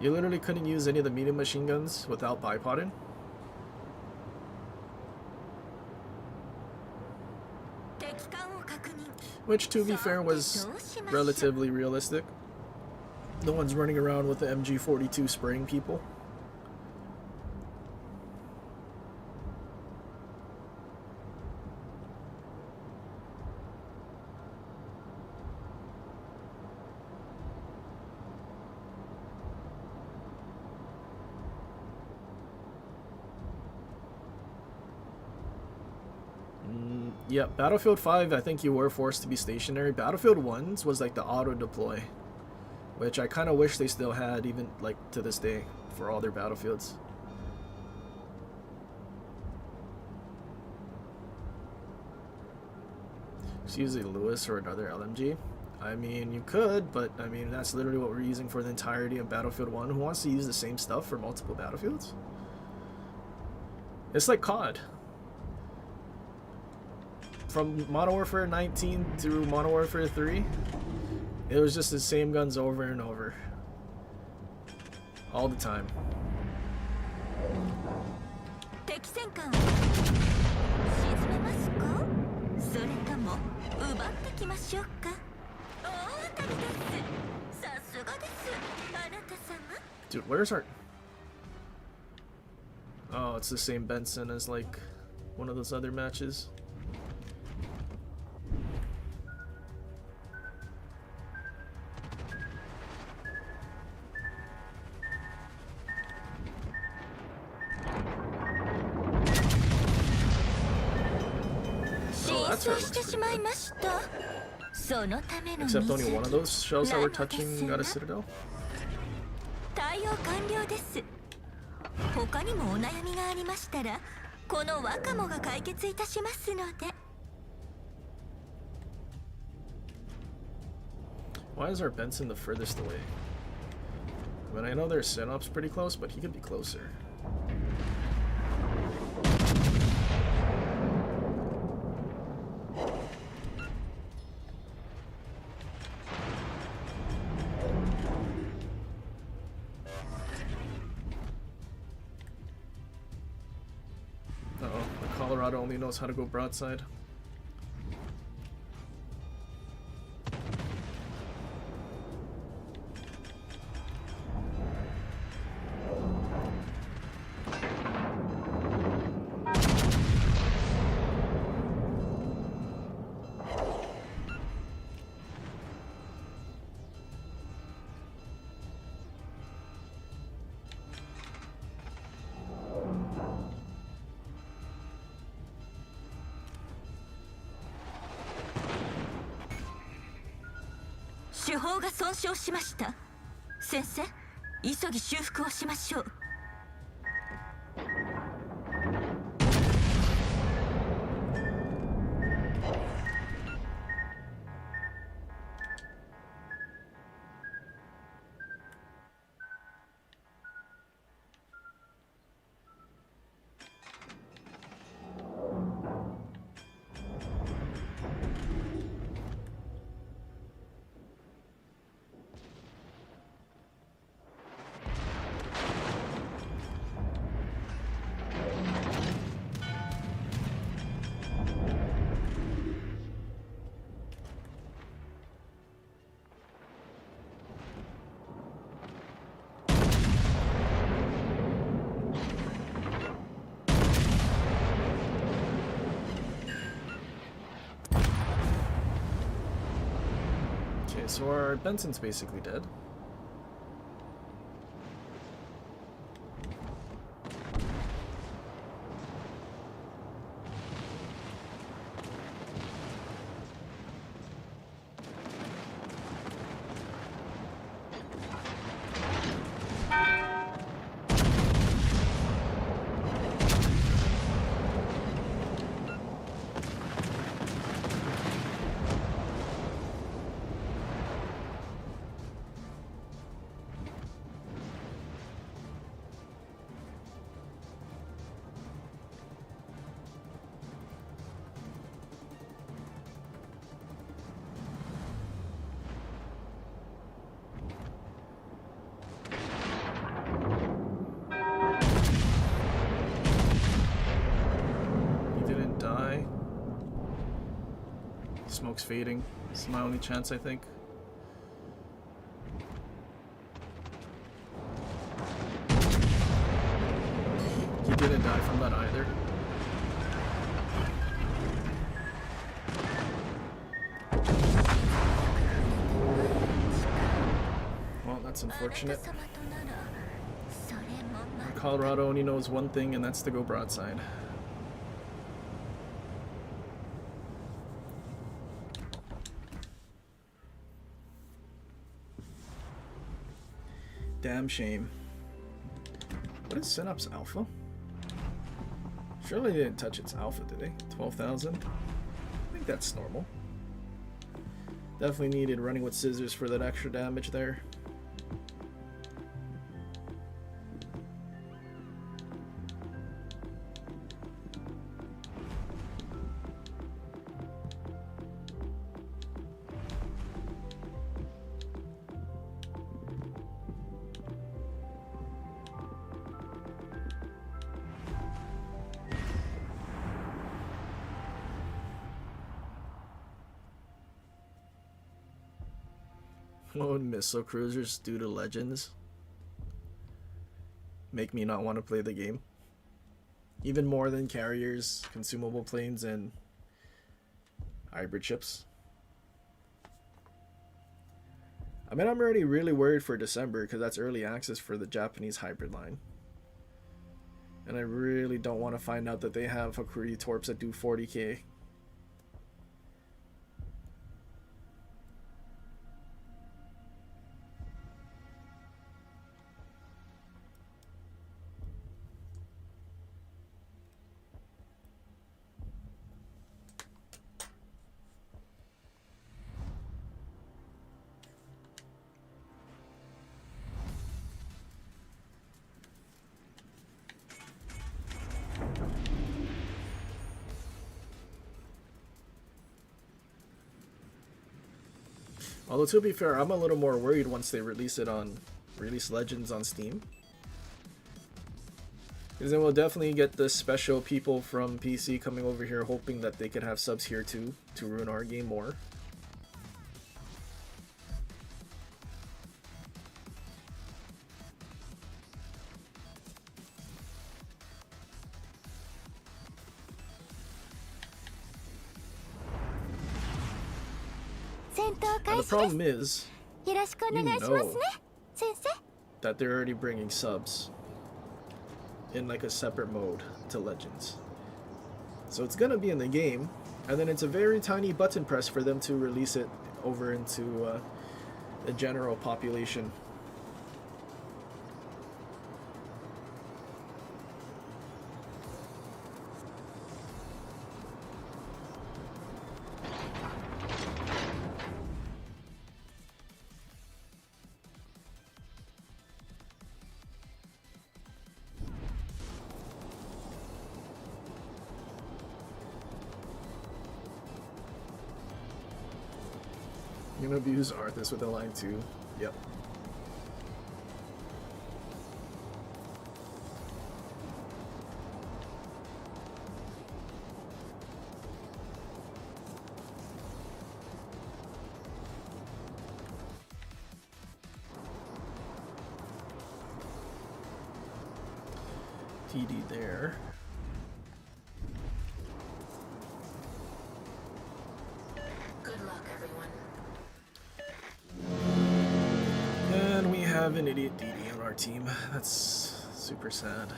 You literally couldn't use any of the medium machine guns without bipoding. Which, to be fair, was relatively realistic. The ones running around with the MG42 spraying people. Yeah, Battlefield 5, I think you were forced to be stationary. Battlefield 1's was like the auto deploy, which I kind of wish they still had, even like to this day, for all their battlefields. Just use a Lewis or another LMG. I mean, you could, but I mean, that's literally what we're using for the entirety of Battlefield 1. Who wants to use the same stuff for multiple battlefields? It's like COD. From Modern Warfare 19 through Modern Warfare 3, it was just the same guns over and over. All the time. Dude, where's our... Oh, it's the same Benson as like one of those other matches. Except only one of those shells that were touching got a citadel. Why is our Benson the furthest away? I mean, I know their Synop's pretty close, but he could be closer. Colorado only knows how to go broadside. So our Benson's basically dead. Smoke's fading. This is my only chance, I think. He didn't die from that either. Well, that's unfortunate. Colorado only knows one thing, and that's to go broadside. Damn shame. What is Synapse Alpha? Surely they didn't touch its alpha, did they? 12,000? I think that's normal. Definitely needed running with scissors for that extra damage there. Oh, missile cruisers due to legends make me not want to play the game. Even more than carriers, consumable planes, and hybrid ships. I mean, I'm already really worried for December because that's early access for the Japanese hybrid line. And I really don't want to find out that they have Hakuryu Torps that do 40k. Although to be fair, I'm a little more worried once they release Legends on Steam. Because then we'll definitely get the special people from PC coming over here hoping that they could have subs here too, to ruin our game more. And the problem is, you know that they're already bringing subs in like a separate mode to Legends. So it's gonna be in the game, and then it's a very tiny button press for them to release it over into the general population. I'm gonna abuse Arthas with a line 2. Yep. TD there. Good luck, everyone. And we have an idiot DD on our team. That's super sad.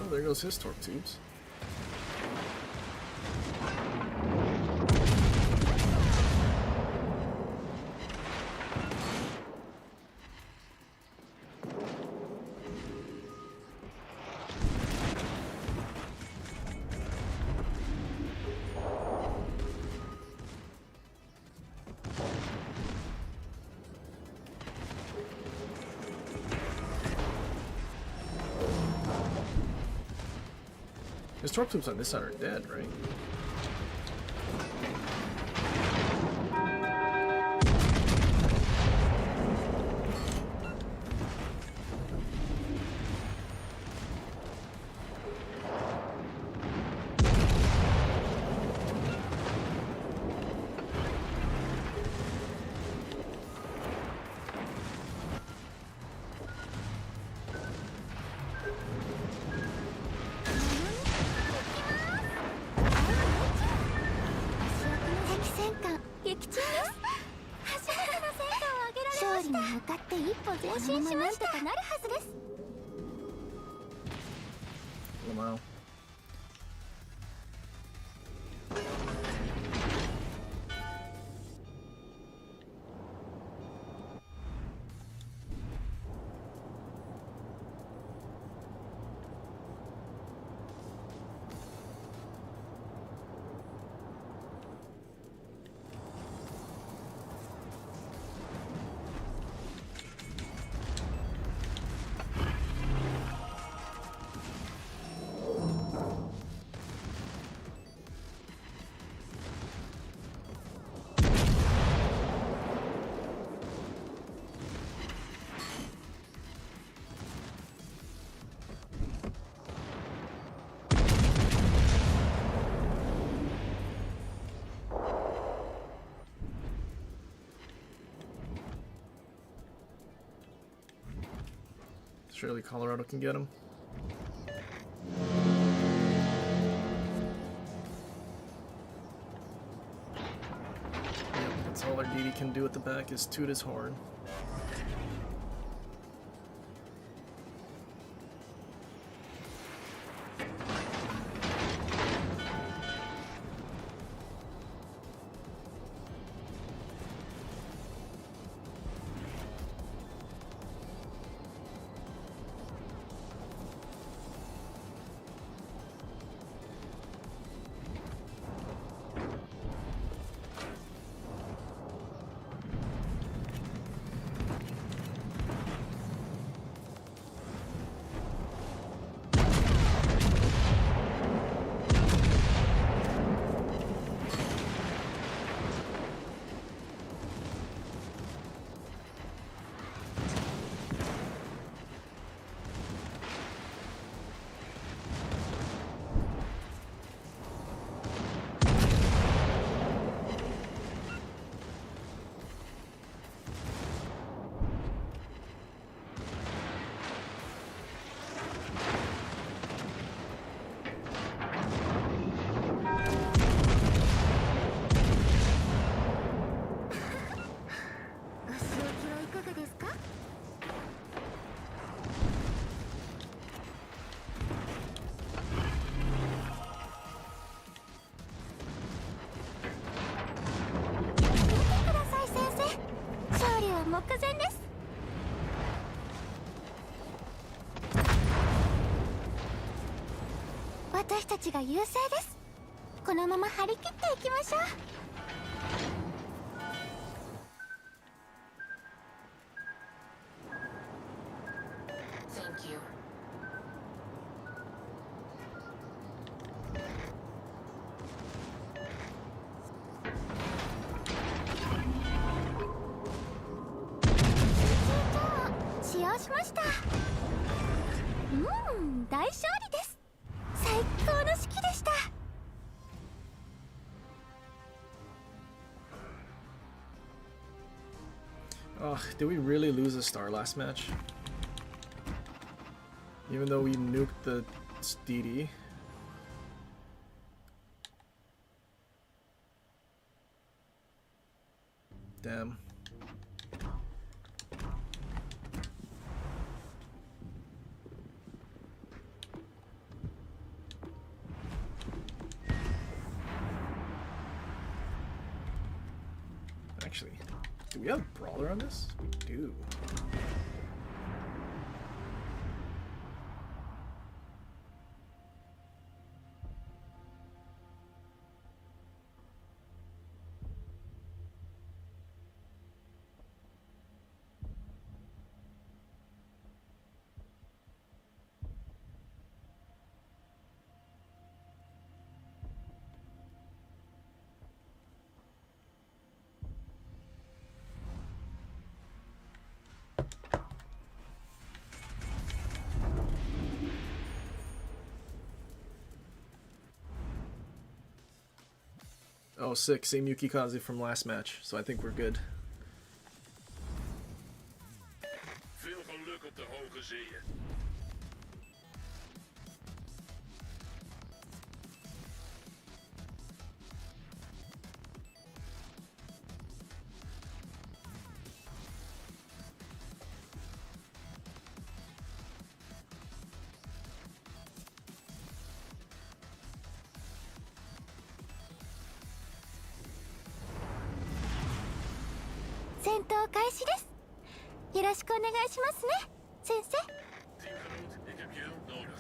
There goes his torque tubes. His stormtroops on this side are dead, right? Wow. Surely Colorado can get him. Yep, that's all our DD can do at the back is toot his horn. Thank you. Ugh, did we really lose a star last match? Even though we nuked the DD. Damn. Actually, do we have Brawler on this? We do. Oh, sick. Same Yukikaze from last match, so I think we're good. Veel geluk op de hoge zeeën.戦闘開始です。よろしくお願いしますね、先生。 Teamgenoot, ik heb je hulp nodig.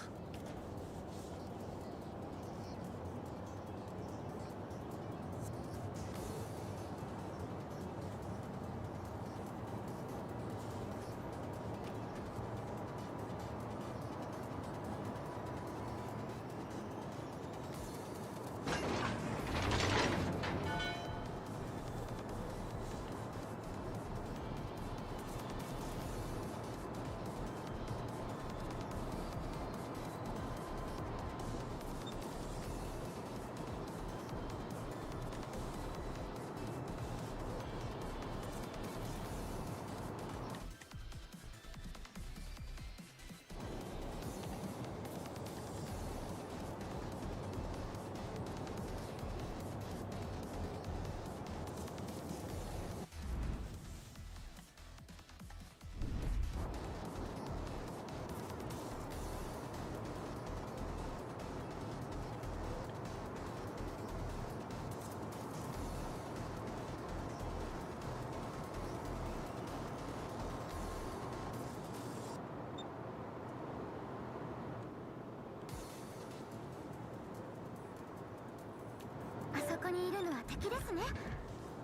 あそこにいるのは敵ですね。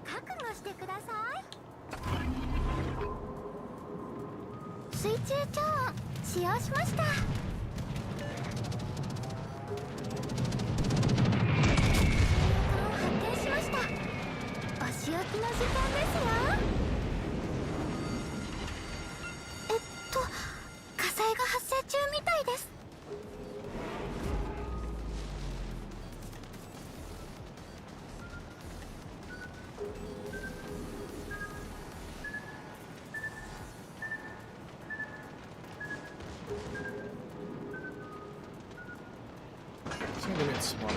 覚悟してください。水中超音使用しました。発見しました。お仕置きの時間ですよ。火災が発生中みたいです。It's not gonna get smarter.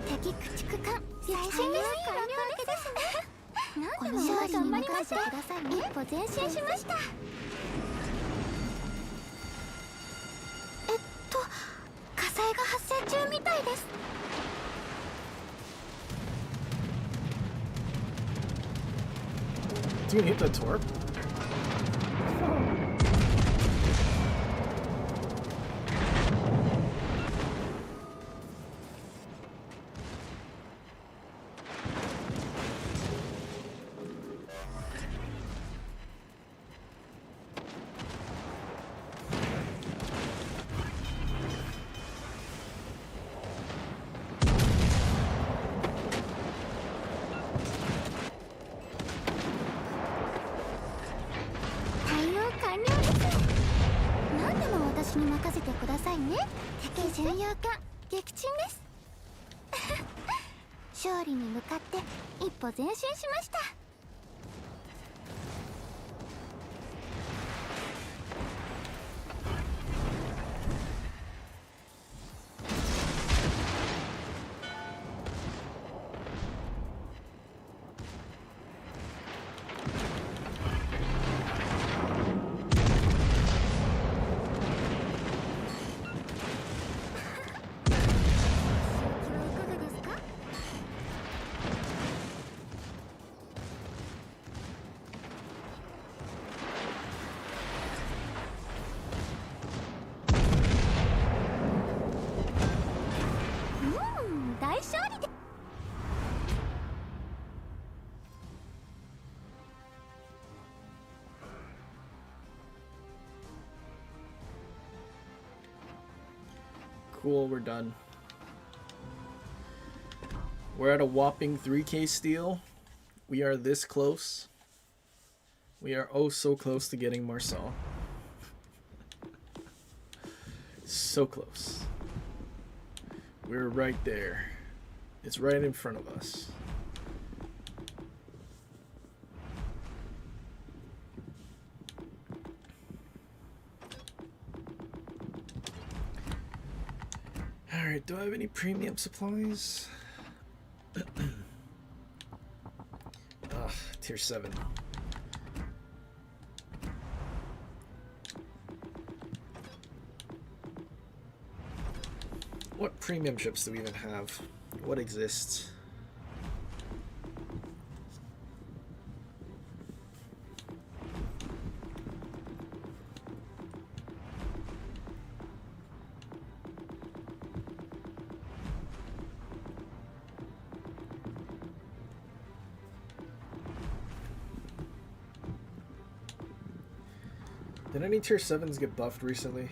敵駆逐艦最新です。完了ですね。この勝利に任せてくださいね。一歩前進しました。火災が発生中みたいです。Do you hit the torp?に任せてくださいね。敵巡洋艦撃沈です。勝利に向かって一歩前進しました。Cool, we're done. We're at a whopping 3k steal. We are this close. We are oh so close to getting Marcel. So close. We're right there. It's right in front of us. Alright, do I have any premium supplies? Ugh, tier 7. What premium ships do we even have? What exists? Did any tier 7s get buffed recently?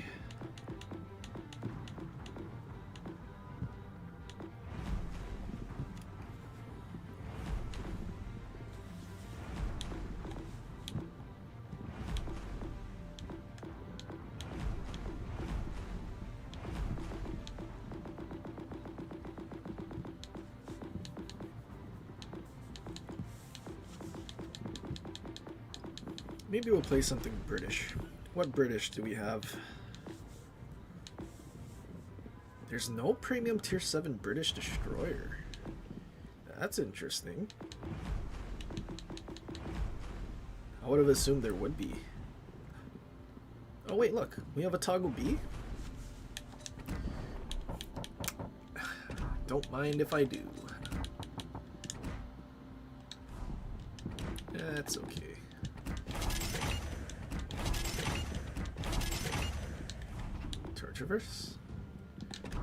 Maybe we'll play something British. What British do we have? There's no premium tier 7 British destroyer. That's interesting. I would have assumed there would be. Oh wait, look. We have a toggle B? Don't mind if I do. That's okay. Traverse.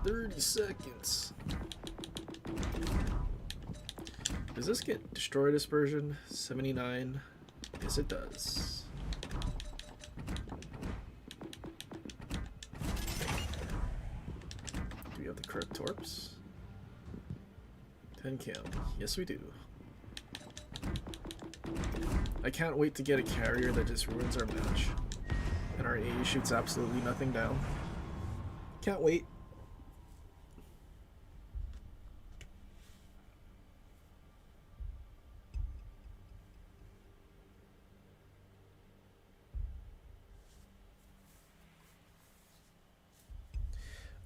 30 seconds. Does this get destroy dispersion? 79. Yes, it does. Do we have the correct torps? 10 cam. Yes, we do. I can't wait to get a carrier that just ruins our match. And our AE shoots absolutely nothing down. Can't wait.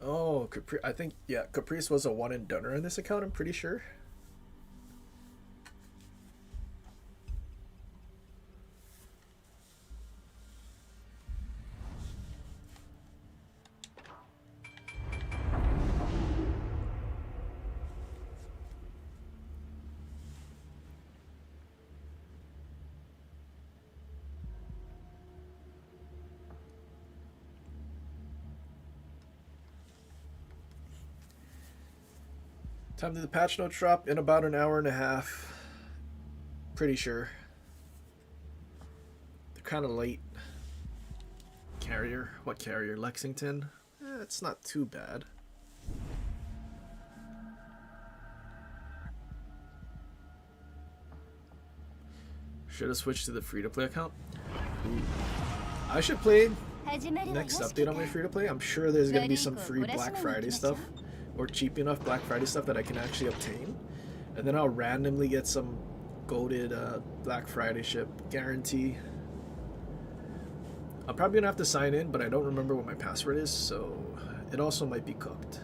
Oh, I think, yeah, Caprice was a one and doneer in this account, I'm pretty sure. Time to do the patch notes drop in about an hour and a half. Pretty sure. They're kind of late. Carrier? What carrier? Lexington? It's not too bad. Should have switched to the free-to-play account. Ooh. I should play next update on my free-to-play. I'm sure there's going to be some free Black Friday stuff. Or cheap enough Black Friday stuff that I can actually obtain. And then I'll randomly get some goated Black Friday ship guarantee. I'm probably gonna have to sign in, but I don't remember what my password is, so it also might be cooked.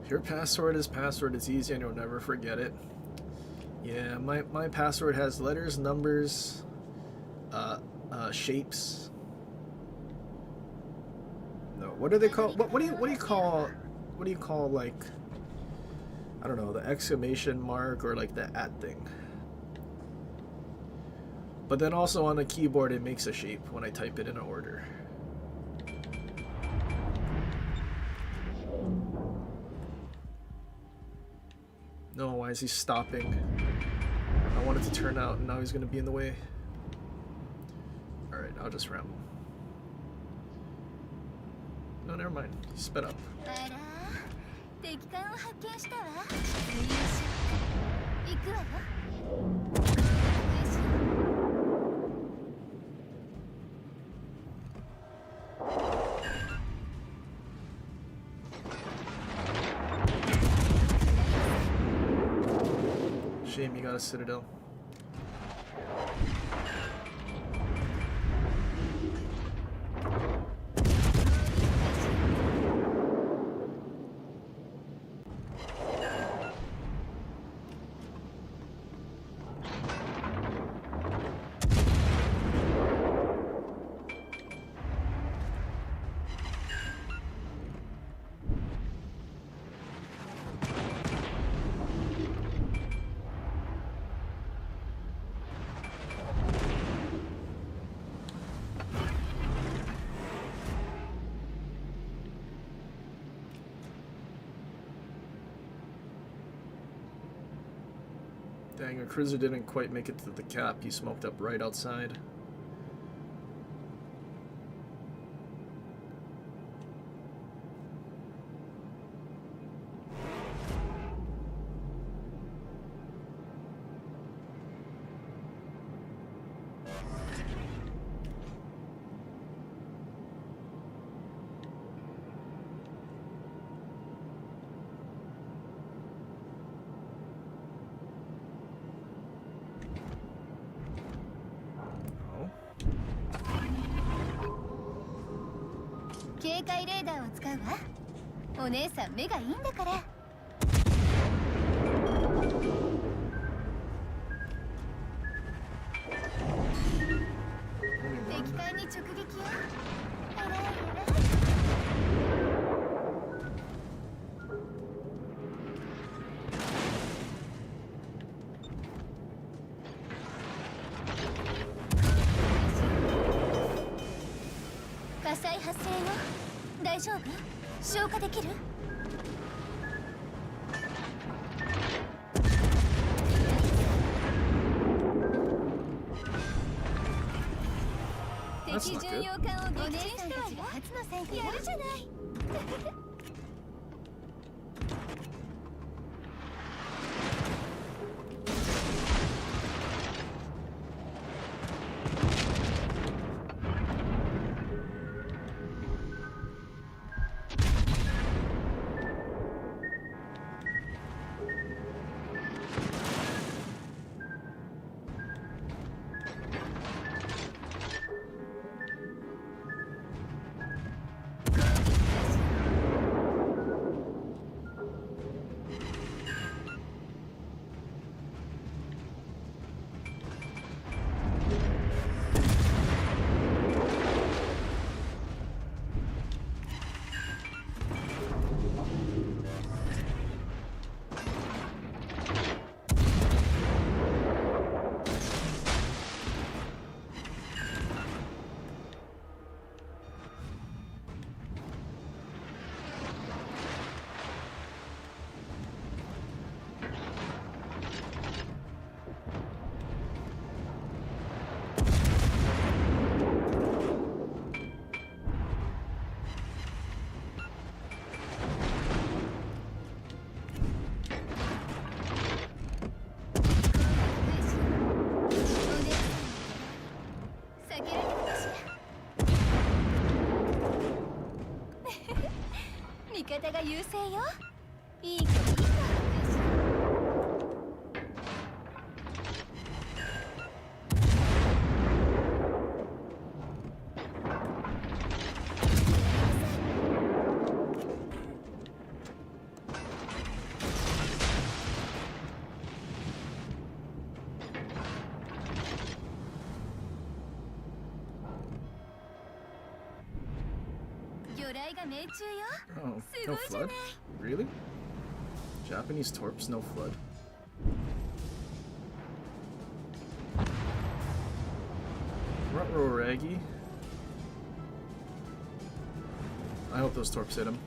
Your password is password. It's easy and you'll never forget it. Yeah, my password has letters, numbers, shapes. What do they call? What do you call like? I don't know, the exclamation mark or like the @ thing. But then also on the keyboard it makes a shape when I type it in an order. No, why is he stopping? I wanted to turn out and now he's gonna be in the way. Alright, I'll just ram him. No, never mind. He sped up. 敵艦を発見したわ。行くわよ。Shame you got a citadel. Dang, our cruiser didn't quite make it to the cap. He smoked up right outside. Oh. 警戒レーダーを使うわ。お姉さん目がいいんだから。敵艦に直撃よ。偉い偉い。火災発生よ。大丈夫？消火できる？敵巡洋艦を撃沈したわよ。初の戦果やるじゃない。味方が優勢よ。いい子いい子。魚雷 Oh, no flood? Really? Japanese torps, no flood. Ragi. I hope those torps hit him.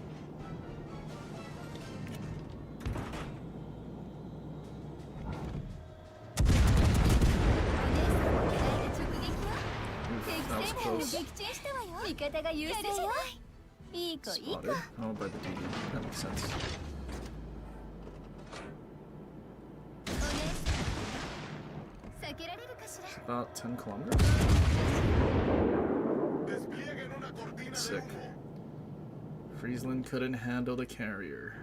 Oof, that was close. Spotted. Oh, by the DD. That makes sense. About 10 kilometers. Sick. Friesland couldn't handle the carrier.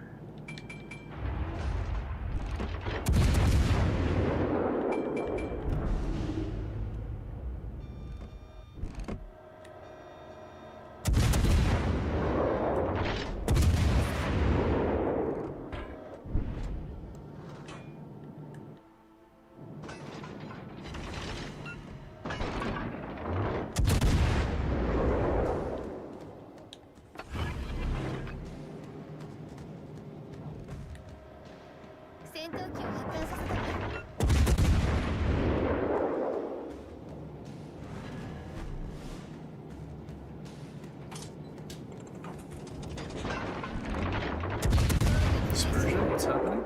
Dispersion? What's happening?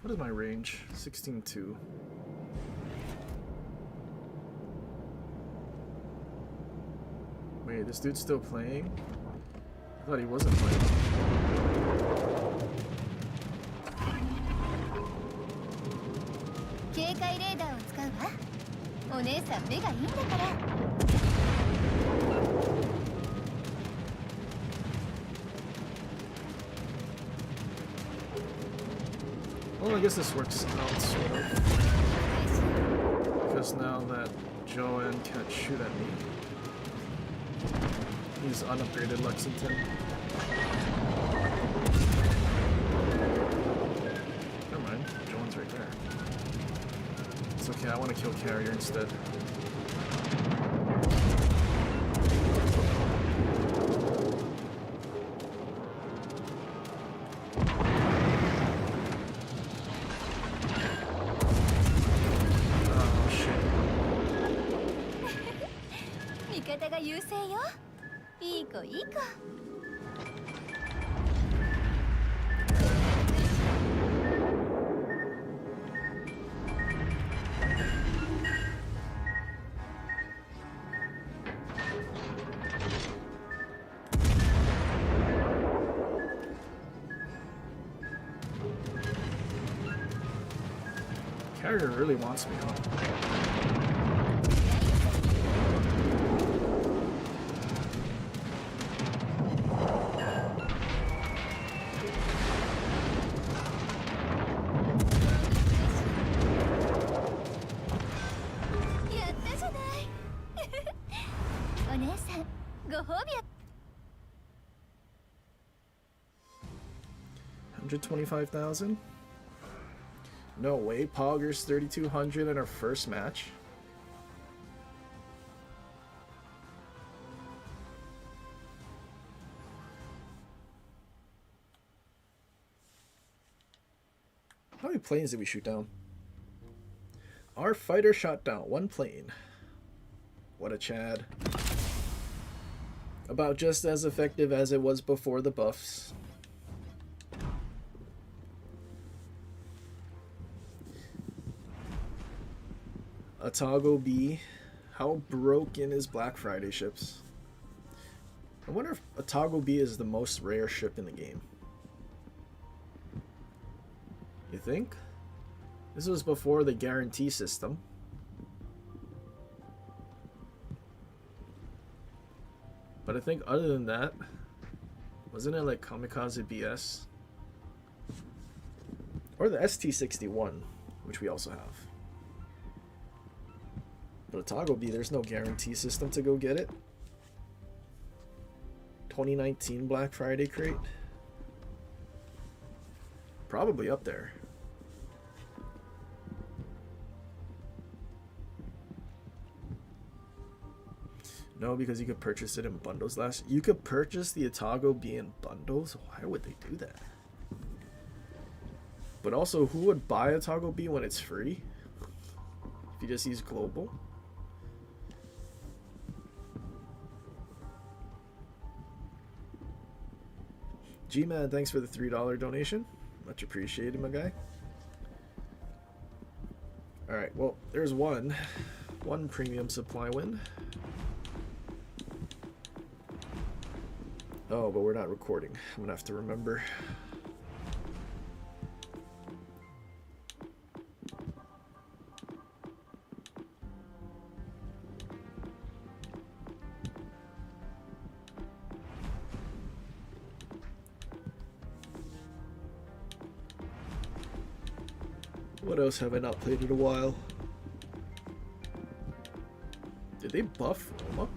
What is my range? 16.2. Wait, this dude's still playing? I thought he wasn't playing. Well, I guess this works out, sort of. Because now that Joanne can't shoot at me, he's unupgraded Lexington. Never mind, Joanne's right there. It's okay, I want to kill Carrier instead. Carrier really wants me on. $125,000? No way, Poggers 3,200 in our first match. How many planes did we shoot down? Our fighter shot down one plane. What a Chad. About just as effective as it was before the buffs. Otago B. How broken is Black Friday ships? I wonder if Otago B is the most rare ship in the game. You think? This was before the guarantee system. But I think other than that, wasn't it like Kamikaze BS? Or the ST-61, which we also have. But Otago B, there's no guarantee system to go get it. 2019 Black Friday crate. Probably up there. No, because you could purchase it in bundles last. You could purchase the Atago B in bundles? Why would they do that? But also, who would buy Atago B when it's free? If you just use global? G-Man, thanks for the $3 donation. Much appreciated, my guy. Alright, well, there's one premium supply win. Oh, but we're not recording. I'm gonna have to remember. What else have I not played in a while? Did they buff Roma?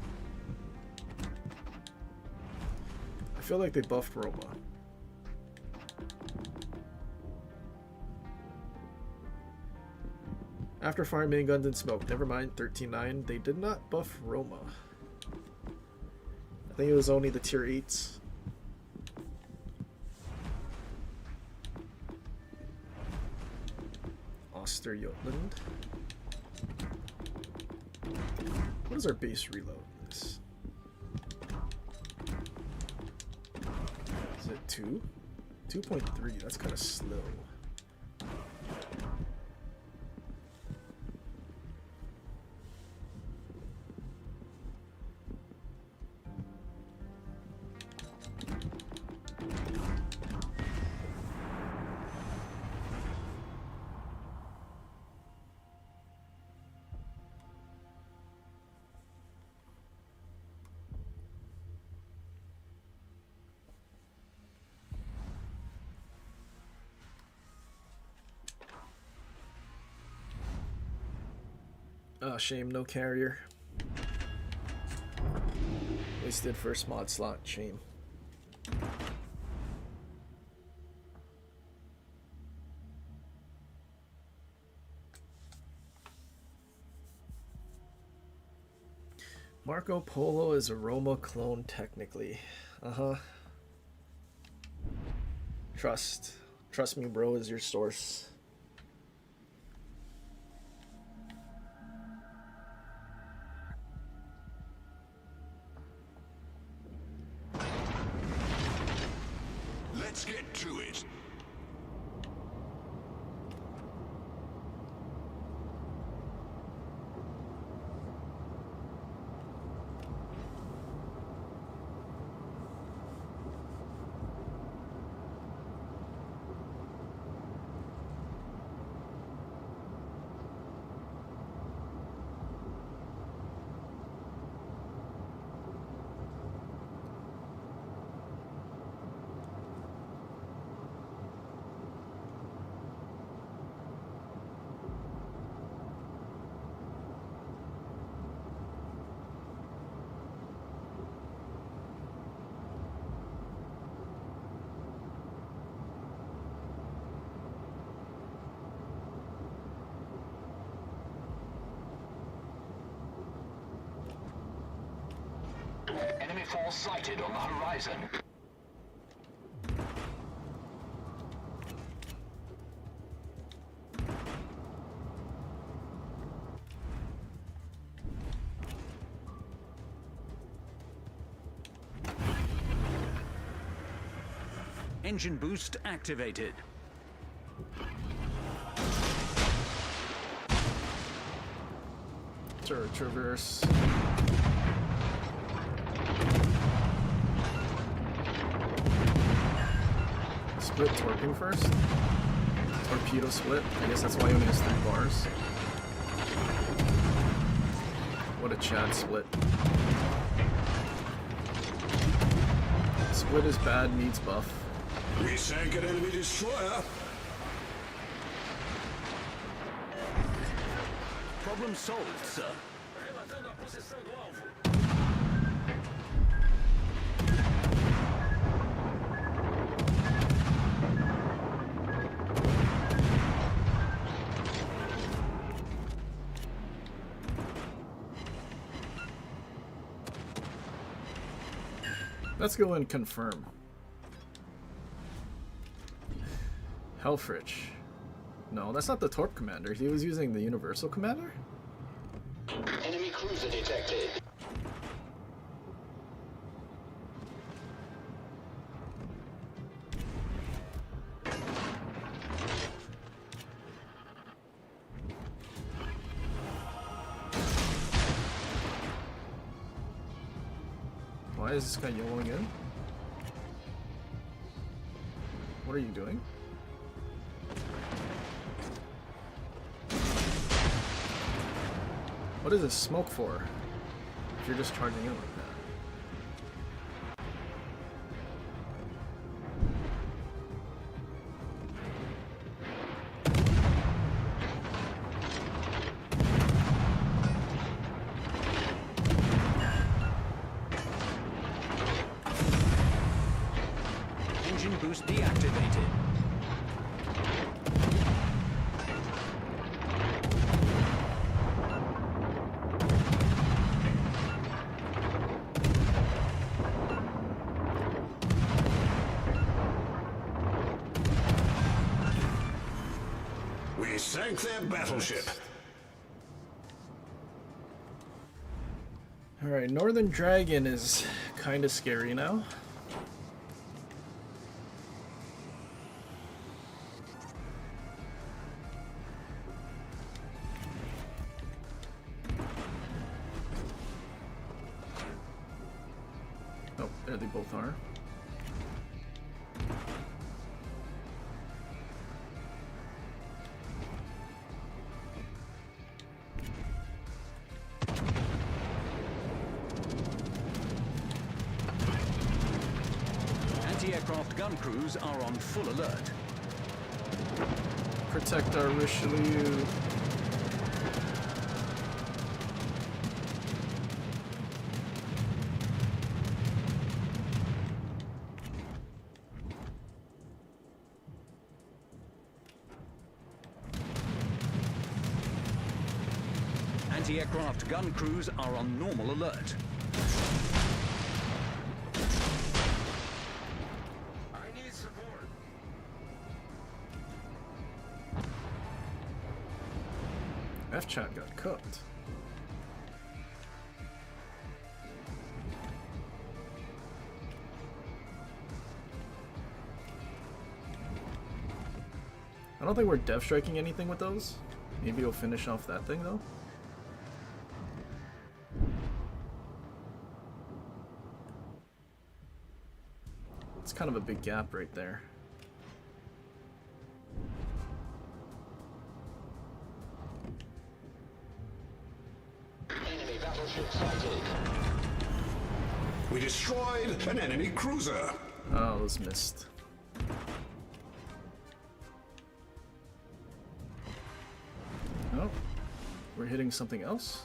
I feel like they buffed Roma. After Fire, Main Guns, and Smoke. Never mind, 13-9. They did not buff Roma. I think it was only the tier 8s. Osterjotland. What is our base reload in this? Is it 2? 2.3, that's kind of slow. Oh, shame, no carrier. Wasted first mod slot, shame. Marco Polo is a Roma clone technically. Uh-huh. Trust me, bro, is your source. Let's get to it. Enemy force sighted on the horizon. Engine boost activated. Traverse. Split torping first. Torpedo split. I guess that's why he only has 3 bars. What a Chad split. Split is bad, needs buff. We sank an enemy destroyer. Problem solved, sir. Let's go and confirm. Helfrich. No, that's not the Torp commander. He was using the Universal commander? Enemy cruiser detected. Why is this guy yellowing in? What are you doing? What is this smoke for? If you're just charging in like that. Engine boost deactivated. We sank their battleship. Alright, Northern Dragon is kind of scary now. Oh, there they both are. Anti-aircraft gun crews are on full alert. Protect our Richelieu. Anti-aircraft gun crews are on normal alert. I need support. F-Chat got cooked. I don't think we're dev striking anything with those. Maybe we'll finish off that thing though. It's kind of a big gap right there. Enemy battleship sighted. We destroyed an enemy cruiser. Oh, those missed. Oh, we're hitting something else?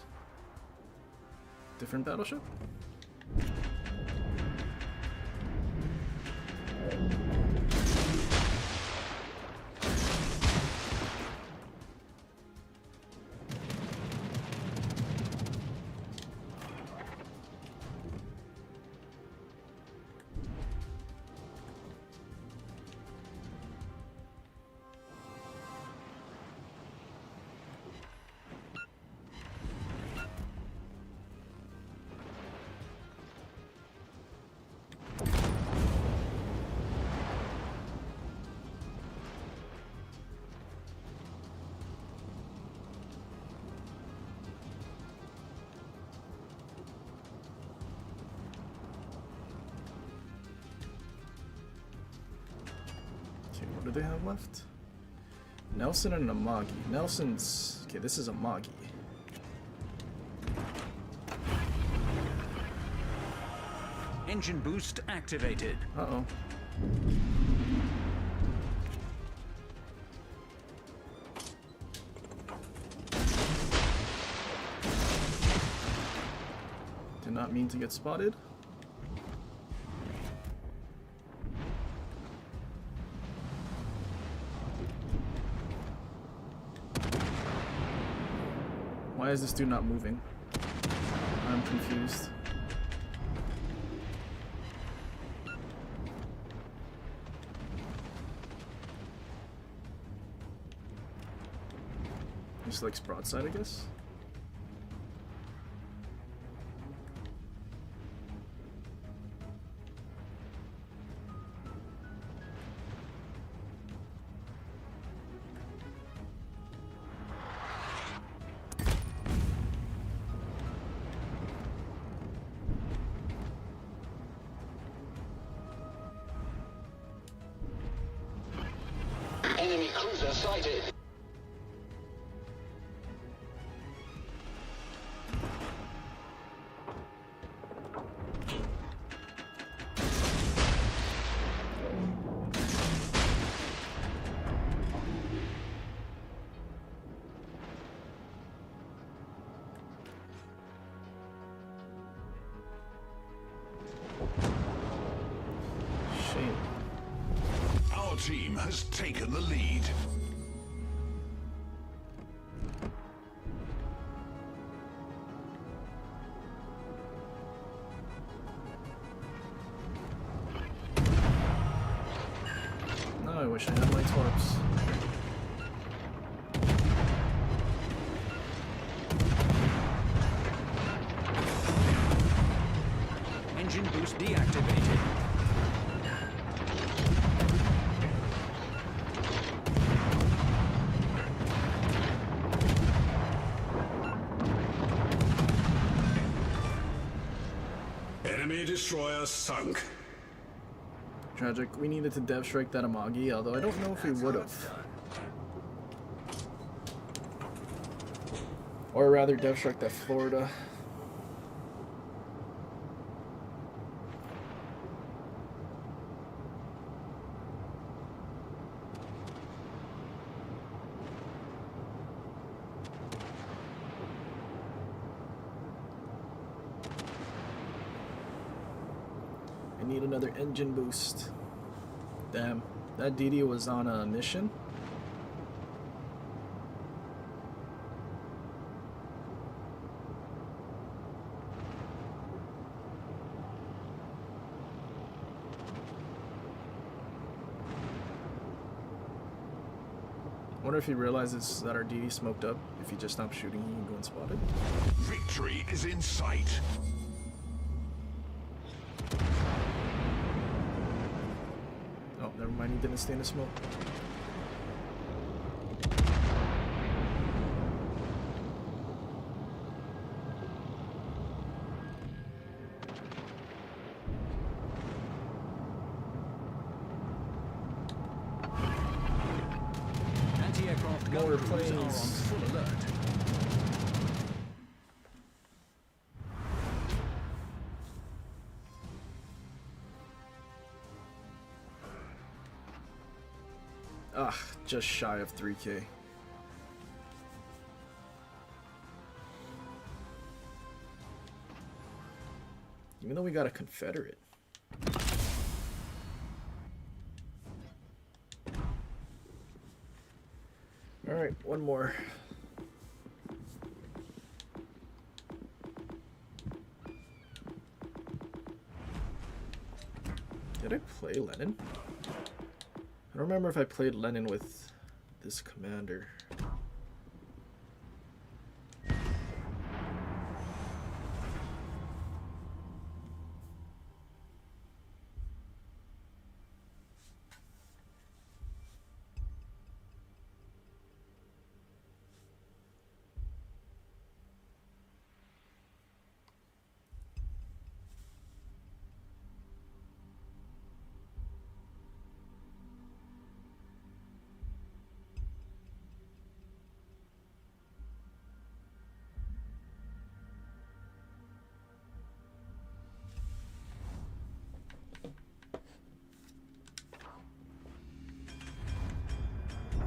Different battleship? What do they have left? Nelson and Amagi. Nelson's... Okay, this is Amagi. Engine boost activated. Uh-oh. Did not mean to get spotted. Why is this dude not moving? I'm confused. Just like broadside, I guess. Enemy cruiser sighted. Shame. Our team has taken the lead. Now I wish I had my torps. Engine boost deactivated. Enemy destroyer sunk. Tragic. We needed to dev strike that Amagi, although I don't know if we would have. Or rather, dev strike that Florida. I need another engine boost. Damn, that DD was on a mission. Wonder if he realizes that our DD smoked up. If he just stopped shooting, he can go unspotted. Victory is in sight. Oh, never mind, he didn't stay in the smoke. Anti-aircraft gun More crews are on planes. full alert. Ugh, just shy of 3K. Even though we got a Confederate. Alright, one more. Did I play Lenin? I don't remember if I played Lenin with this commander.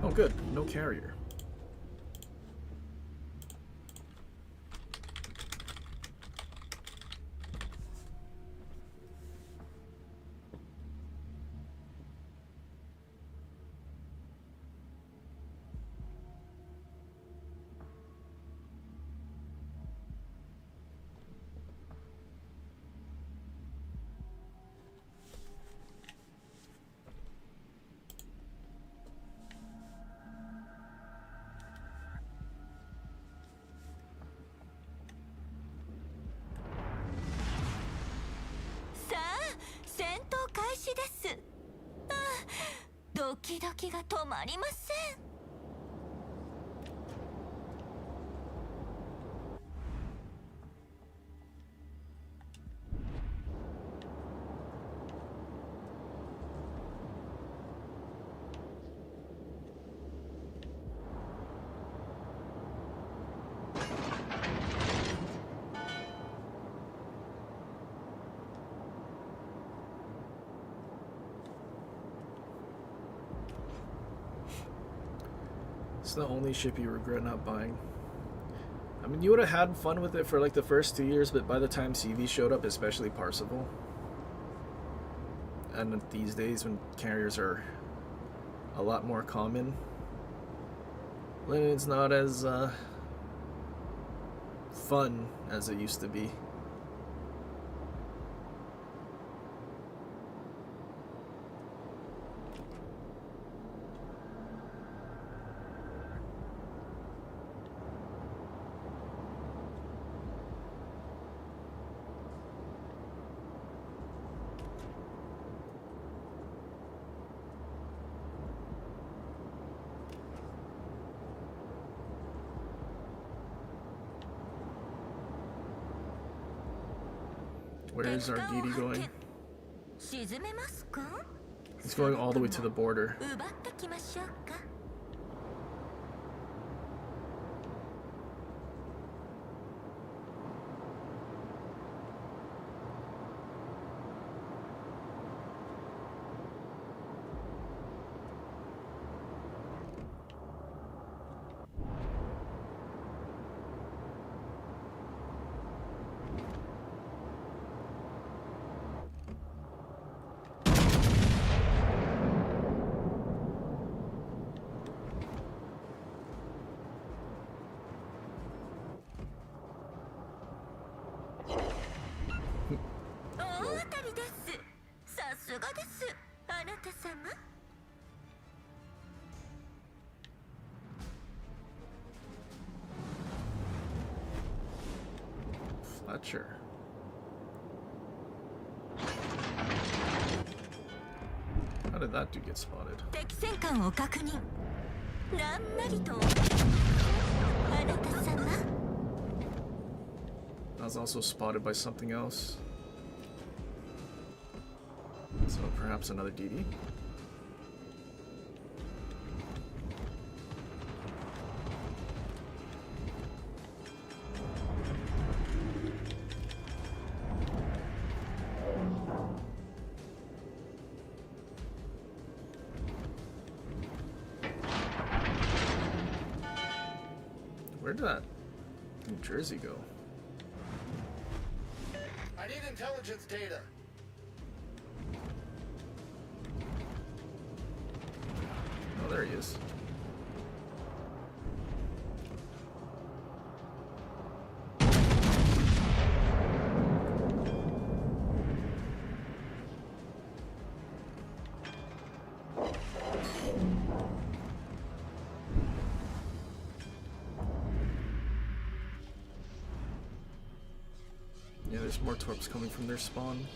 Oh good, no carrier. じです。ああ、ドキドキが止まりません。It's the only ship you regret not buying. I mean, you would have had fun with it for like the first 2 years, but by the time CV showed up, especially Parsifal, and these days when carriers are a lot more common, then it's not as fun as it used to be. Where's our DD going? He's going all the way to the border. Fletcher. How did that dude get spotted? I was also spotted by something else. So perhaps another DD? Where did that New Jersey go? I need intelligence data. Oh, there he is. Yeah, there's more torps coming from their spawn.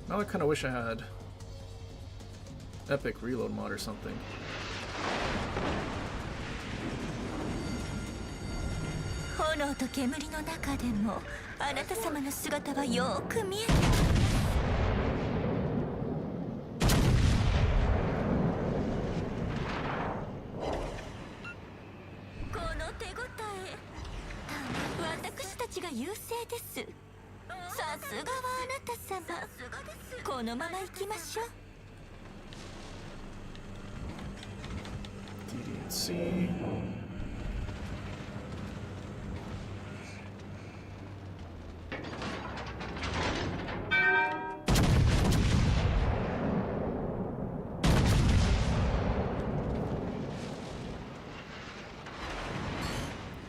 Now I kind of wish I had epic reload mod or something. DDC.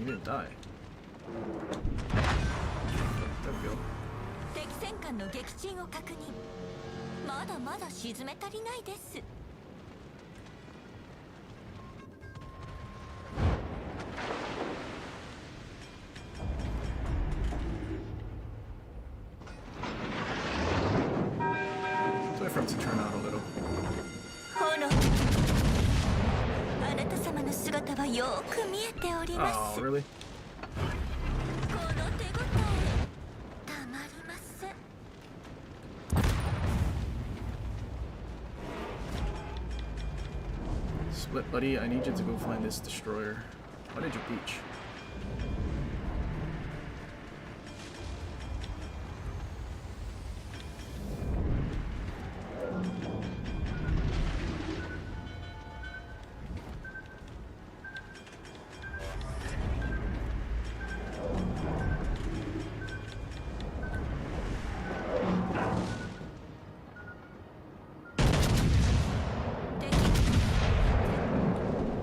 didn't die. There we go. 敵戦艦の撃沈を確認。まだまだ沈め足りないです。Wait for him to turn out a little. 炎。あなた様の姿はよく見えております。Oh, really? この手応え、たまりません。Split, buddy. I need you to go find this destroyer. Why did you beach?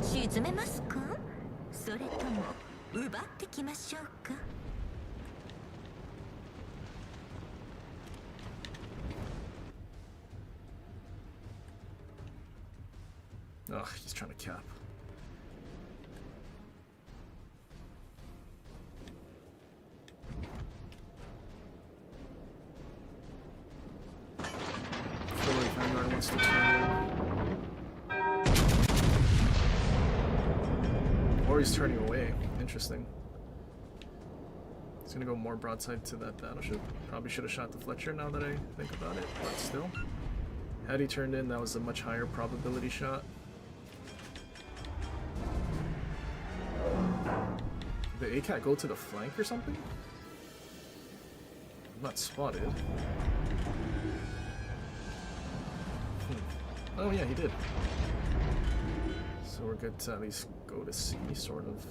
敵沈めますか？それとも奪ってきましょうか？ Ugh, he's trying to cap. I feel like Vanguard wants to turn. Or he's turning away. Interesting. He's gonna go more broadside to that battleship. Probably should have shot the Fletcher now that I think about it, but still. Had he turned in, that was a much higher probability shot. Did the ACAT go to the flank or something? I'm not spotted. Oh yeah, he did. So we're good to at least go to C, sort of.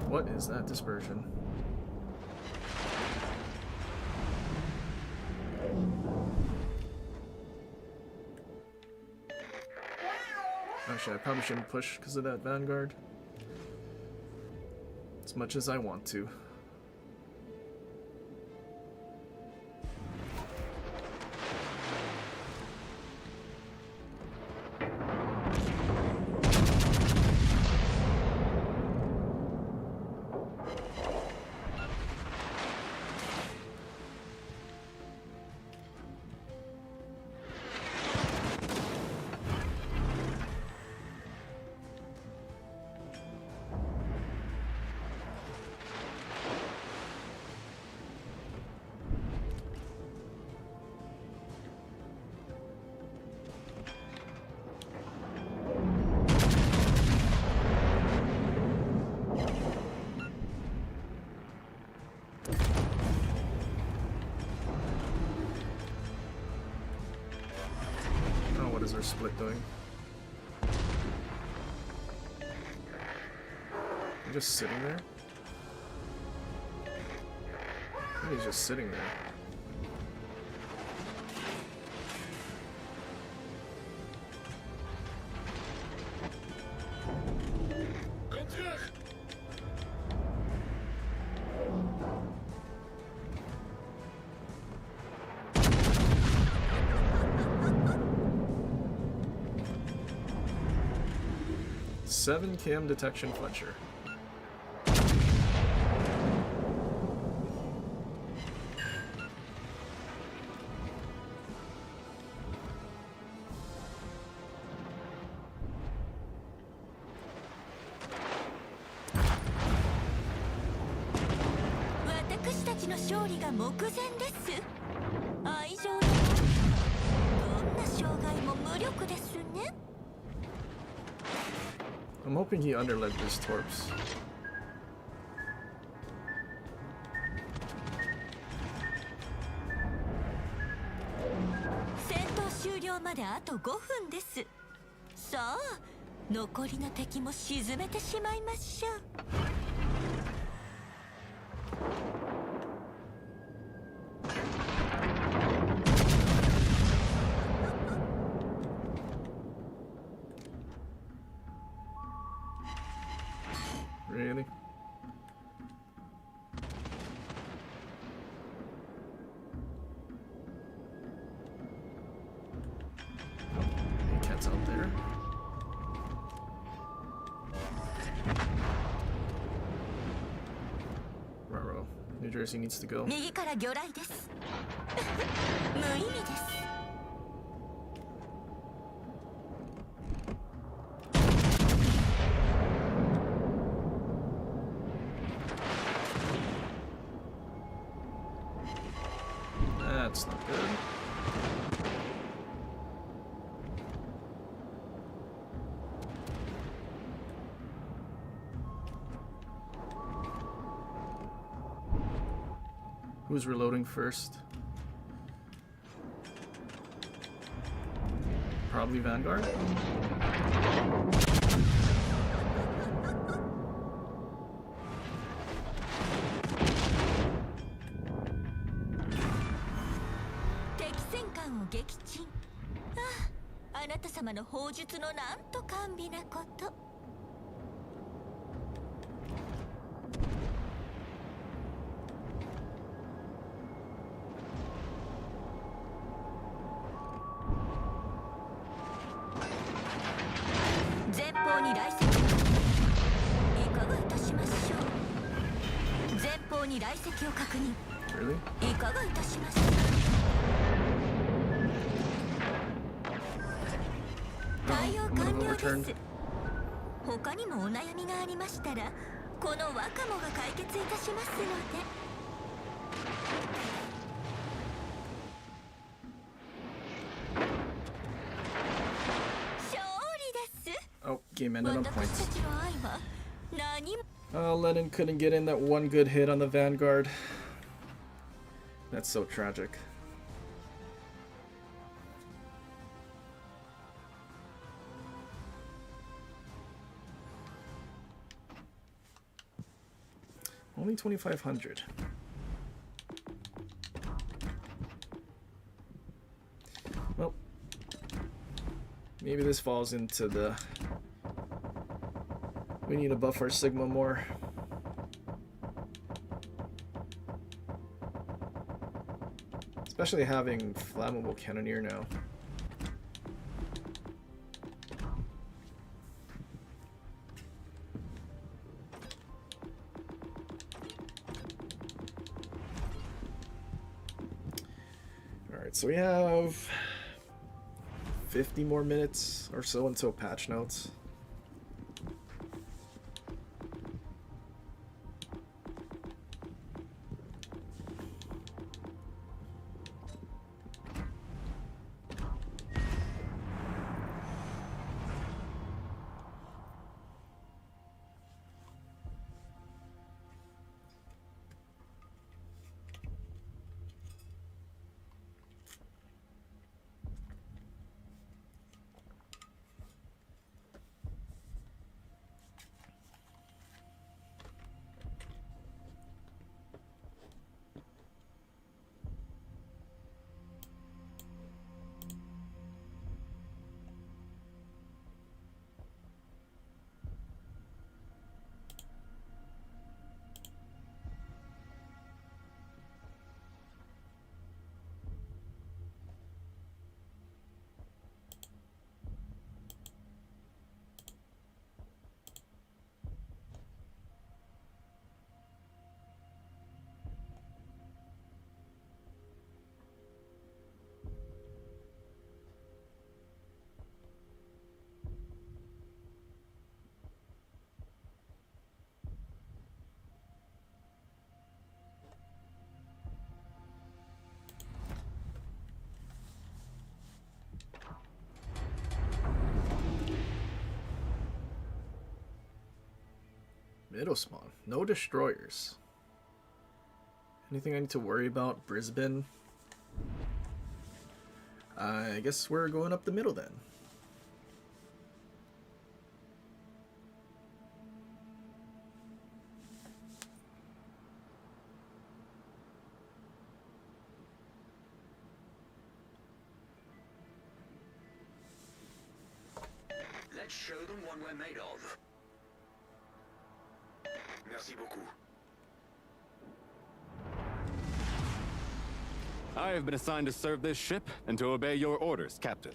What is that dispersion? Actually, I probably shouldn't push because of that Vanguard. As much as I want to. What is our split doing? He's just sitting there? I think he's just sitting there. Seven cam detection Fletcher. I'm hoping he underled his torps. Sa, 残りの敵も沈めてしまいましょう。dangerous. He needs to go. 右から魚雷です無意味です That's not good. Who's reloading first? Probably Vanguard?ああなた様の砲術のなんと甘美なこと前方に来席いかがいたしましょう前方に来席を確認 Really? いかがいたしましょう 対応完了です他にもお悩みがありましたらこのワカモが解決いたしますので Oh, game ended on points. Oh, Lennon couldn't get in that one good hit on the Vanguard. That's so tragic. Only 2,500. Well, maybe this falls into the... We need to buff our Sigma more. Especially having flammable cannoneer now. Alright, so we have 50 more minutes or so until patch notes. Middle spawn. No destroyers. Anything I need to worry about? Brisbane? I guess we're going up the middle then. Let's show them what we're made of. Merci beaucoup. I have been assigned to serve this ship and to obey your orders, Captain.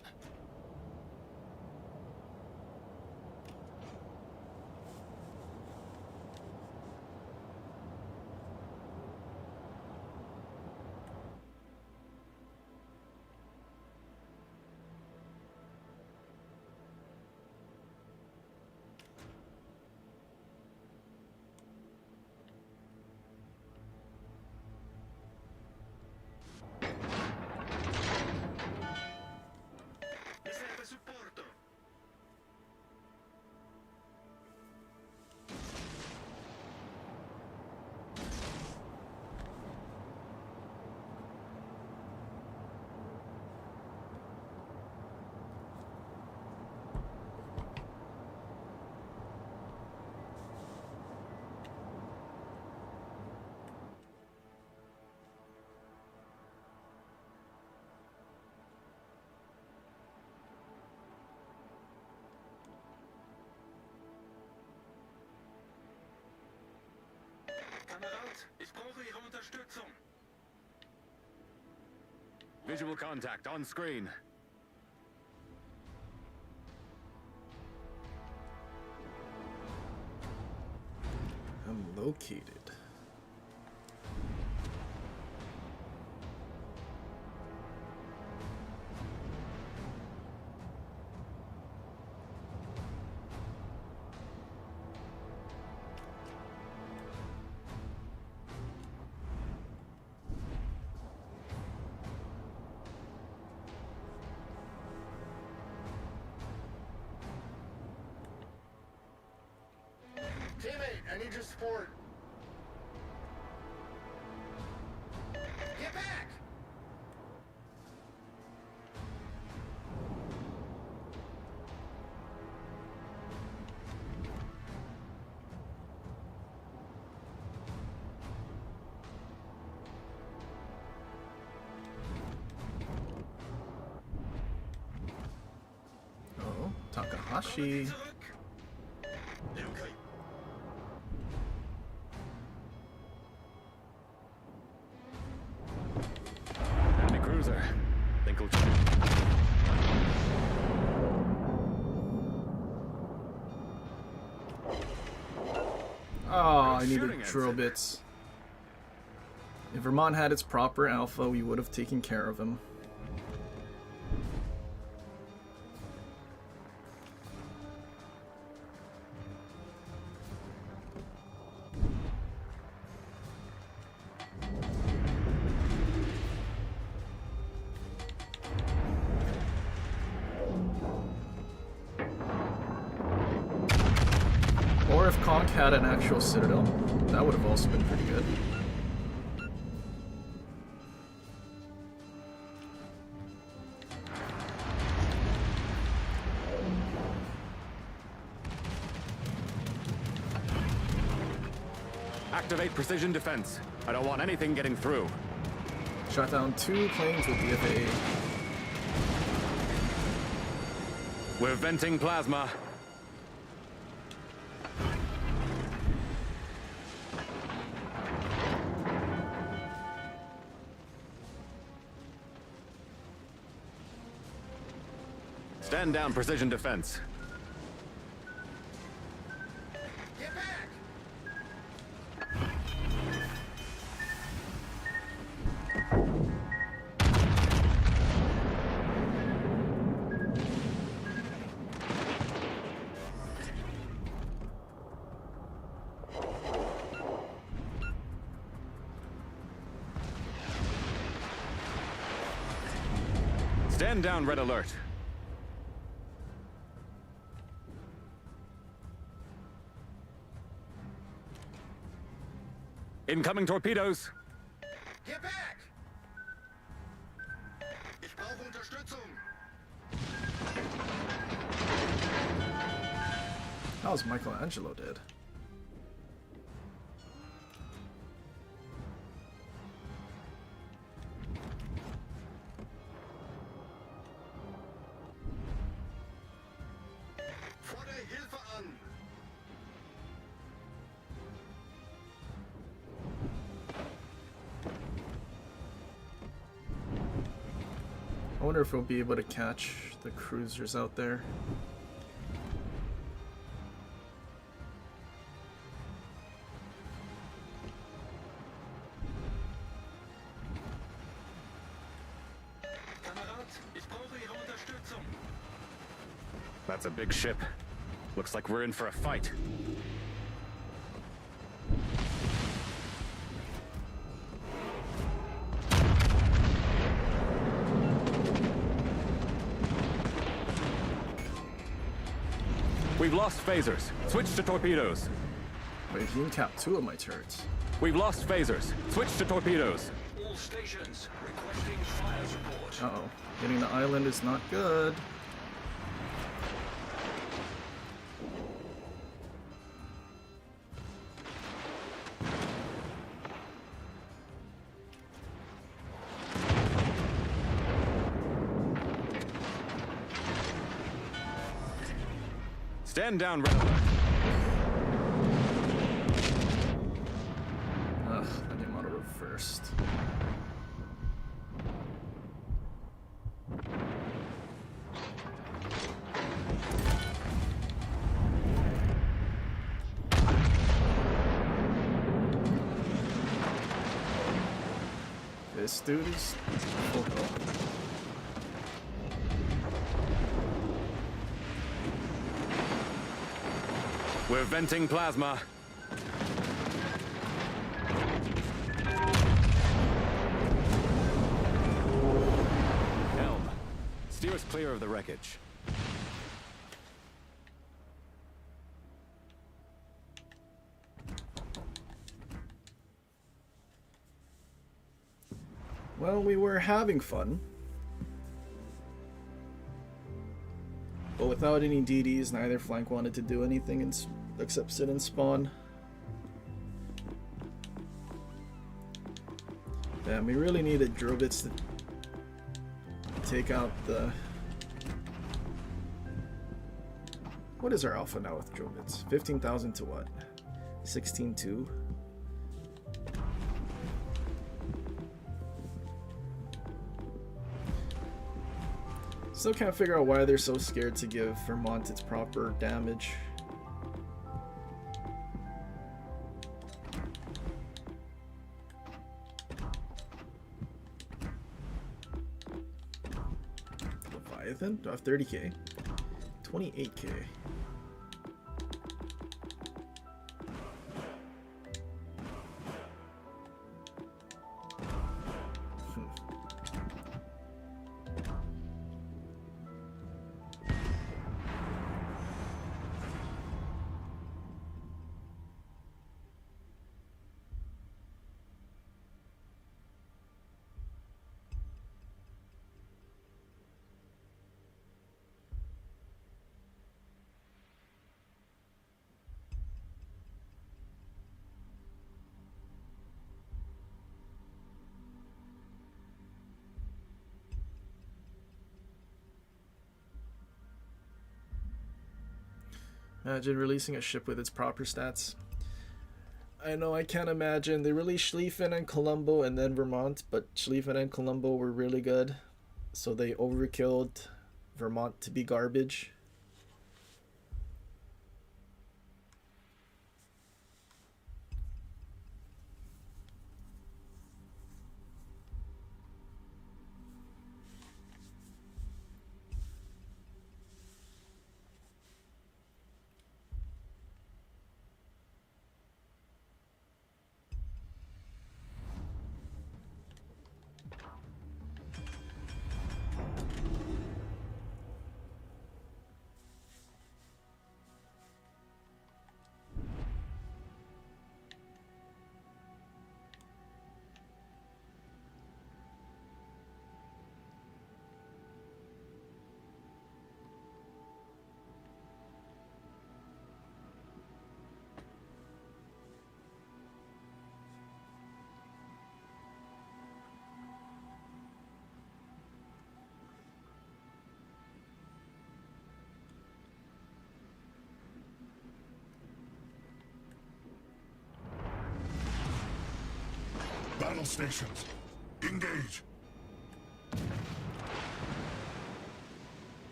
Visual contact on screen. I'm located. Teammate, I need your support. Get back! Oh, Takahashi. Enemy cruiser. Think we'll... Oh, I needed Shooting drill ensign. bits. If Vermont had its proper alpha, we would have taken care of him. Or if Conk had an actual citadel, that would have also been pretty good. Activate precision defense. I don't want anything getting through. Shot down 2 planes with the FAA. We're venting plasma. Stand down, precision defense. Get back! Stand down, red alert. Incoming torpedoes. Get back! Ich brauche Unterstützung! How's Michelangelo dead? Fordere Hilfe an! I wonder if we'll be able to catch the cruisers out there. That's a big ship. Looks like we're in for a fight. We've lost phasers. Switch to torpedoes. Wait, he can cap 2 of my turrets. We've lost phasers. Switch to torpedoes. All stations requesting fire support. Uh-oh. Getting the island is not good. Stand down, red alert. This dude is full health. We're venting plasma. Helm, steer us clear of the wreckage. Well, we were having fun. But without any DDs, neither flank wanted to do anything except sit and spawn. Damn, we really needed Drobits to take out the... What is our alpha now with Drobits? 15,000 to what? 16.2? Still can't figure out why they're so scared to give Vermont its proper damage. Leviathan? Do I have 30k? 28k. Imagine releasing a ship with its proper stats. I know, I can't imagine. They released Schlieffen and Colombo and then Vermont, but Schlieffen and Colombo were really good. So they overkilled Vermont to be garbage. Battle stations, engage.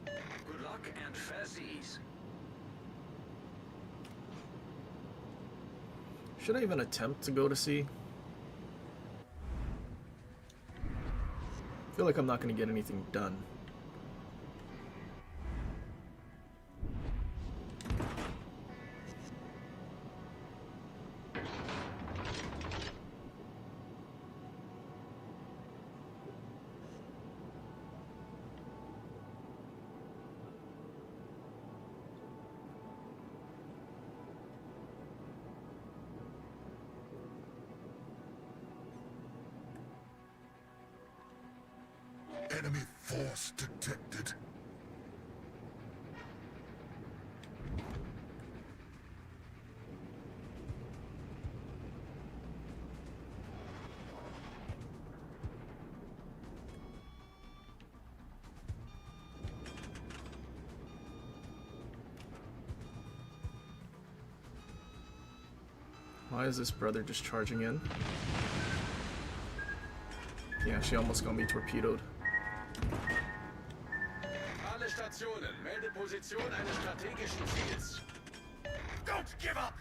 Good luck and fair seas. Should I even attempt to go to sea? I feel like I'm not going to get anything done. Enemy force detected. Why is this brother just charging in? Yeah, she almost got me torpedoed. Alle Stationen, melde Position eines strategischen Ziels. Don't give up!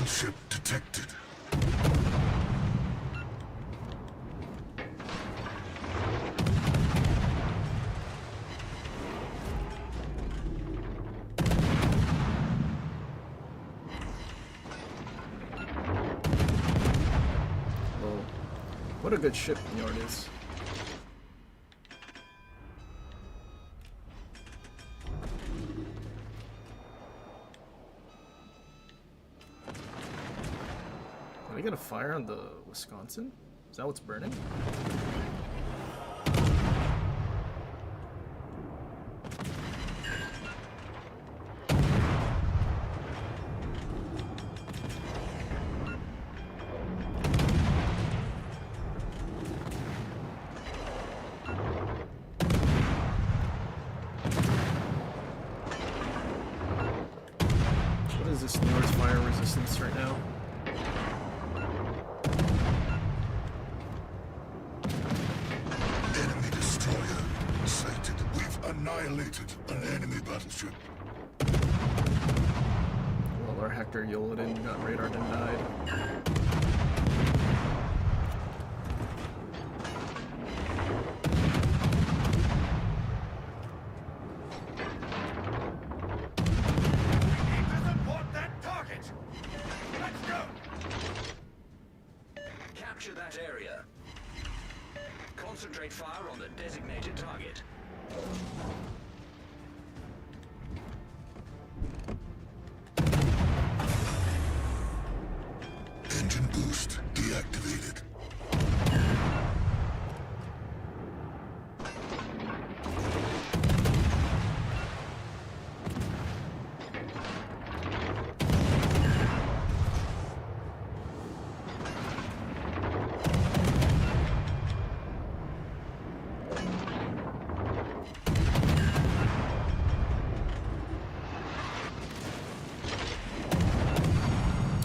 battleship detected. Whoa. What a good ship Njord is. Did I get a fire on the Wisconsin? Is that what's burning? What is this Njord's fire resistance right now? Enemy destroyer sighted. We've annihilated an enemy battleship. Well, our Hector Yoladin got radar denied. Capture that area. Concentrate fire on the designated target. Engine boost deactivated.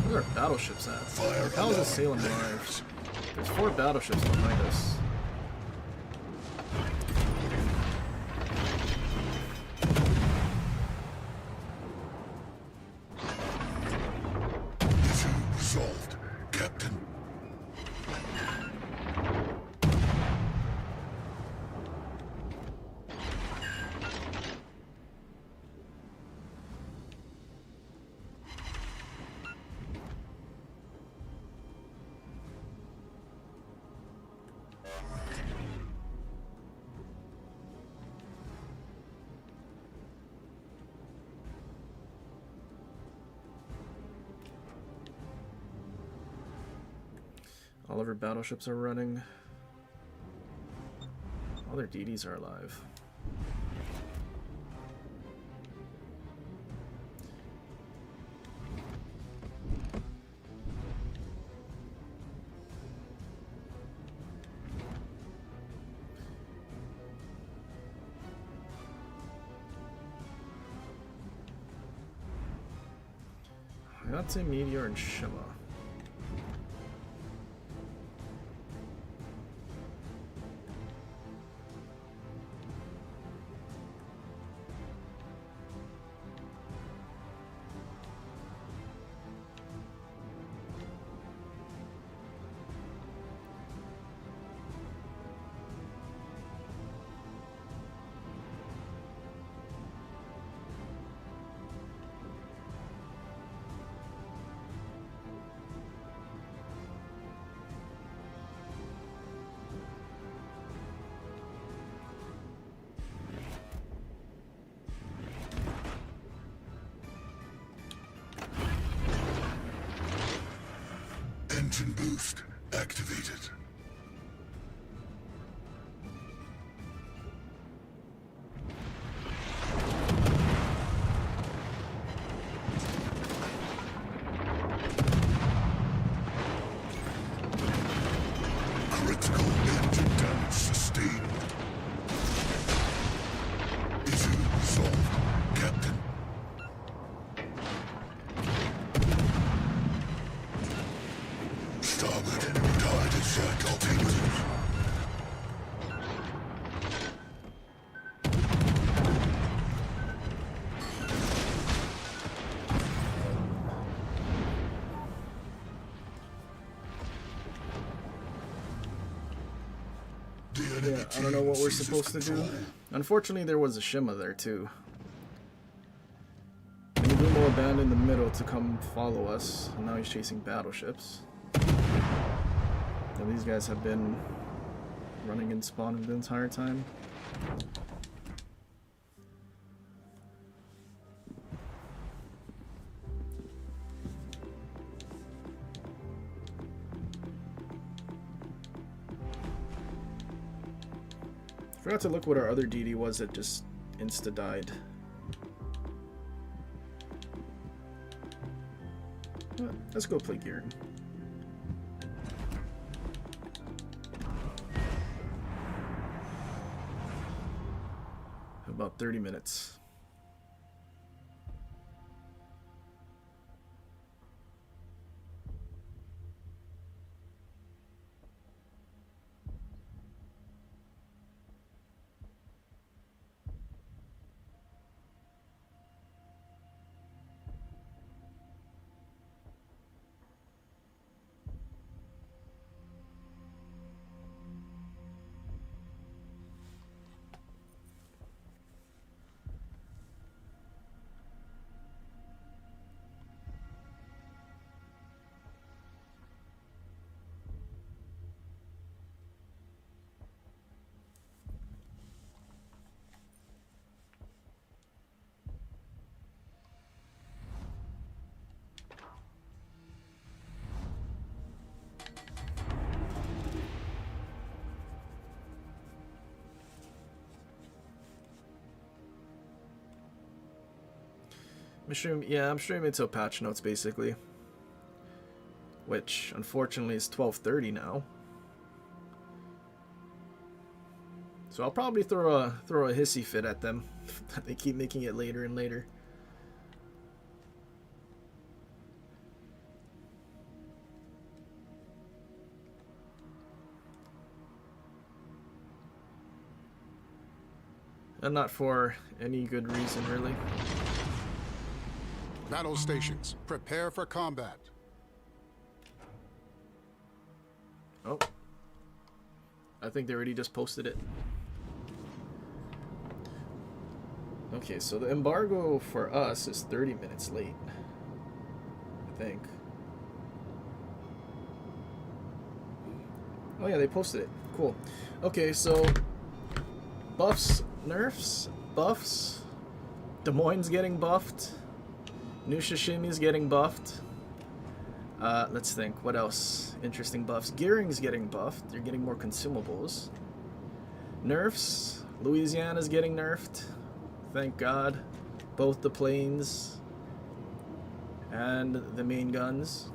Where are battleships at? Fire Like, how is this Salem alarm. live? There's 4 battleships behind us. Issue resolved, Captain. All of our battleships are running. All their DDs are alive. I'd say Meteor and Shima. Engine boost activated. Critical engine damage sustained. Issue resolved, Captain. Starboard enemy target is shattered. Yeah, I don't know what we're supposed to do. Unfortunately, there was a Shima there too. Nagumo abandoned the middle to come follow us, and now he's chasing battleships. And these guys have been running and spawning the entire time. Forgot to look what our other DD was that just insta died. Let's go play Gearing. About 30 minutes. I'm streaming until patch notes basically, which unfortunately is 12:30 now. So I'll probably throw a hissy fit at them. They keep making it later and later. And not for any good reason, really. Battle stations, prepare for combat. Oh. I think they already just posted it. Okay, so the embargo for us is 30 minutes late. I think. Oh yeah, they posted it. Cool. Okay, so buffs, nerfs, buffs. Des Moines getting buffed. New Shishimi's getting buffed. Let's think. What else? Interesting buffs. Gearing's getting buffed. They're getting more consumables. Nerfs. Louisiana's getting nerfed. Thank God. Both the planes and the main guns.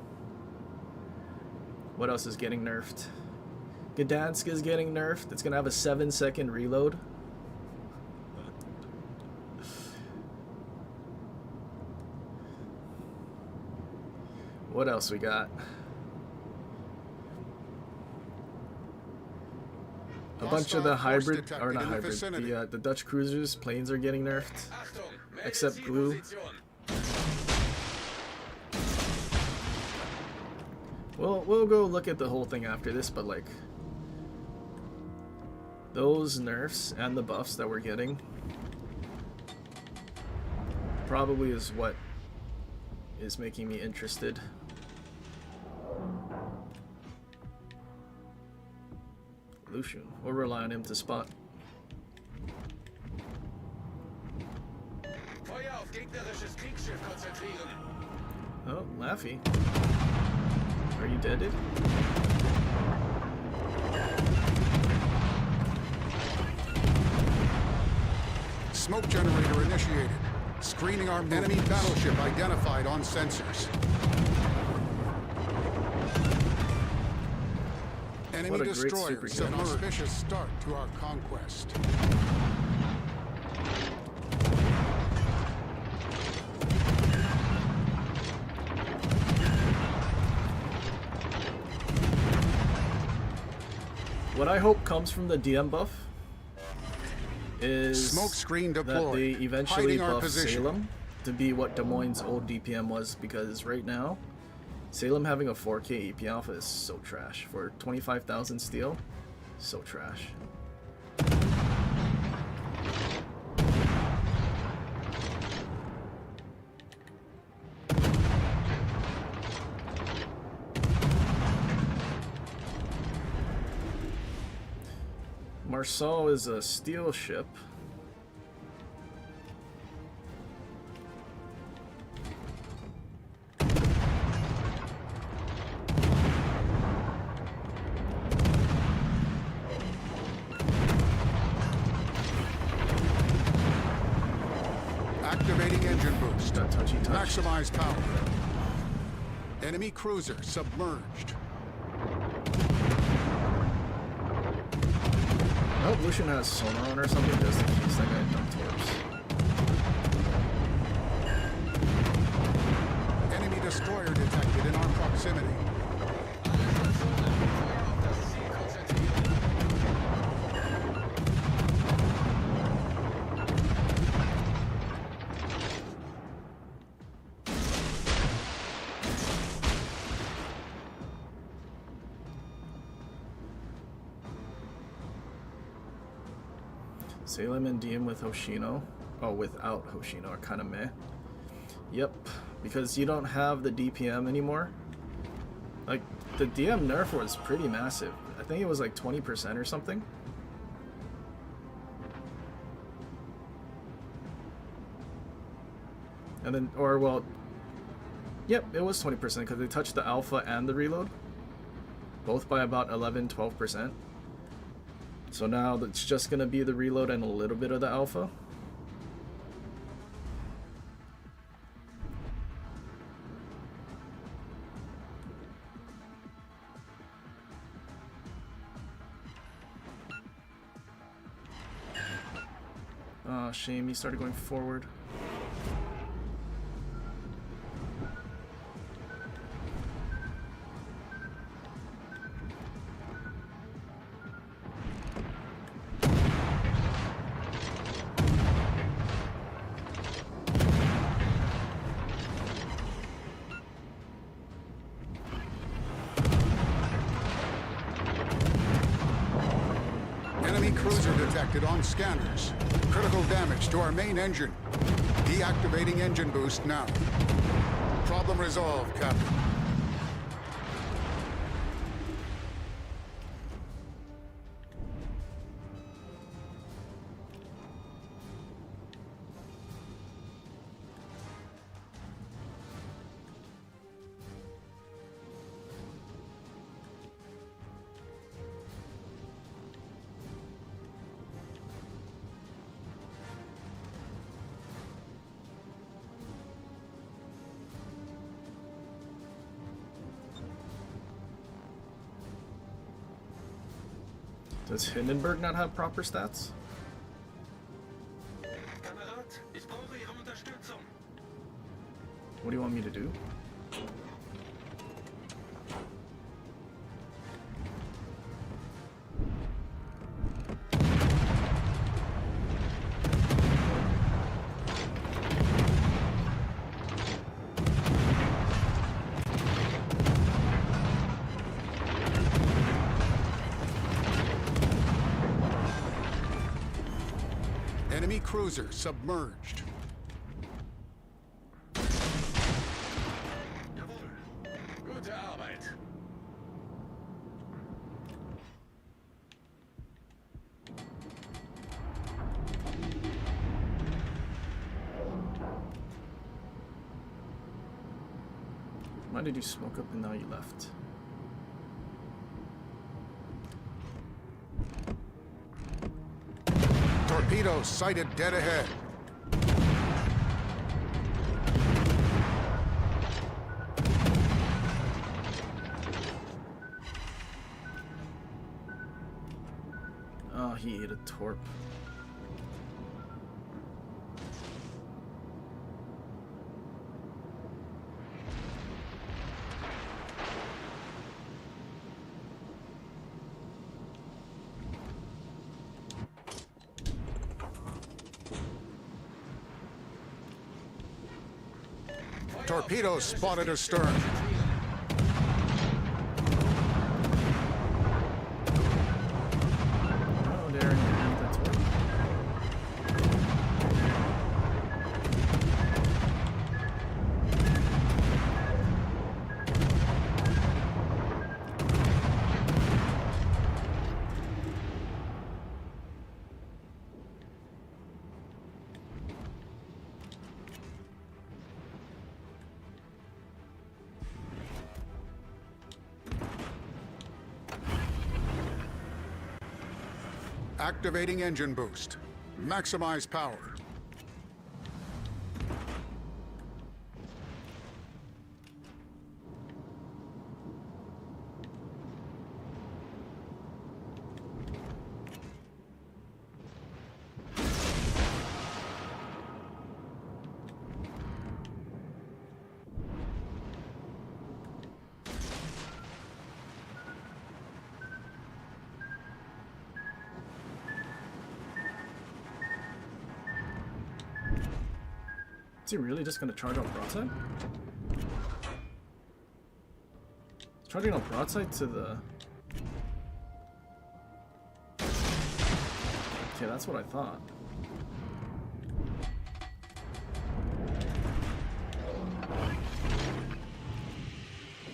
What else is getting nerfed? Gdansk is getting nerfed. It's gonna have a 7-second reload. What else we got? A bunch of the hybrid, or not hybrid, the Dutch cruisers, planes are getting nerfed, except Glue. We'll go look at the whole thing after this, but like those nerfs and the buffs that we're getting probably is what is making me interested. Lucian. We'll rely on him to spot. Oh, Laffy. Are you deaded? Smoke generator initiated. Screening our enemy battleship identified on sensors. Enemy destroyer set an auspicious start to our conquest. What I hope comes from the DM buff is smoke screen deployed. That they eventually buff Salem to be what Des Moines' old DPM was, because right now Salem having a 4K EP alpha is so trash. For 25,000 steel, so trash. Marsal is a steel ship. Activating engine boost. Touchy touch. Maximize power. Enemy cruiser submerged. I hope Lucian has sonar on or something just in case that guy dumped torps. Enemy destroyer detected in our proximity. Salem and DM with Hoshino. Oh, without Hoshino are kind of meh. Yep, because you don't have the DPM anymore. Like, the DM nerf was pretty massive. I think it was like 20% or something. And then, or well, yep, it was 20% because they touched the alpha and the reload. Both by about 11-12%. So now it's just going to be the reload and a little bit of the alpha. Oh, shame he started going forward. On scanners. Critical damage to our main engine. Deactivating engine boost now. Problem resolved, Captain. Does Hindenburg not have proper stats? What do you want me to do? Enemy cruiser submerged. Gute Arbeit. Why did you smoke up and now you left? Torpedoes sighted dead ahead. Oh, he ate a torp. Torpedoes spotted astern. Oh, there, and you ate the torp. Activating engine boost. Maximize power. Is he really just gonna charge out broadside? Charging out broadside to the... Okay, that's what I thought.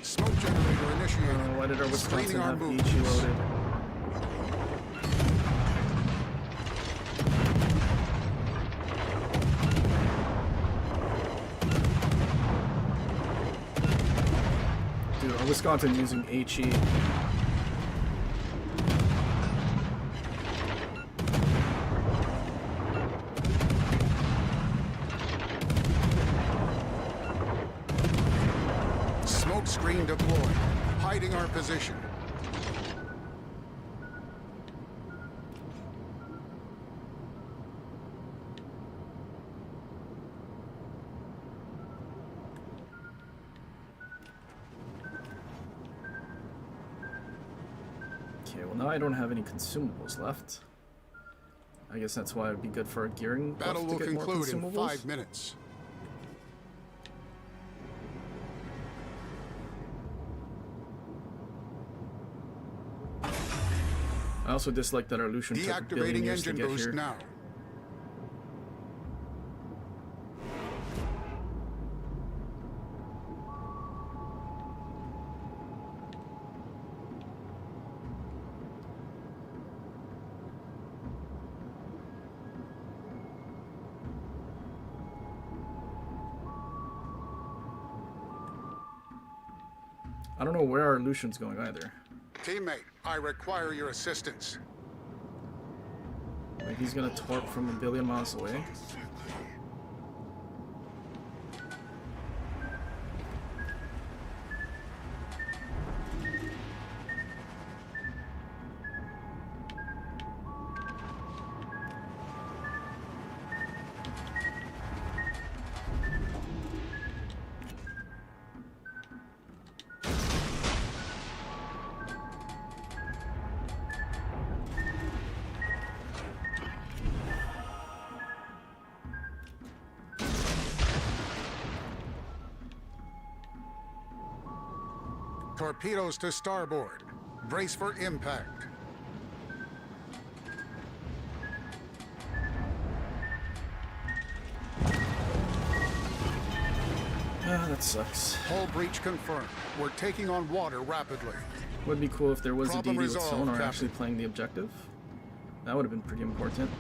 Smoke generator initiated. Why did our Wisconsin Screening our have movements. Ichi loaded? Dude, our Wisconsin using HE. Smoke screen deployed. Hiding our position. Okay, well now I don't have any consumables left. I guess that's why it'd be good for a gearing buff Battle to will get more conclude in consumables. 5 minutes. I also dislike that our Lucian took a billion Deactivating years to engine get boost here. now. I don't know where our Lucian's going either. Teammate, I require your assistance. Like he's gonna torp from a billion miles away. Torpedoes to starboard. Brace for impact. Ah, that sucks. Hull breach confirmed. We're taking on water rapidly. Would be cool if there was Problem a DD with resolved, sonar Captain. actually playing the objective. That would have been pretty important.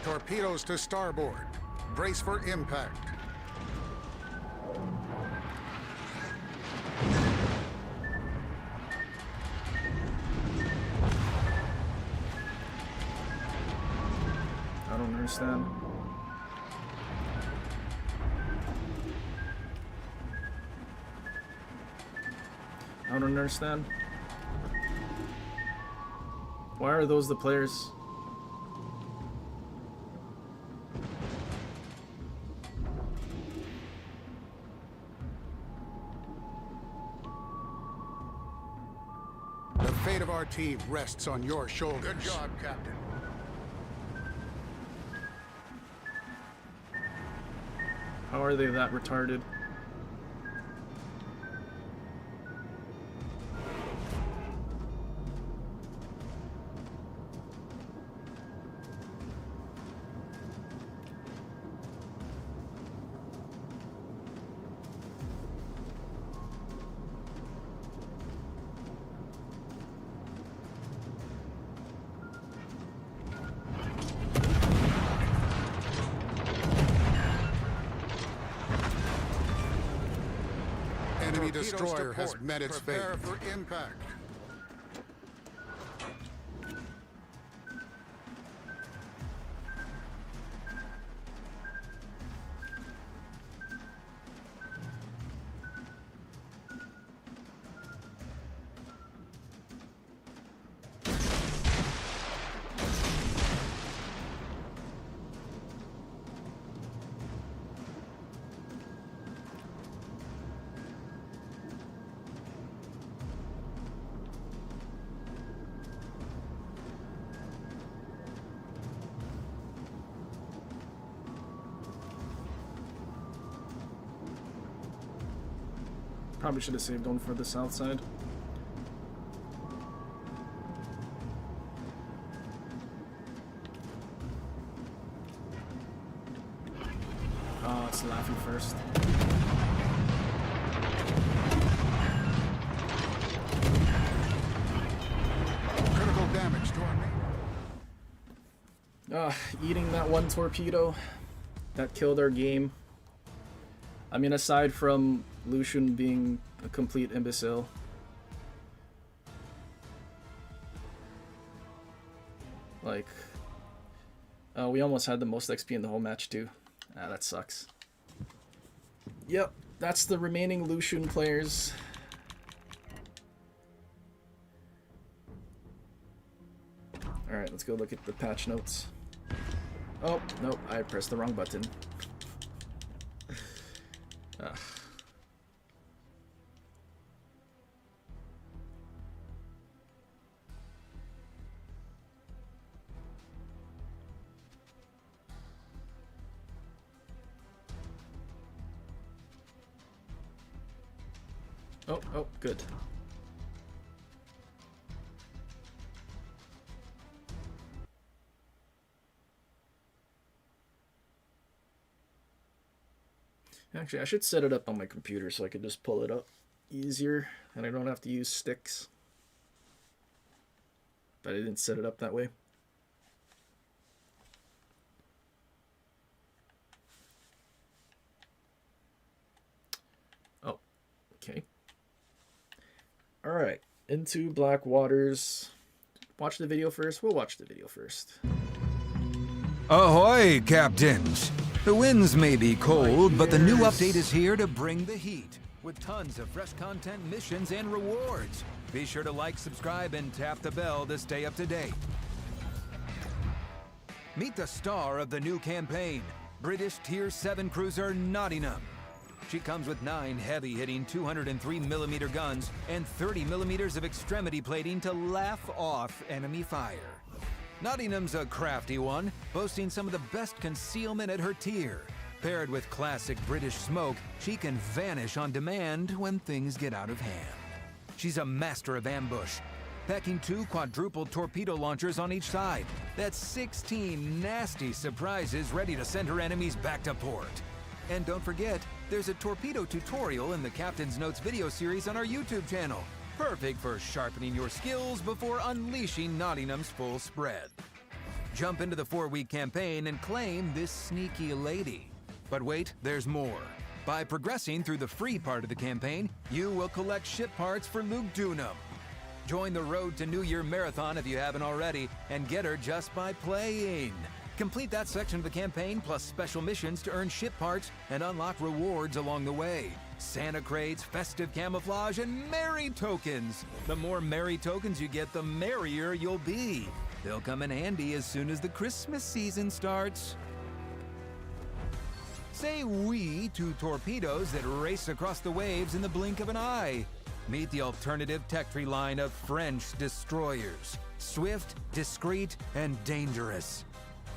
Torpedoes to starboard. Brace for impact. I don't understand. I don't understand. Why are those the players? The fate of our team rests on your shoulders. Good job, Captain. How are they that retarded? enemy destroyer has met its fate. Prepare for impact. Probably should have saved one for the south side. Oh, it's laughing first. Critical damage to our main. Eating that one torpedo that killed our game. I mean, aside from Lucian being a complete imbecile. Like, we almost had the most XP in the whole match too. That sucks. Yep, that's the remaining Lucian players. Alright, let's go look at the patch notes. Oh, nope, I pressed the wrong button. Oh, good. Actually, I should set it up on my computer so I could just pull it up easier and I don't have to use sticks. But I didn't set it up that way. Oh, okay. Alright, into Black Waters. Watch the video first? We'll watch the video first. Ahoy, captains! The winds may be cold, but the new update is here to bring the heat, with tons of fresh content, missions, and rewards. Be sure to like, subscribe, and tap the bell to stay up to date. Meet the star of the new campaign, British Tier 7 cruiser Nottingham. She comes with 9 heavy-hitting 203mm guns and 30mm of extremity plating to laugh off enemy fire. Nottingham's a crafty one, boasting some of the best concealment at her tier. Paired with classic British smoke, she can vanish on demand when things get out of hand. She's a master of ambush, packing 2 quadruple torpedo launchers on each side. That's 16 nasty surprises ready to send her enemies back to port. And don't forget, there's a torpedo tutorial in the Captain's Notes video series on our YouTube channel. Perfect for sharpening your skills before unleashing Nottingham's full spread. Jump into the 4-week campaign and claim this sneaky lady. But wait, there's more. By progressing through the free part of the campaign, you will collect ship parts for Luke Dunham. Join the Road to New Year marathon if you haven't already, and get her just by playing. Complete that section of the campaign plus special missions to earn ship parts and unlock rewards along the way. Santa crates, festive camouflage, and merry tokens. The more merry tokens you get, the merrier you'll be. They'll come in handy as soon as the Christmas season starts. Say oui to torpedoes that race across the waves in the blink of an eye. Meet the alternative tech tree line of French destroyers. Swift, discreet, and dangerous.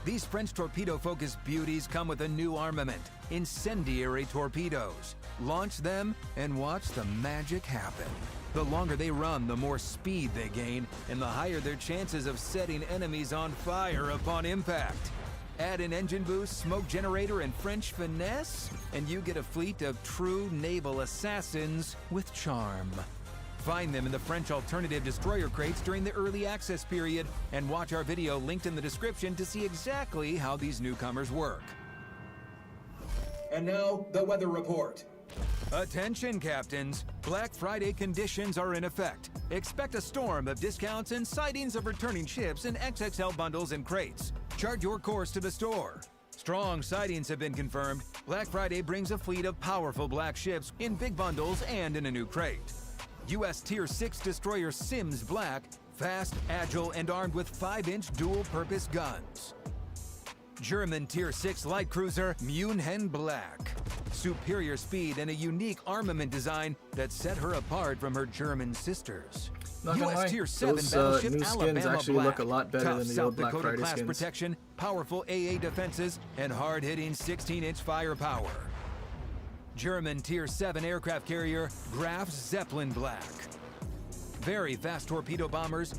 These French torpedo-focused beauties come with a new armament, incendiary torpedoes. Launch them and watch the magic happen. The longer they run, the more speed they gain, and the higher their chances of setting enemies on fire upon impact. Add an engine boost, smoke generator, and French finesse, and you get a fleet of true naval assassins with charm. Find them in the French alternative destroyer crates during the early access period, and watch our video linked in the description to see exactly how these newcomers work. And now, the weather report. Attention, captains! Black Friday conditions are in effect. Expect a storm of discounts and sightings of returning ships in XXL bundles and crates. Chart your course to the store. Strong sightings have been confirmed. Black Friday brings a fleet of powerful black ships in big bundles and in a new crate. U.S. Tier 6 destroyer Sims Black, fast, agile, and armed with 5-inch dual-purpose guns. German Tier 6 light cruiser München Black. Superior speed and a unique armament design that set her apart from her German sisters. Not gonna lie, US Tier 7 those battleship new skins Alabama actually Black. look a lot better Tough than the South old Black Dakota Friday class skins. protection, powerful AA defenses, and hard-hitting 16-inch firepower. German Tier 7 aircraft carrier Graf Zeppelin Black. Very fast torpedo bombers,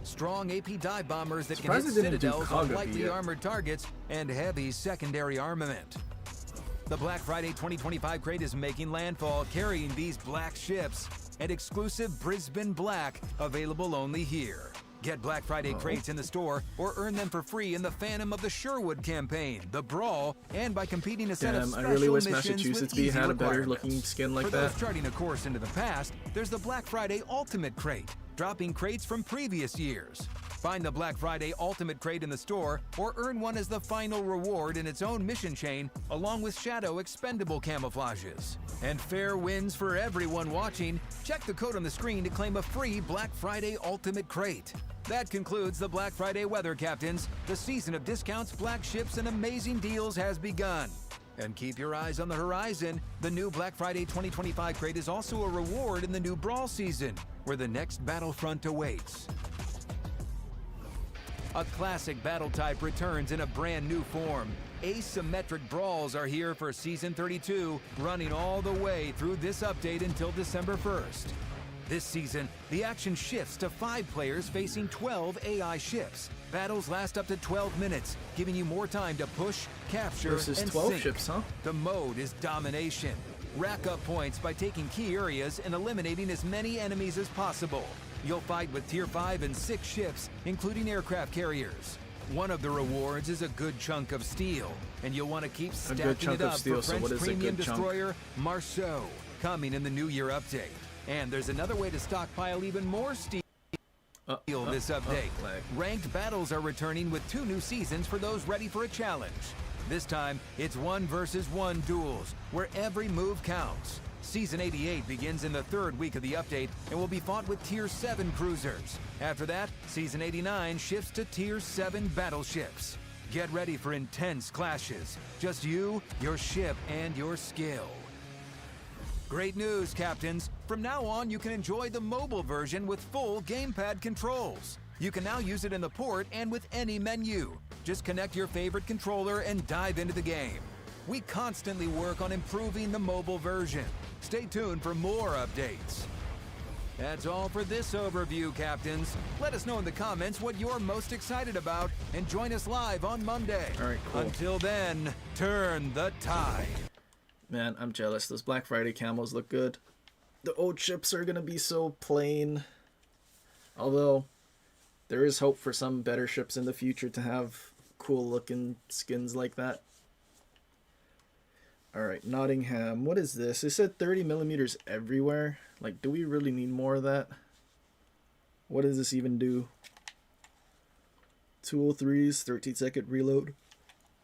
strong AP dive bombers that can hit Surprised they didn't do citadels on Kaga lightly yet. armored targets, and heavy secondary armament. The Black Friday 2025 crate is making landfall carrying these black ships. An exclusive Brisbane Black, available only here. Get Black Friday crates in the store or earn them for free in the Phantom of the Sherwood campaign, the Brawl, and by competing a set of Damn, special I really wish missions Massachusetts with B easy had a better requirements. looking skin like For that. those charting a course into the past, there's the Black Friday Ultimate Crate, dropping crates from previous years. Find the Black Friday Ultimate Crate in the store or earn one as the final reward in its own mission chain, along with Shadow expendable camouflages. And fair wins for everyone watching. Check the code on the screen to claim a free Black Friday Ultimate Crate. That concludes the Black Friday weather, captains. The season of discounts, black ships, and amazing deals has begun. And keep your eyes on the horizon. The new Black Friday 2025 crate is also a reward in the new Brawl season, where the next battlefront awaits. A classic battle type returns in a brand new form. Asymmetric brawls are here for Season 32, running all the way through this update until December 1st. This season, the action shifts to 5 players facing 12 AI ships. Battles last up to 12 minutes, giving you more time to push, capture, Versus and 12 sink. ships, huh? The mode is domination. Rack up points by taking key areas and eliminating as many enemies as possible. You'll fight with Tier 5 and 6 ships, including aircraft carriers. One of the rewards is a good chunk of steel, and you'll want to keep stacking chunk it of up steel, for so French what is a premium good chunk? destroyer Marceau, coming in the New Year update. And there's another way to stockpile even more steel this update. Ranked battles are returning with 2 new seasons for those ready for a challenge. This time, it's 1 versus 1 duels, where every move counts. Season 88 begins in the 3rd week of the update and will be fought with Tier 7 cruisers. After that, Season 89 shifts to Tier 7 battleships. Get ready for intense clashes. Just you, your ship, and your skill. Great news, captains. From now on, you can enjoy the mobile version with full gamepad controls. You can now use it in the port and with any menu. Just connect your favorite controller and dive into the game. We constantly work on improving the mobile version. Stay tuned for more updates. That's all for this overview, captains. Let us know in the comments what you're most excited about and join us live on Monday. All right, cool. Until then, turn the tide. Man, I'm jealous. Those Black Friday camos look good. The old ships are gonna be so plain. Although, there is hope for some better ships in the future to have cool looking skins like that. Alright, Nottingham. What is this? It said 30 millimeters everywhere. Like, do we really need more of that? What does this even do? 203s, 13-second reload.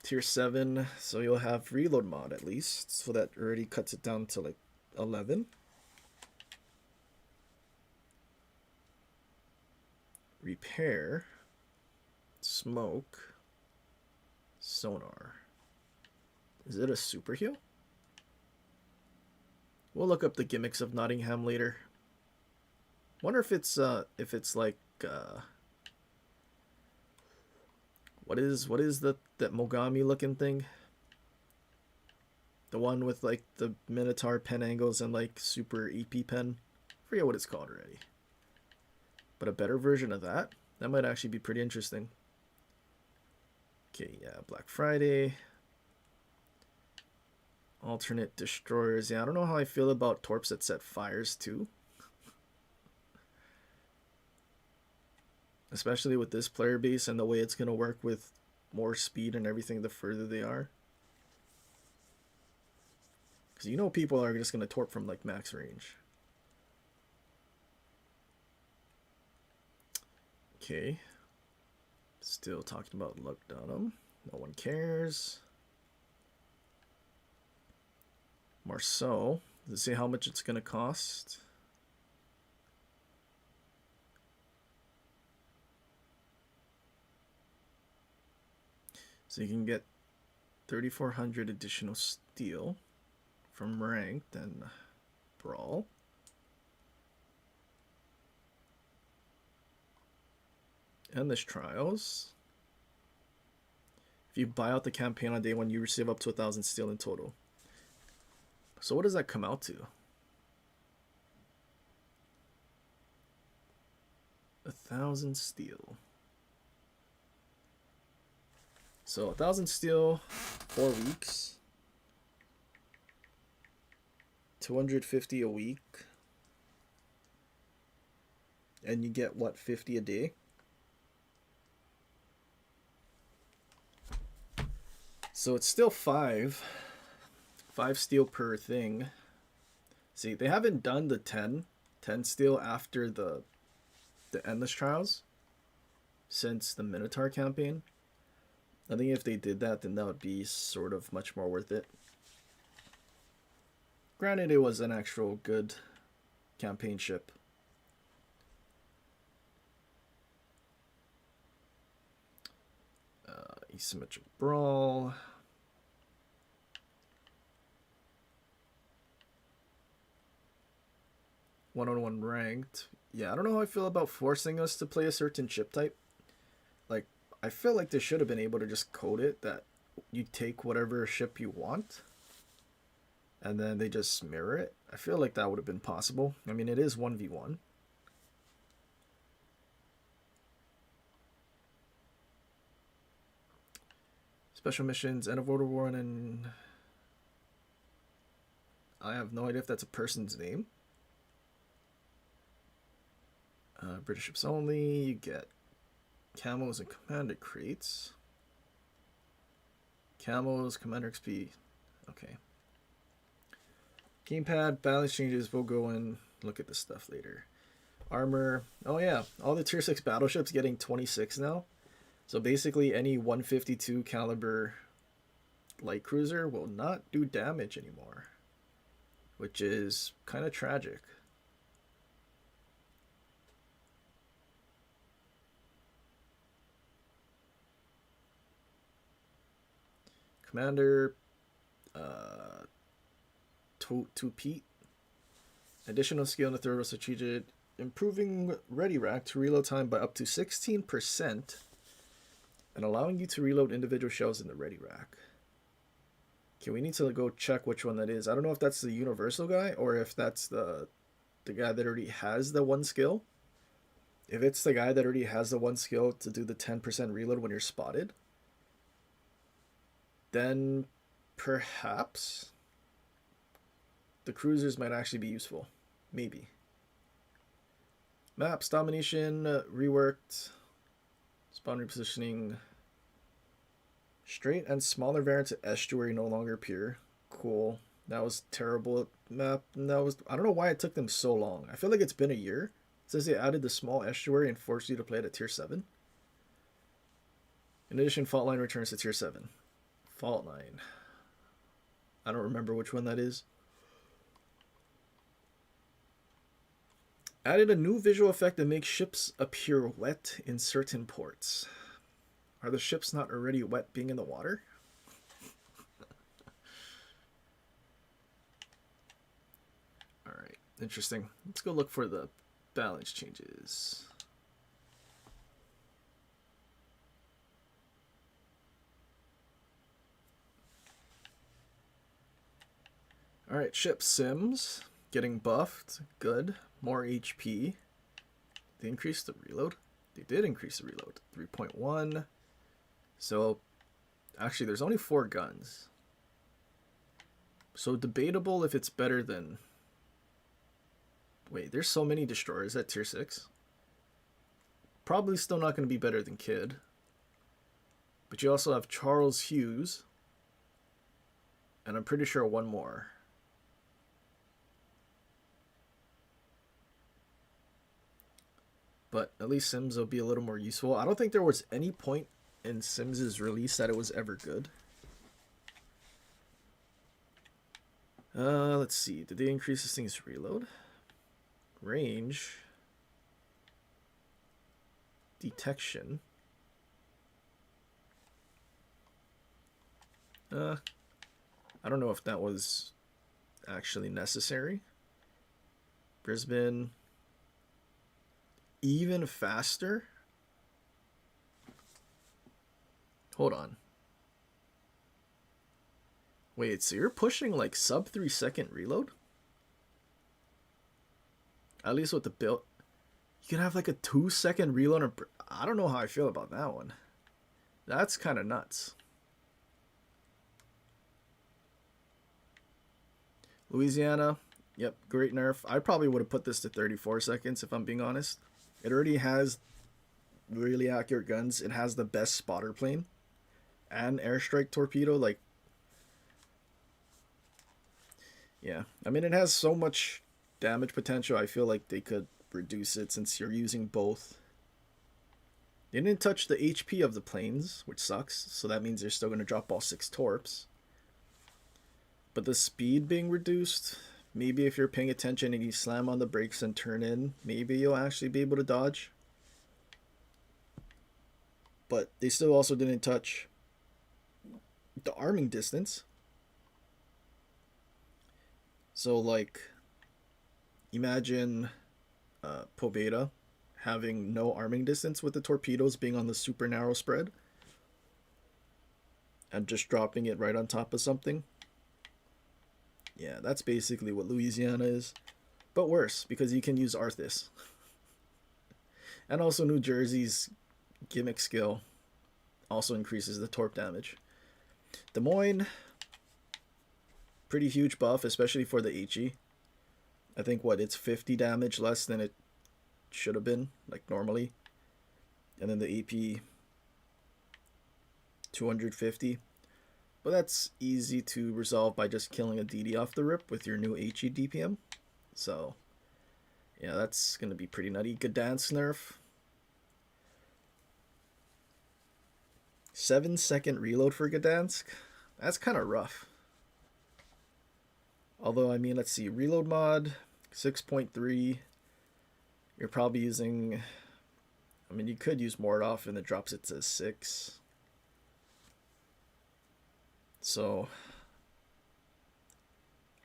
Tier 7, so you'll have reload mod at least. So that already cuts it down to like 11. Repair. Smoke. Sonar. Is it a super heal? We'll look up the gimmicks of Nottingham later. Wonder if it's like what is that Mogami looking thing? The one with like the Minotaur pen angles and like super EP pen. Forget what it's called already. But a better version of that? That might actually be pretty interesting. Okay, yeah, Black Friday. Alternate destroyers. Yeah, I don't know how I feel about torps that set fires too. Especially with this player base and the way it's going to work with more speed and everything the further they are. Because you know people are just going to torp from like max range. Okay. Still talking about Luck Dunham. No one cares. Marceau. Does it say how much it's going to cost? So you can get 3,400 additional steel from ranked and brawl. Endless trials. If you buy out the campaign on day one, you receive up to 1,000 steel in total. So what does that come out to? 1,000 steel. So 1,000 steel, 4 weeks. 250 a week. And you get what, 50 a day? So it's still 5 steel per thing. See, they haven't done the 10 steel after the Endless Trials since the Minotaur campaign. I think if they did that, then that would be sort of much more worth it. Granted, it was an actual good campaign ship. Asymmetric Brawl. One-on-one ranked. Yeah, I don't know how I feel about forcing us to play a certain ship type. Like, I feel like they should have been able to just code it that you take whatever ship you want and then they just mirror it. I feel like that would have been possible. I mean, it is 1v1. Special missions, End of World War 1, and I have no idea if that's a person's name. British ships only. You get camos and commander crates. Camos, commander XP. Okay. Gamepad, balance changes. We'll go and look at this stuff later. Armor. Oh yeah, all the tier 6 battleships getting 26 now. So basically any 152 caliber light cruiser will not do damage anymore, which is kind of tragic. Commander to Pete. Additional skill in the third was achieved, improving ready rack to reload time by up to 16% and allowing you to reload individual shells in the ready rack. Okay, we need to go check which one that is. I don't know if that's the universal guy or if that's the guy that already has the one skill. If it's the guy that already has the one skill to do the 10% reload when you're spotted, then perhaps the cruisers might actually be useful. Maybe. Maps, domination, reworked, spawn repositioning, straight and smaller variants of estuary no longer appear. Cool. That was terrible map. And that was, I don't know why it took them so long. I feel like it's been a year since they added the small estuary and forced you to play it at tier 7. In addition, fault line returns to tier 7. Fault line. I don't remember which one that is. Added a new visual effect that makes ships appear wet in certain ports. Are the ships not already wet being in the water? Alright, interesting. Let's go look for the balance changes. Alright, ship sims. Getting buffed. Good. More HP. They increased the reload? They did increase the reload. 3.1. So, actually, there's only 4 guns. So, debatable if it's better than... Wait, there's so many destroyers at tier 6. Probably still not going to be better than Kid. But you also have Charles Hughes. And I'm pretty sure one more. But at least Sims will be a little more useful. I don't think there was any point in Sims' release that it was ever good. Let's see. Did they increase this thing's reload? Range. Detection. I don't know if that was actually necessary. Brisbane. Even faster? Hold on. Wait, so you're pushing like sub 3-second reload? At least with the build. You can have like a 2-second reload. I don't know how I feel about that one. That's kind of nuts. Louisiana. Yep, great nerf. I probably would have put this to 34 seconds if I'm being honest. It already has really accurate guns. It has the best spotter plane and airstrike torpedo. Like, yeah. I mean, it has so much damage potential. I feel like they could reduce it since you're using both. They didn't touch the HP of the planes, which sucks. So that means they're still going to drop all 6 torps. But the speed being reduced, maybe if you're paying attention and you slam on the brakes and turn in, maybe you'll actually be able to dodge. But they still also didn't touch the arming distance. So like, imagine Pobeda having no arming distance with the torpedoes being on the super narrow spread. And just dropping it right on top of something. Yeah, that's basically what Louisiana is. But worse, because you can use Arthas. And also New Jersey's gimmick skill also increases the torp damage. Des Moines, pretty huge buff, especially for the HE. I think, what, it's 50 damage less than it should have been, like normally. And then the AP, 250. But that's easy to resolve by just killing a DD off the rip with your new HE DPM. So, yeah, that's going to be pretty nutty. Gdansk nerf. 7-second reload for Gdansk. That's kind of rough. Although, I mean, let's see. Reload mod, 6.3. You're probably using... I mean, you could use Mordov and it drops it to 6. So,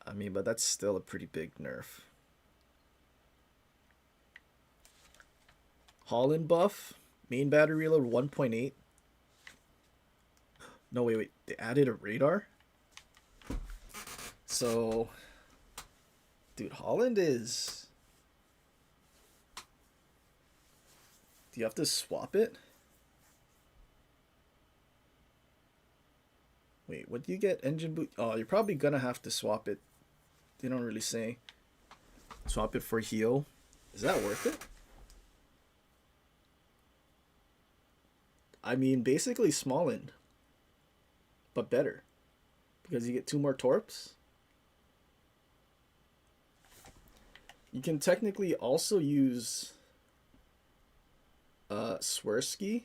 I mean, but that's still a pretty big nerf. Holland buff, main battery reload 1.8. No, wait, they added a radar? So, dude, Holland is... Do you have to swap it? Wait, what do you get? Engine boot? Oh, you're probably gonna have to swap it. They don't really say. Swap it for heal. Is that worth it? I mean, basically Smolin, but better. Because you get 2 more torps. You can technically also use Swirsky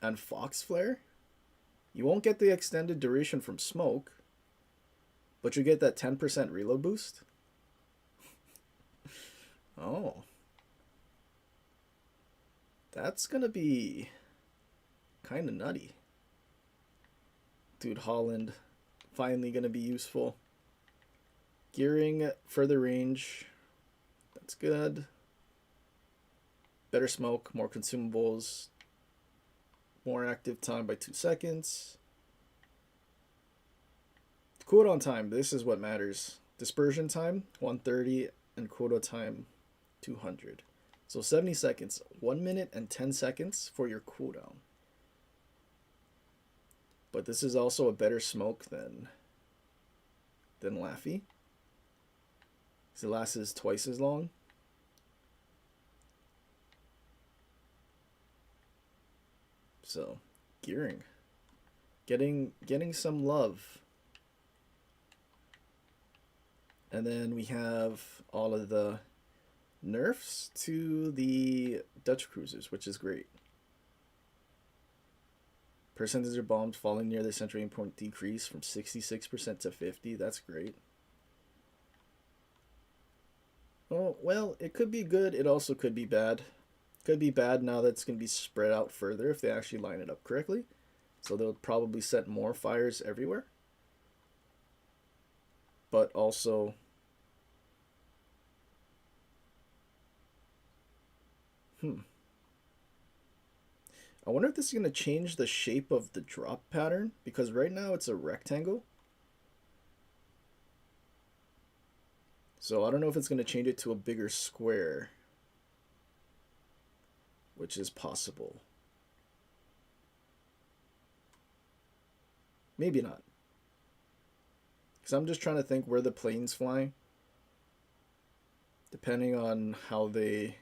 and Fox Flare. You won't get the extended duration from smoke, but you get that 10% reload boost. Oh. That's gonna be kind of nutty. Dude, Holland, finally gonna be useful. Gearing, further range, that's good. Better smoke, more consumables. More active time by 2 seconds. Cooldown time, this is what matters. Dispersion time, 130, and cooldown time, 200. So 70 seconds, 1 minute and 10 seconds for your cooldown. But this is also a better smoke than Laffy. So it lasts twice as long. So, gearing. Getting some love. And then we have all of the nerfs to the Dutch cruisers, which is great. Percentage of bombs falling near the central aim point decrease from 66% to 50%. That's great. Oh, well, it could be good. It also could be bad. Could be bad now that it's going to be spread out further if they actually line it up correctly. So they'll probably set more fires everywhere. But also... I wonder if this is going to change the shape of the drop pattern, because right now it's a rectangle. So I don't know if it's going to change it to a bigger square, which is possible. Maybe not. Because I'm just trying to think where the planes fly, depending on how they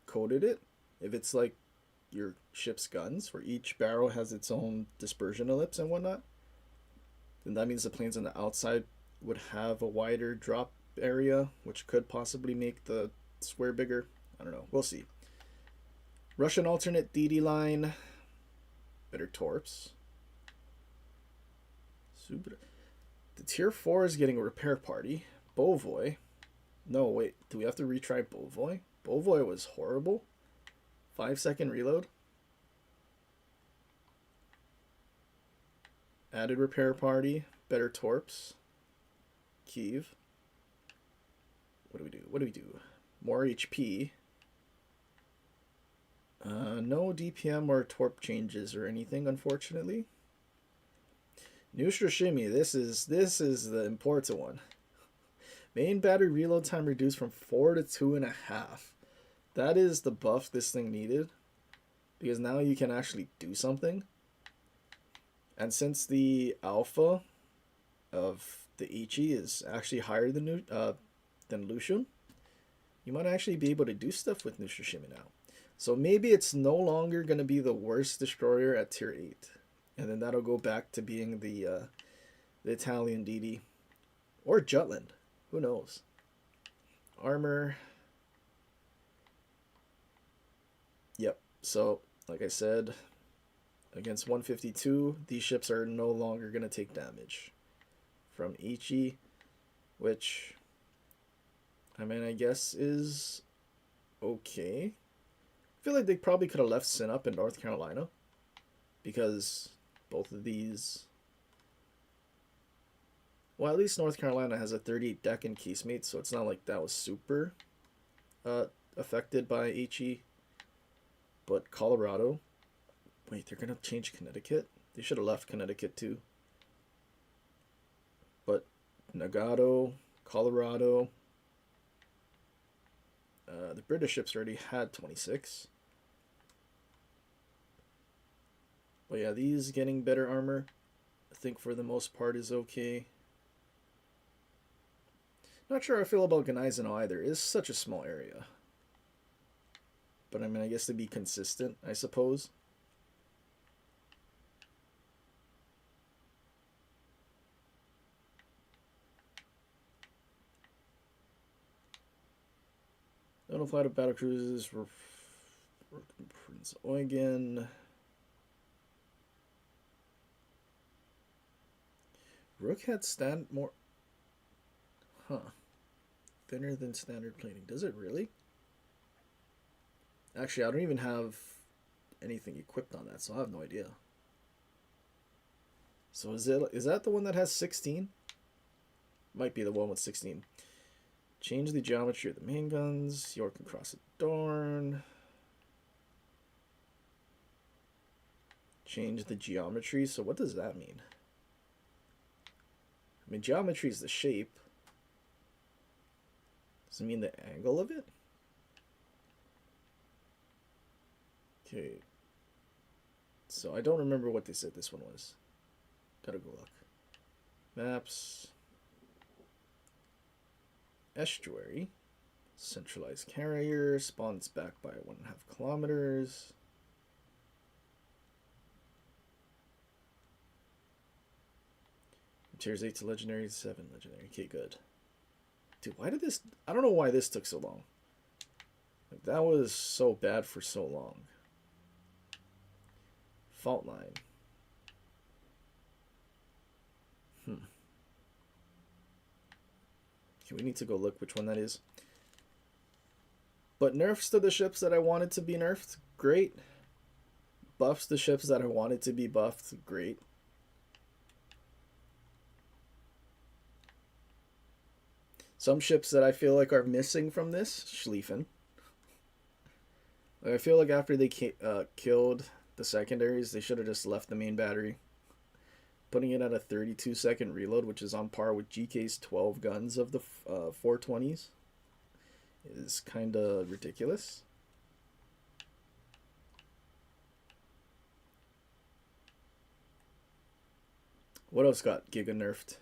coded it. If it's like your ship's guns, where each barrel has its own dispersion ellipse and whatnot, then that means the planes on the outside would have a wider drop area, which could possibly make the square bigger. I don't know. We'll see. Russian alternate DD line. Better torps. Super. The tier 4 is getting a repair party. Bovoy. No, wait. Do we have to retry Bovoy? Bovoy was horrible. 5-second reload. Added repair party. Better torps. Kiev. What do we do? What do we do? More HP. No DPM or torp changes or anything, unfortunately. Nushirashimi, this is the important one. Main battery reload time reduced from 4 to 2.5. That is the buff this thing needed, because now you can actually do something. And since the alpha of the Ichi is actually higher than Lucian, you might actually be able to do stuff with Nushirashimi now. So maybe it's no longer going to be the worst destroyer at tier 8. And then that'll go back to being the Italian DD. Or Jutland. Who knows? Armor. Yep. So, like I said, against 152, these ships are no longer going to take damage from Ichi, which, I mean, I guess is okay. I feel like they probably could have left Sin up in North Carolina, because both of these, well, at least North Carolina has a 38 deck and casemate, so it's not like that was super affected by Ichi. But Colorado, wait, they're gonna change Connecticut? They should have left Connecticut too. But Nagato, Colorado, the British ships already had 26. But yeah, these getting better armor, I think for the most part is okay. Not sure how I feel about Gneiseno either. It's such a small area. But I mean, I guess to be consistent, I suppose. Don't apply to battle cruises. Prince Eugen. Rook had more. Huh. Thinner than standard plating. Does it really? Actually, I don't even have anything equipped on that, so I have no idea. So is that the one that has 16? Might be the one with 16. Change the geometry of the main guns. York and Cross Adorn. Change the geometry. So what does that mean? I mean, geometry is the shape. Does it mean the angle of it? Okay. So I don't remember what they said this one was. Gotta go look. Maps. Estuary. Centralized carrier. Spawns back by 1.5 kilometers. Tiers 8 to legendary, 7 legendary. Okay, good. Dude, why did this... I don't know why this took so long. Like, that was so bad for so long. Fault line. Okay, we need to go look which one that is. But nerfs to the ships that I wanted to be nerfed, great. Buffs to ships that I wanted to be buffed, great. Some ships that I feel like are missing from this, Schlieffen. Like, I feel like after they killed the secondaries, they should have just left the main battery. Putting it at a 32-second reload, which is on par with GK's 12 guns of the 420s, is kind of ridiculous. What else got giga nerfed?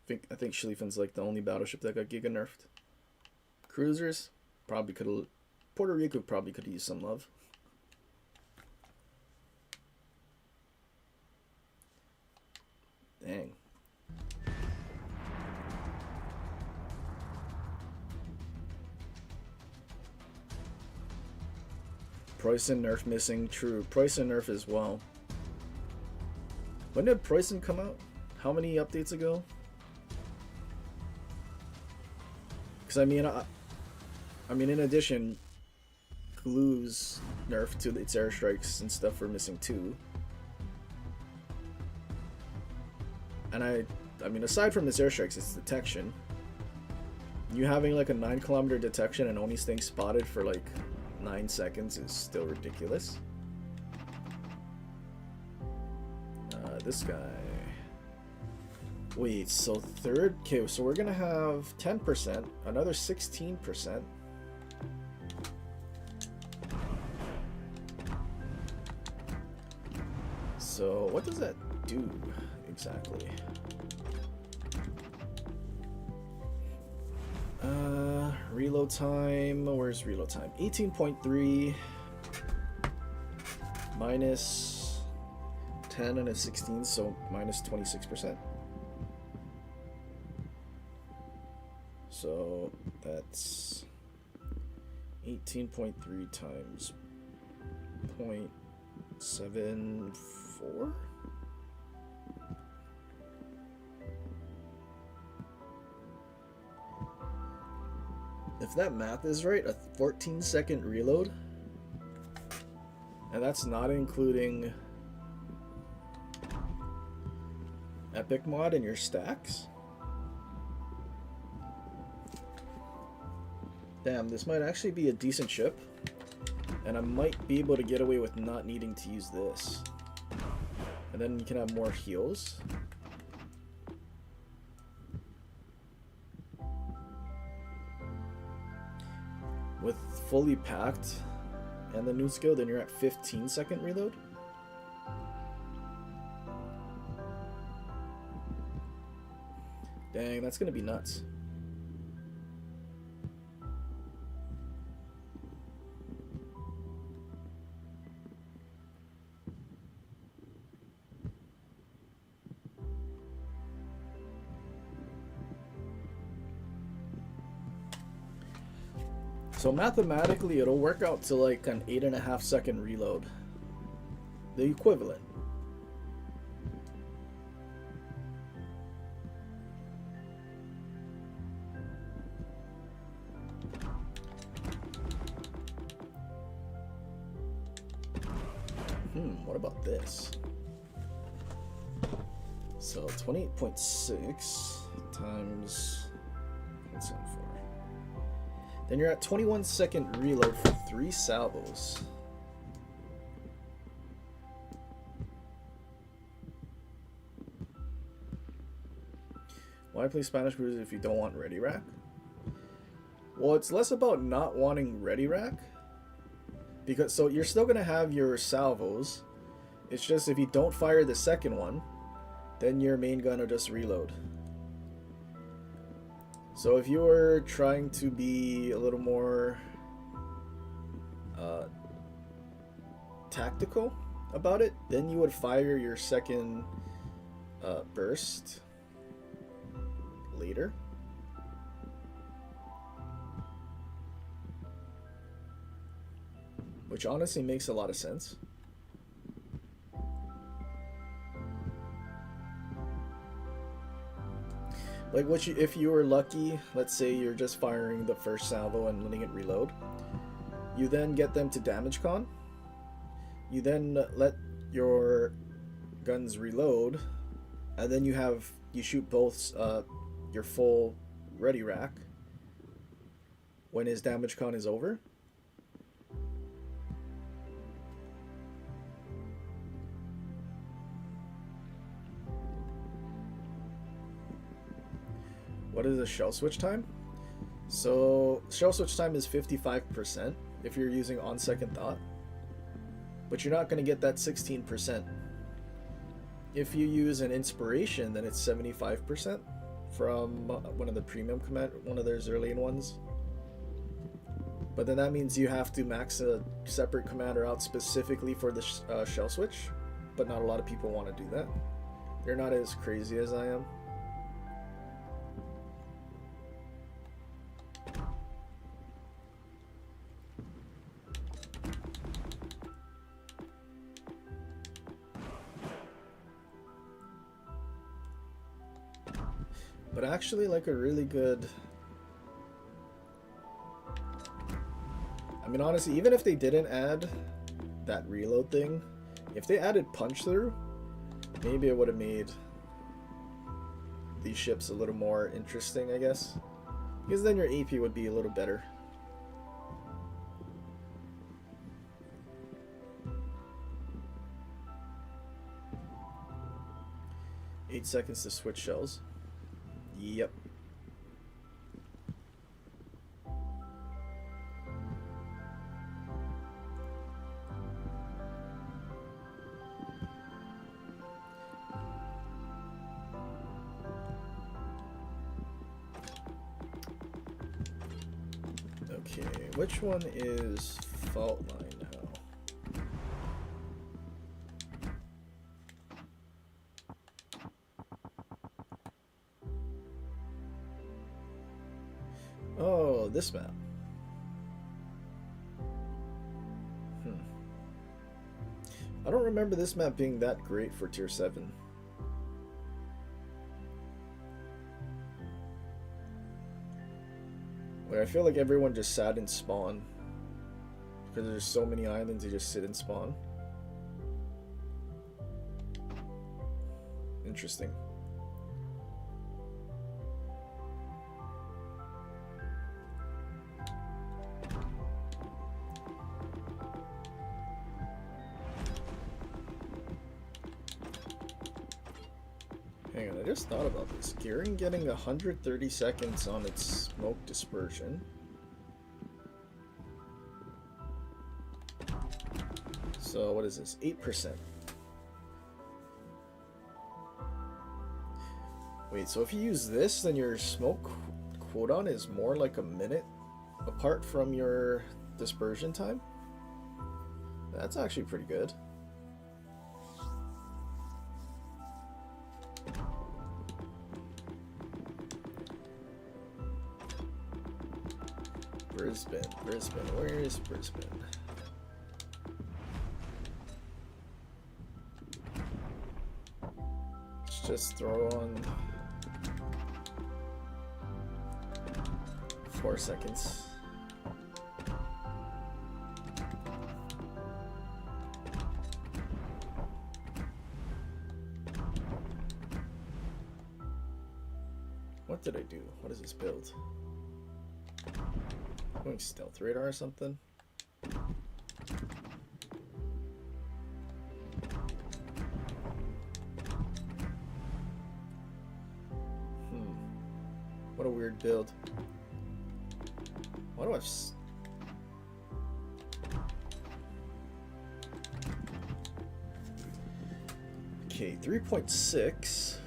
I think Schlieffen's like the only battleship that got giga nerfed. Cruisers probably could have. Puerto Rico probably could use some love. Dang. Preußen nerf missing. True. Preußen nerf as well. When did Preußen come out? How many updates ago? Because I mean, in addition, Glue's nerf to its airstrikes and stuff were missing too. And I mean, aside from its airstrikes, it's detection. You having like a 9-kilometer detection and only staying spotted for like 9 seconds is still ridiculous. This guy. Wait, so third? Okay, so we're gonna have 10%, another 16%. So what does that do exactly? Reload time. Where's reload time? 18.3 minus 10 and a 16, so minus 26%. So that's 18.3 times 0.74. If that math is right, a 14-second reload, and that's not including Epic mod in your stacks. Damn, this might actually be a decent ship, and I might be able to get away with not needing to use this. And then you can have more heals. With fully packed and the new skill, then you're at 15-second reload. Dang, that's gonna be nuts. So mathematically, it'll work out to like an 8.5-second reload. The equivalent. What about this? So 28.6 times 0.74. Then you're at 21-second reload for 3 salvos. Why play Spanish cruisers if you don't want ready rack? Well, it's less about not wanting ready rack, because so you're still gonna have your salvos. It's just if you don't fire the second one, then your main gun will just reload. So if you're trying to be a little more tactical about it, then you would fire your second burst later. which honestly makes a lot of sense. Like if you were lucky, let's say you're just firing the first salvo and letting it reload, you then get them to damage con. You then let your guns reload, and then you shoot both your full ready rack when his damage con is over. What is the shell switch time? So shell switch time is 55% if you're using on second thought, but you're not going to get that 16%. If you use an inspiration, then it's 75% from one of the premium command, one of their Zerlian ones. But then that means you have to max a separate commander out specifically for the shell switch, but not a lot of people want to do that. They're not as crazy as I am. But actually, like a really good... I mean, honestly, even if they didn't add that reload thing, if they added punch through, maybe it would have made these ships a little more interesting, I guess. Because then your AP would be a little better. Eight seconds to switch shells. Yep. Okay, which one is fault line now? Oh, this map. I don't remember this map being that great for tier 7. Like, I feel like everyone just sat in spawn. Because there's so many islands, you just sit in spawn. Interesting. Hang on, I just thought about this. Gearing getting 130 seconds on its smoke dispersion. So what is this? 8%. Wait, so if you use this, then your smoke cooldown is more like a minute apart from your dispersion time? That's actually pretty good. Brisbane, where is Brisbane? Let's just throw on 4 seconds. What did I do? What is this build? Going stealth radar or something? What a weird build. Why do I have... Okay, 3.6.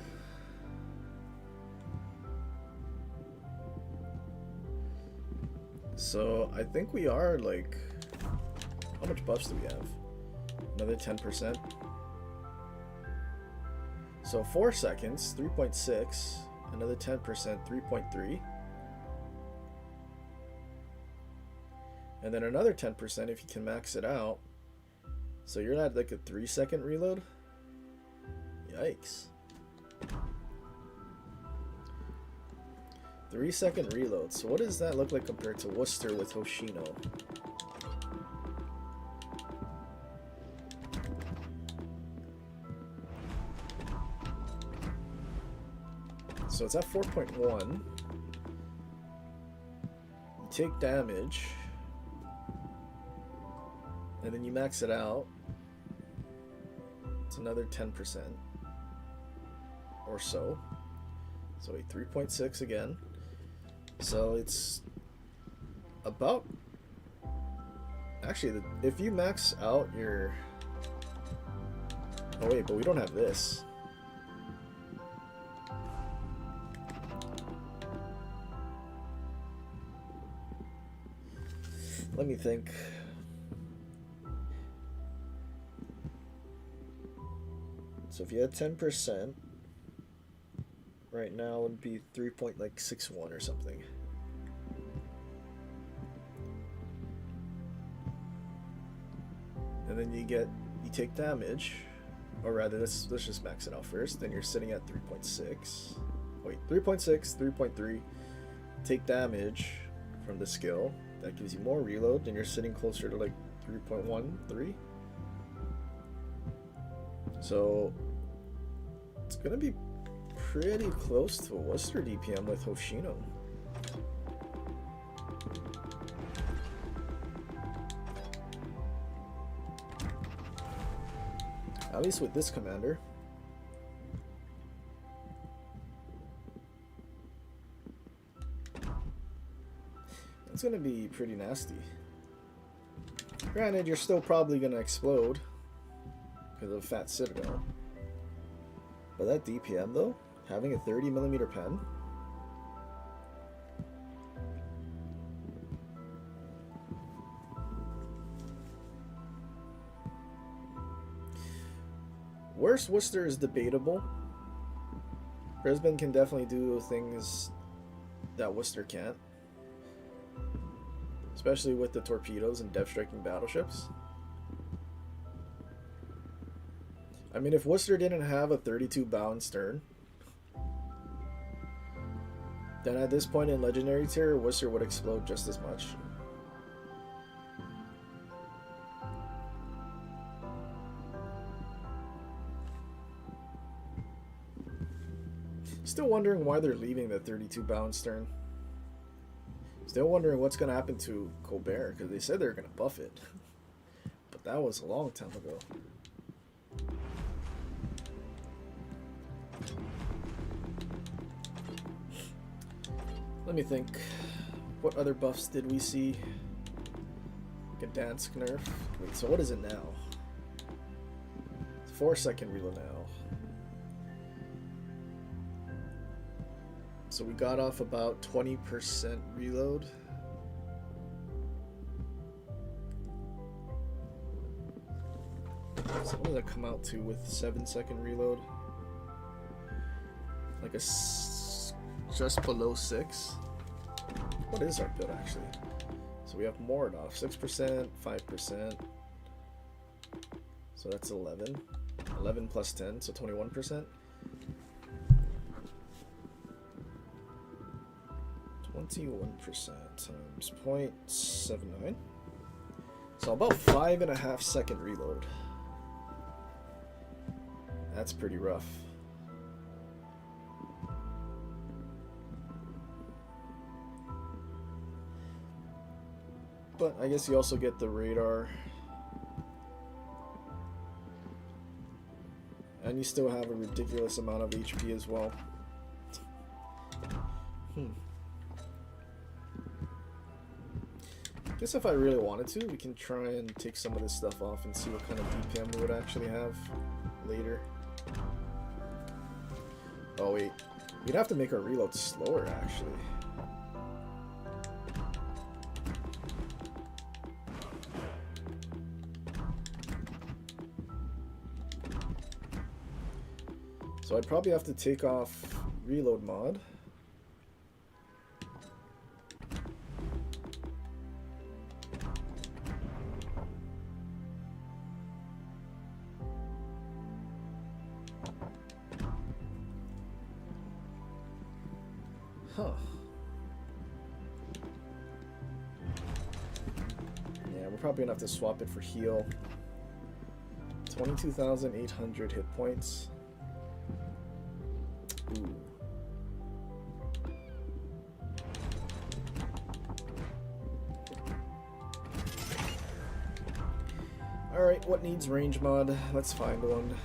So I think we are like, how much buffs do we have? Another 10%. So 4 seconds, 3.6, another 10%, 3.3. And then another 10% if you can max it out. So you're at like a 3-second reload? Yikes. 3-second reload. So what does that look like compared to Worcester with Hoshino? So it's at 4.1. You take damage. And then you max it out. It's another 10% or so. So a 3.6 again. So it's about... Actually, if you max out your... Oh wait, but we don't have this. Let me think. So if you had 10%, right now it would be 3.61 or something. And then you take damage, or rather, let's just max it out first. Then you're sitting at 3.6. Wait, 3.6, 3.3. Take damage from the skill. That gives you more reload. Then you're sitting closer to like 3.13. So it's gonna be pretty close to a Worcester DPM with Hoshino. At least with this commander. It's gonna be pretty nasty. Granted, you're still probably gonna explode because of Fat Citadel. But that DPM though, having a 30mm pen. Worst Worcester is debatable. Brisbane can definitely do things that Worcester can't. Especially with the torpedoes and depth striking battleships. I mean, if Worcester didn't have a 32 bow and stern, then at this point in Legendary tier, Worcester would explode just as much. Still wondering why they're leaving the 32 bow and stern. Still wondering what's going to happen to Colbert, because they said they were going to buff it. But that was a long time ago. Let me think. What other buffs did we see? Gdansk nerf. Wait, so what is it now? It's 4-second reload now. So we got off about 20% reload. So what does that come out to with 7-second reload? Like a just below 6. What is our build actually? So we have more off 6%, 5%. So that's 11. 11 plus 10, so 21%. 21% times 0.79. So about 5.5-second reload. That's pretty rough. But I guess you also get the radar. And you still have a ridiculous amount of HP as well. Guess if I really wanted to, we can try and take some of this stuff off and see what kind of DPM we would actually have later. Oh wait, we'd have to make our reload slower actually. So I'd probably have to take off reload mod. Huh. Yeah, we're probably gonna have to swap it for heal. 22,800 hit points. Ooh. Alright, what needs range mod? Let's find one.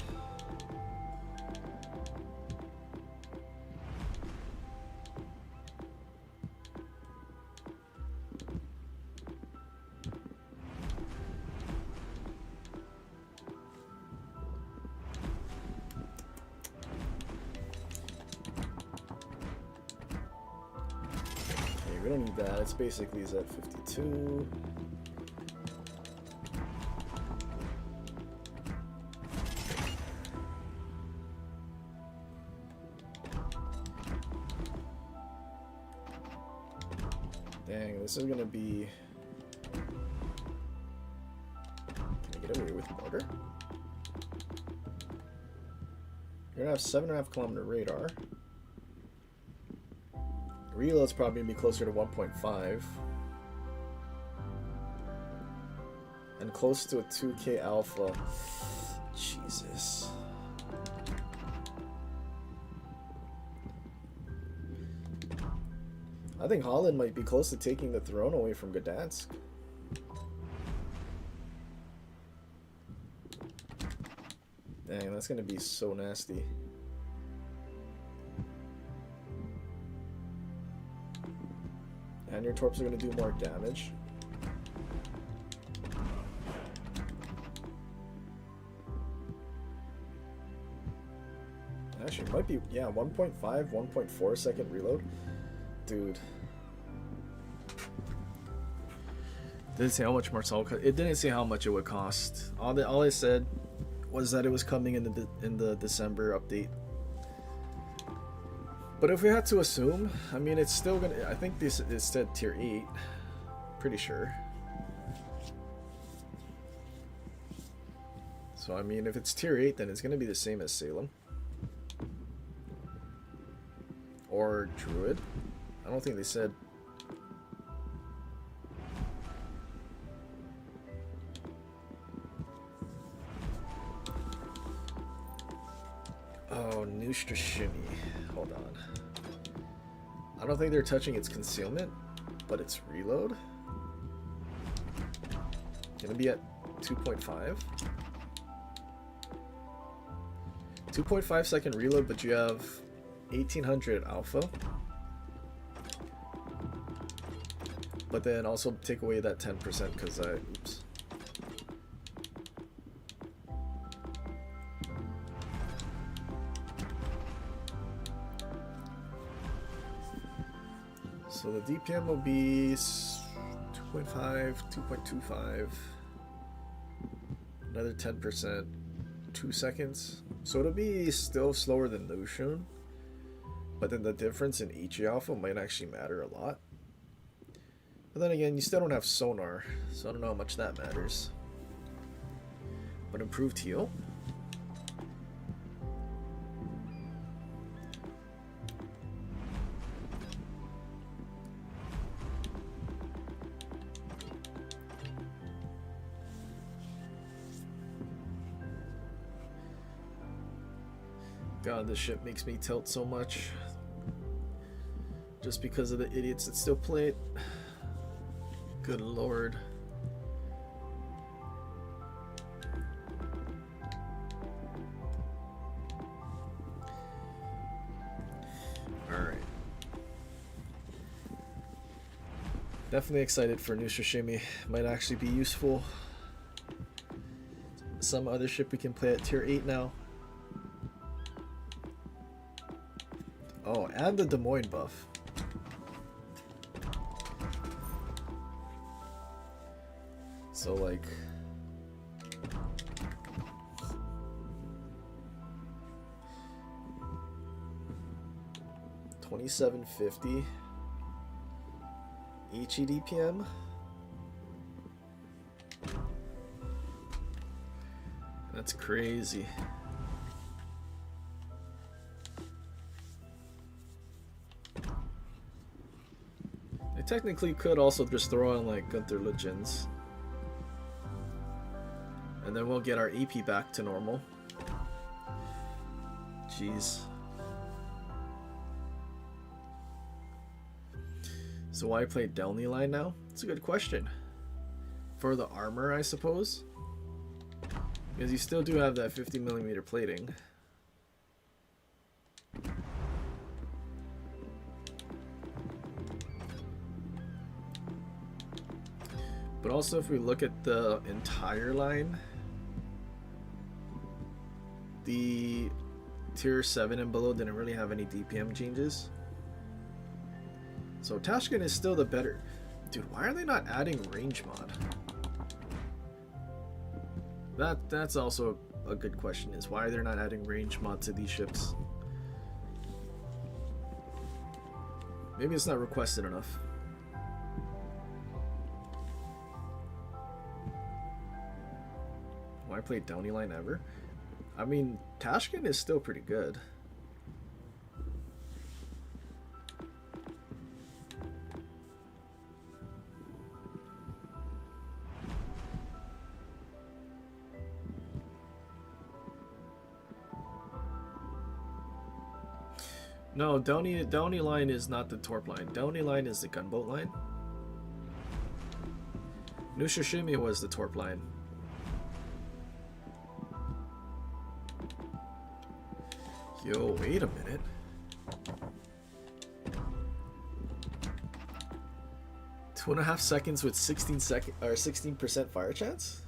Okay, we don't need that. It's basically Z52. Dang, this is gonna be... Can I get away with mortar? You're gonna have 7.5 kilometer radar. Reload's probably gonna be closer to 1.5. And close to a 2K alpha. Jesus. I think Holland might be close to taking the throne away from Gdansk. Dang, that's gonna be so nasty. And your torps are gonna do more damage. Actually, it might be, yeah, 1.5, 1.4 second reload. Dude. Didn't say how much Marcel cost. It didn't say how much it would cost. All I said was that it was coming in the December update. But if we had to assume, I mean, it's still gonna. I think this is said tier 8. Pretty sure. So I mean, if it's tier 8, then it's gonna be the same as Salem or Druid. I don't think they said. Oh, Neustrashimi. Hold on. I don't think they're touching its concealment, but its reload. Gonna be at 2.5. 2.5 second reload, but you have 1800 alpha. But then also take away that 10% because I, oops. So the DPM will be 2.5, 2.25, another 10%, 2 seconds. So it'll be still slower than Noshun, but then the difference in HE alpha might actually matter a lot. But then again, you still don't have sonar, so I don't know how much that matters. But improved heal? God, this ship makes me tilt so much. Just because of the idiots that still play it. Good lord. Alright. Definitely excited for Neustrashimi. Might actually be useful. Some other ship we can play at tier 8 now. Oh, and the Des Moines buff. So like 2750 each EDPM. That's crazy. technically could also just throw on like Gunther Legends. And then we'll get our AP back to normal. Jeez. So why play Delny line now? It's a good question. For the armor, I suppose. Because you still do have that 50mm plating. But also if we look at the entire line, the tier 7 and below didn't really have any DPM changes. So Tashkent is still the better. Dude, why are they not adding range mod? That's also a good question, is why they're not adding range mod to these ships. Maybe it's not requested enough. Why play Downey line ever? I mean, Tashkent is still pretty good. No, Downey line is not the Torp line. Downey line is the gunboat line. Nushishimi was the Torp line. Yo, wait a minute. 2.5 seconds with 16% fire chance?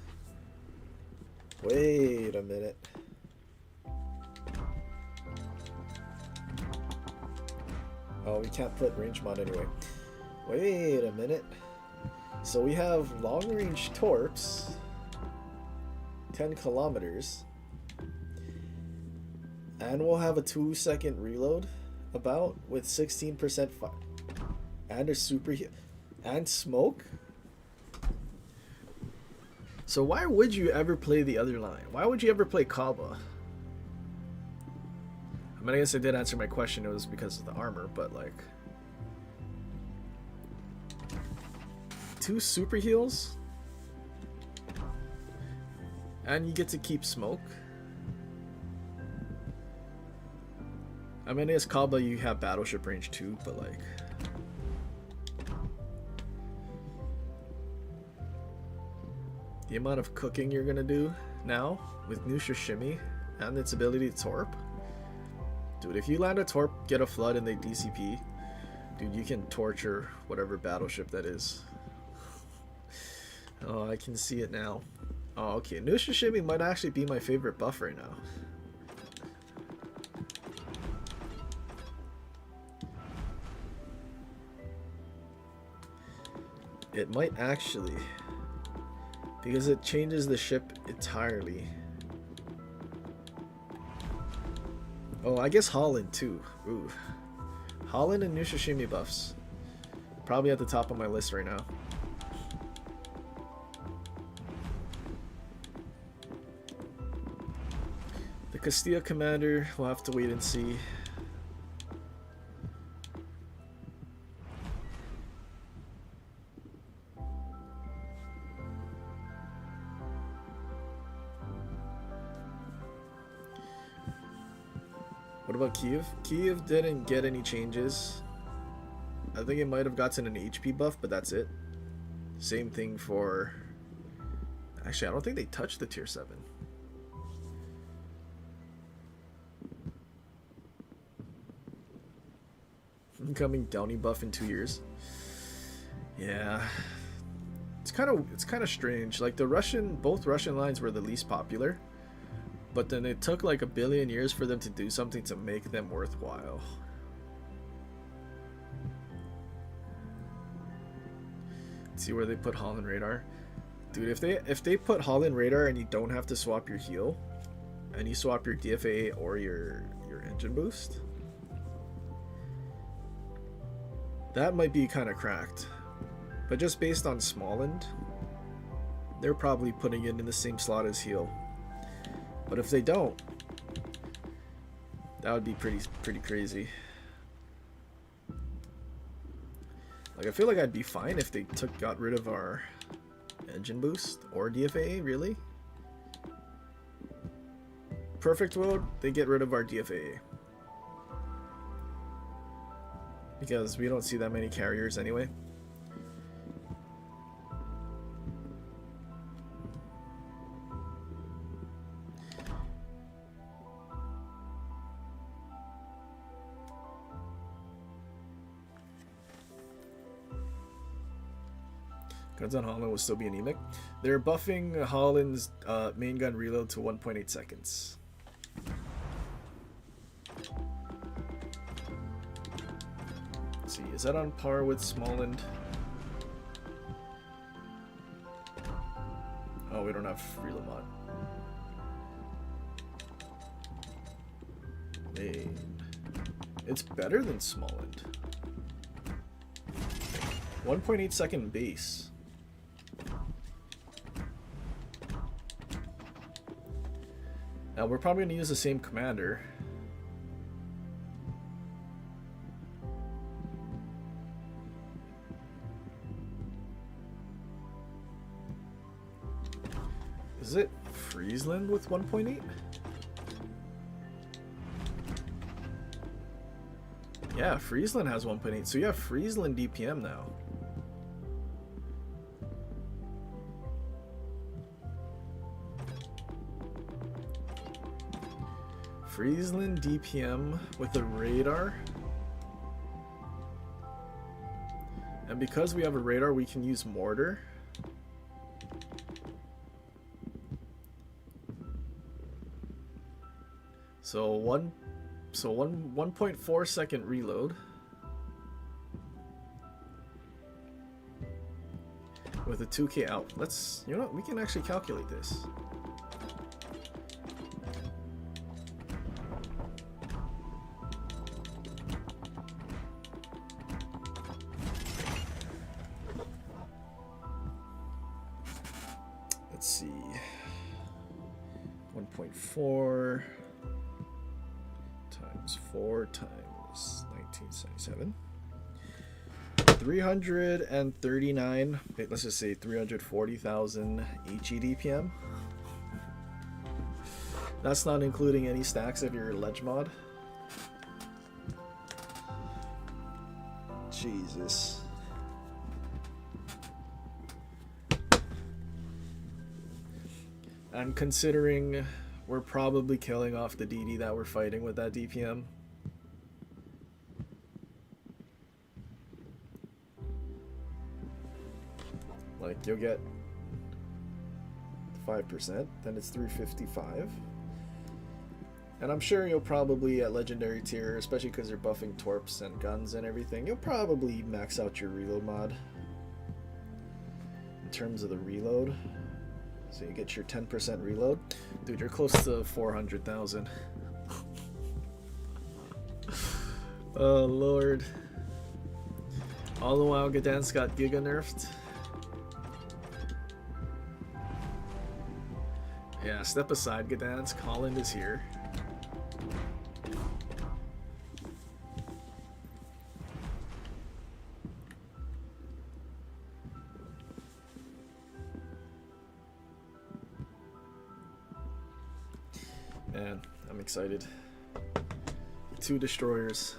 Wait a minute. Oh, we can't put range mod anyway. Wait a minute. So we have long range torps, 10 kilometers, and we'll have a 2-second reload about with 16% fire and a super and smoke. So why would you ever play the other line? Why would you ever play Kaba? I mean, I guess I did answer my question. It was because of the armor, but like 2 super heals and you get to keep smoke. I mean, as Kaba, you have battleship range too, but like the amount of cooking you're gonna do now with new Shishimi and its ability to torp. Dude, if you land a torp, get a flood, and they DCP, dude, you can torture whatever battleship that is. Oh, I can see it now. Oh, okay. New Shishimi might actually be my favorite buff right now. It might actually, because it changes the ship entirely. Oh, I guess Holland too. Ooh. Holland and New Shishimi buffs. Probably at the top of my list right now. The Castilla commander, we'll have to wait and see. What about Kiev? Kiev didn't get any changes. I think it might have gotten an HP buff, but that's it. Same thing for... Actually, I don't think they touched the tier 7. Incoming Downey buff in 2 years. Yeah. It's kind of strange. Like both Russian lines were the least popular. But then it took like 1 billion years for them to do something to make them worthwhile. Let's see where they put Holland radar. Dude, if they put Holland radar and you don't have to swap your heal, and you swap your DFA or your engine boost, that might be kind of cracked. But just based on Smallland, they're probably putting it in the same slot as heal. But if they don't, that would be pretty crazy. Like, I feel like I'd be fine if they got rid of our engine boost or DFA, really. Perfect world, they get rid of our DFA. Because we don't see that many carriers anyway. Guns on Holland will still be anemic. They're buffing Holland's main gun reload to 1.8 seconds. Let's see, is that on par with Småland? Oh, we don't have reload mod. Main. It's better than Småland. 1.8 second base. Now we're probably going to use the same commander. Is it Friesland with 1.8? Yeah, Friesland has 1.8, so you have Friesland DPM now. Friesland DPM with a radar. And because we have a radar, we can use mortar. So 1.4 second reload with a 2K out. Let's, you know what, we can actually calculate this. Let's see. 1.4 times 4 times 1977. 339, wait, let's just say 340,000 HEDPM. That's not including any stacks of your ledge mod. Jesus. And considering we're probably killing off the DD that we're fighting with that DPM. Like, you'll get 5%, then it's 355. And I'm sure you'll probably, at legendary tier, especially because you're buffing torps and guns and everything, you'll probably max out your reload mod. In terms of the reload. So you get your 10% reload. Dude, you're close to 400,000. Oh, Lord. All the while, Gdansk got giga nerfed. Yeah, step aside, Gdansk. Holland is here. Man, I'm excited. 2 destroyers.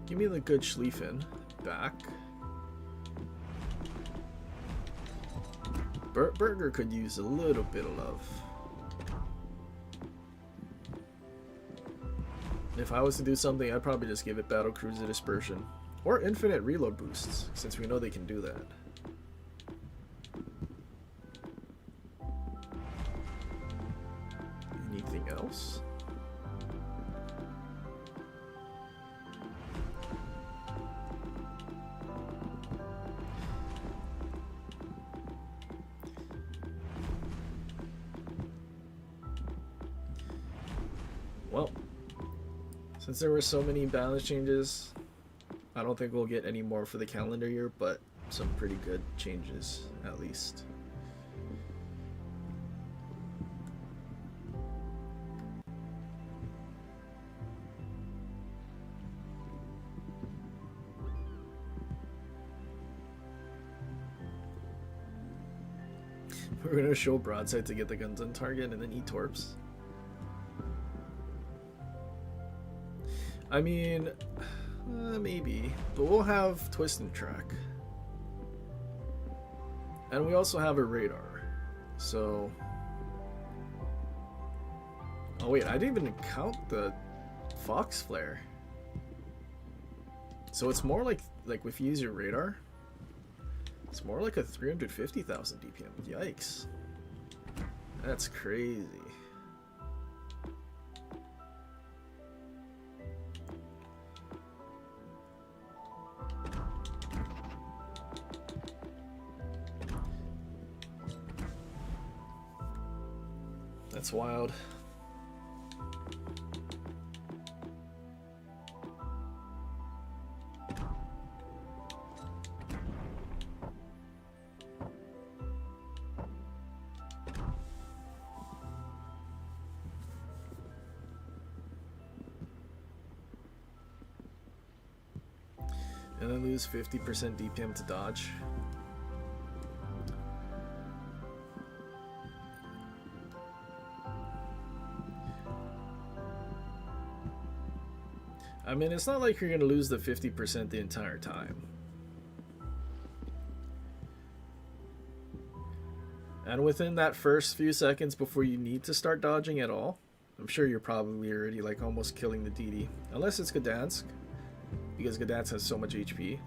Give me the good Schlieffen back. Burger could use a little bit of love. If I was to do something, I'd probably just give it battle cruiser dispersion. Or infinite reload boosts, since we know they can do that. Anything else? Well, since there were so many balance changes, I don't think we'll get any more for the calendar year, but some pretty good changes, at least. We're gonna show broadside to get the guns on target and then eat torps. I mean, maybe, but we'll have twist and track. And we also have a radar, so... Oh wait, I didn't even count the fox flare. So it's more like if you use your radar, it's more like a 350,000 DPM. Yikes. That's crazy. That's wild. And then lose 50% DPM to dodge. I mean, it's not like you're going to lose the 50% the entire time. And within that first few seconds before you need to start dodging at all, I'm sure you're probably already like almost killing the DD. Unless it's Gdansk, because Gdansk has so much HP.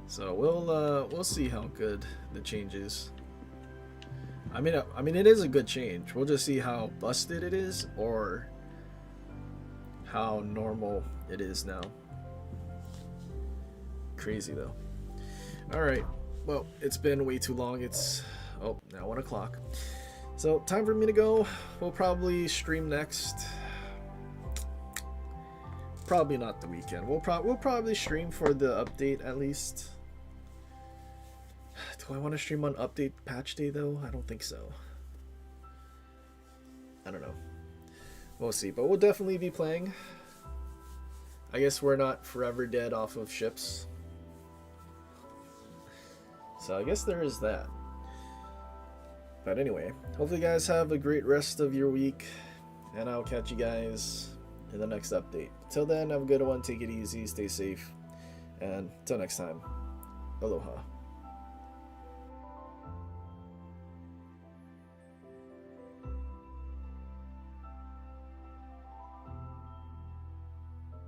So we'll see how good the change is. I mean it is a good change. We'll just see how busted it is or how normal it is now. Crazy though. Alright, well, it's been way too long. It's now 1 o'clock. So time for me to go. We'll probably stream next. Probably not the weekend. We'll probably stream for the update at least. Do I want to stream on update patch day though? I don't think so. I don't know. We'll see, but we'll definitely be playing. I guess we're not forever dead off of ships. So I guess there is that. But anyway, hopefully you guys have a great rest of your week, and I'll catch you guys in the next update. Till then, have a good one, take it easy, stay safe, and till next time, aloha.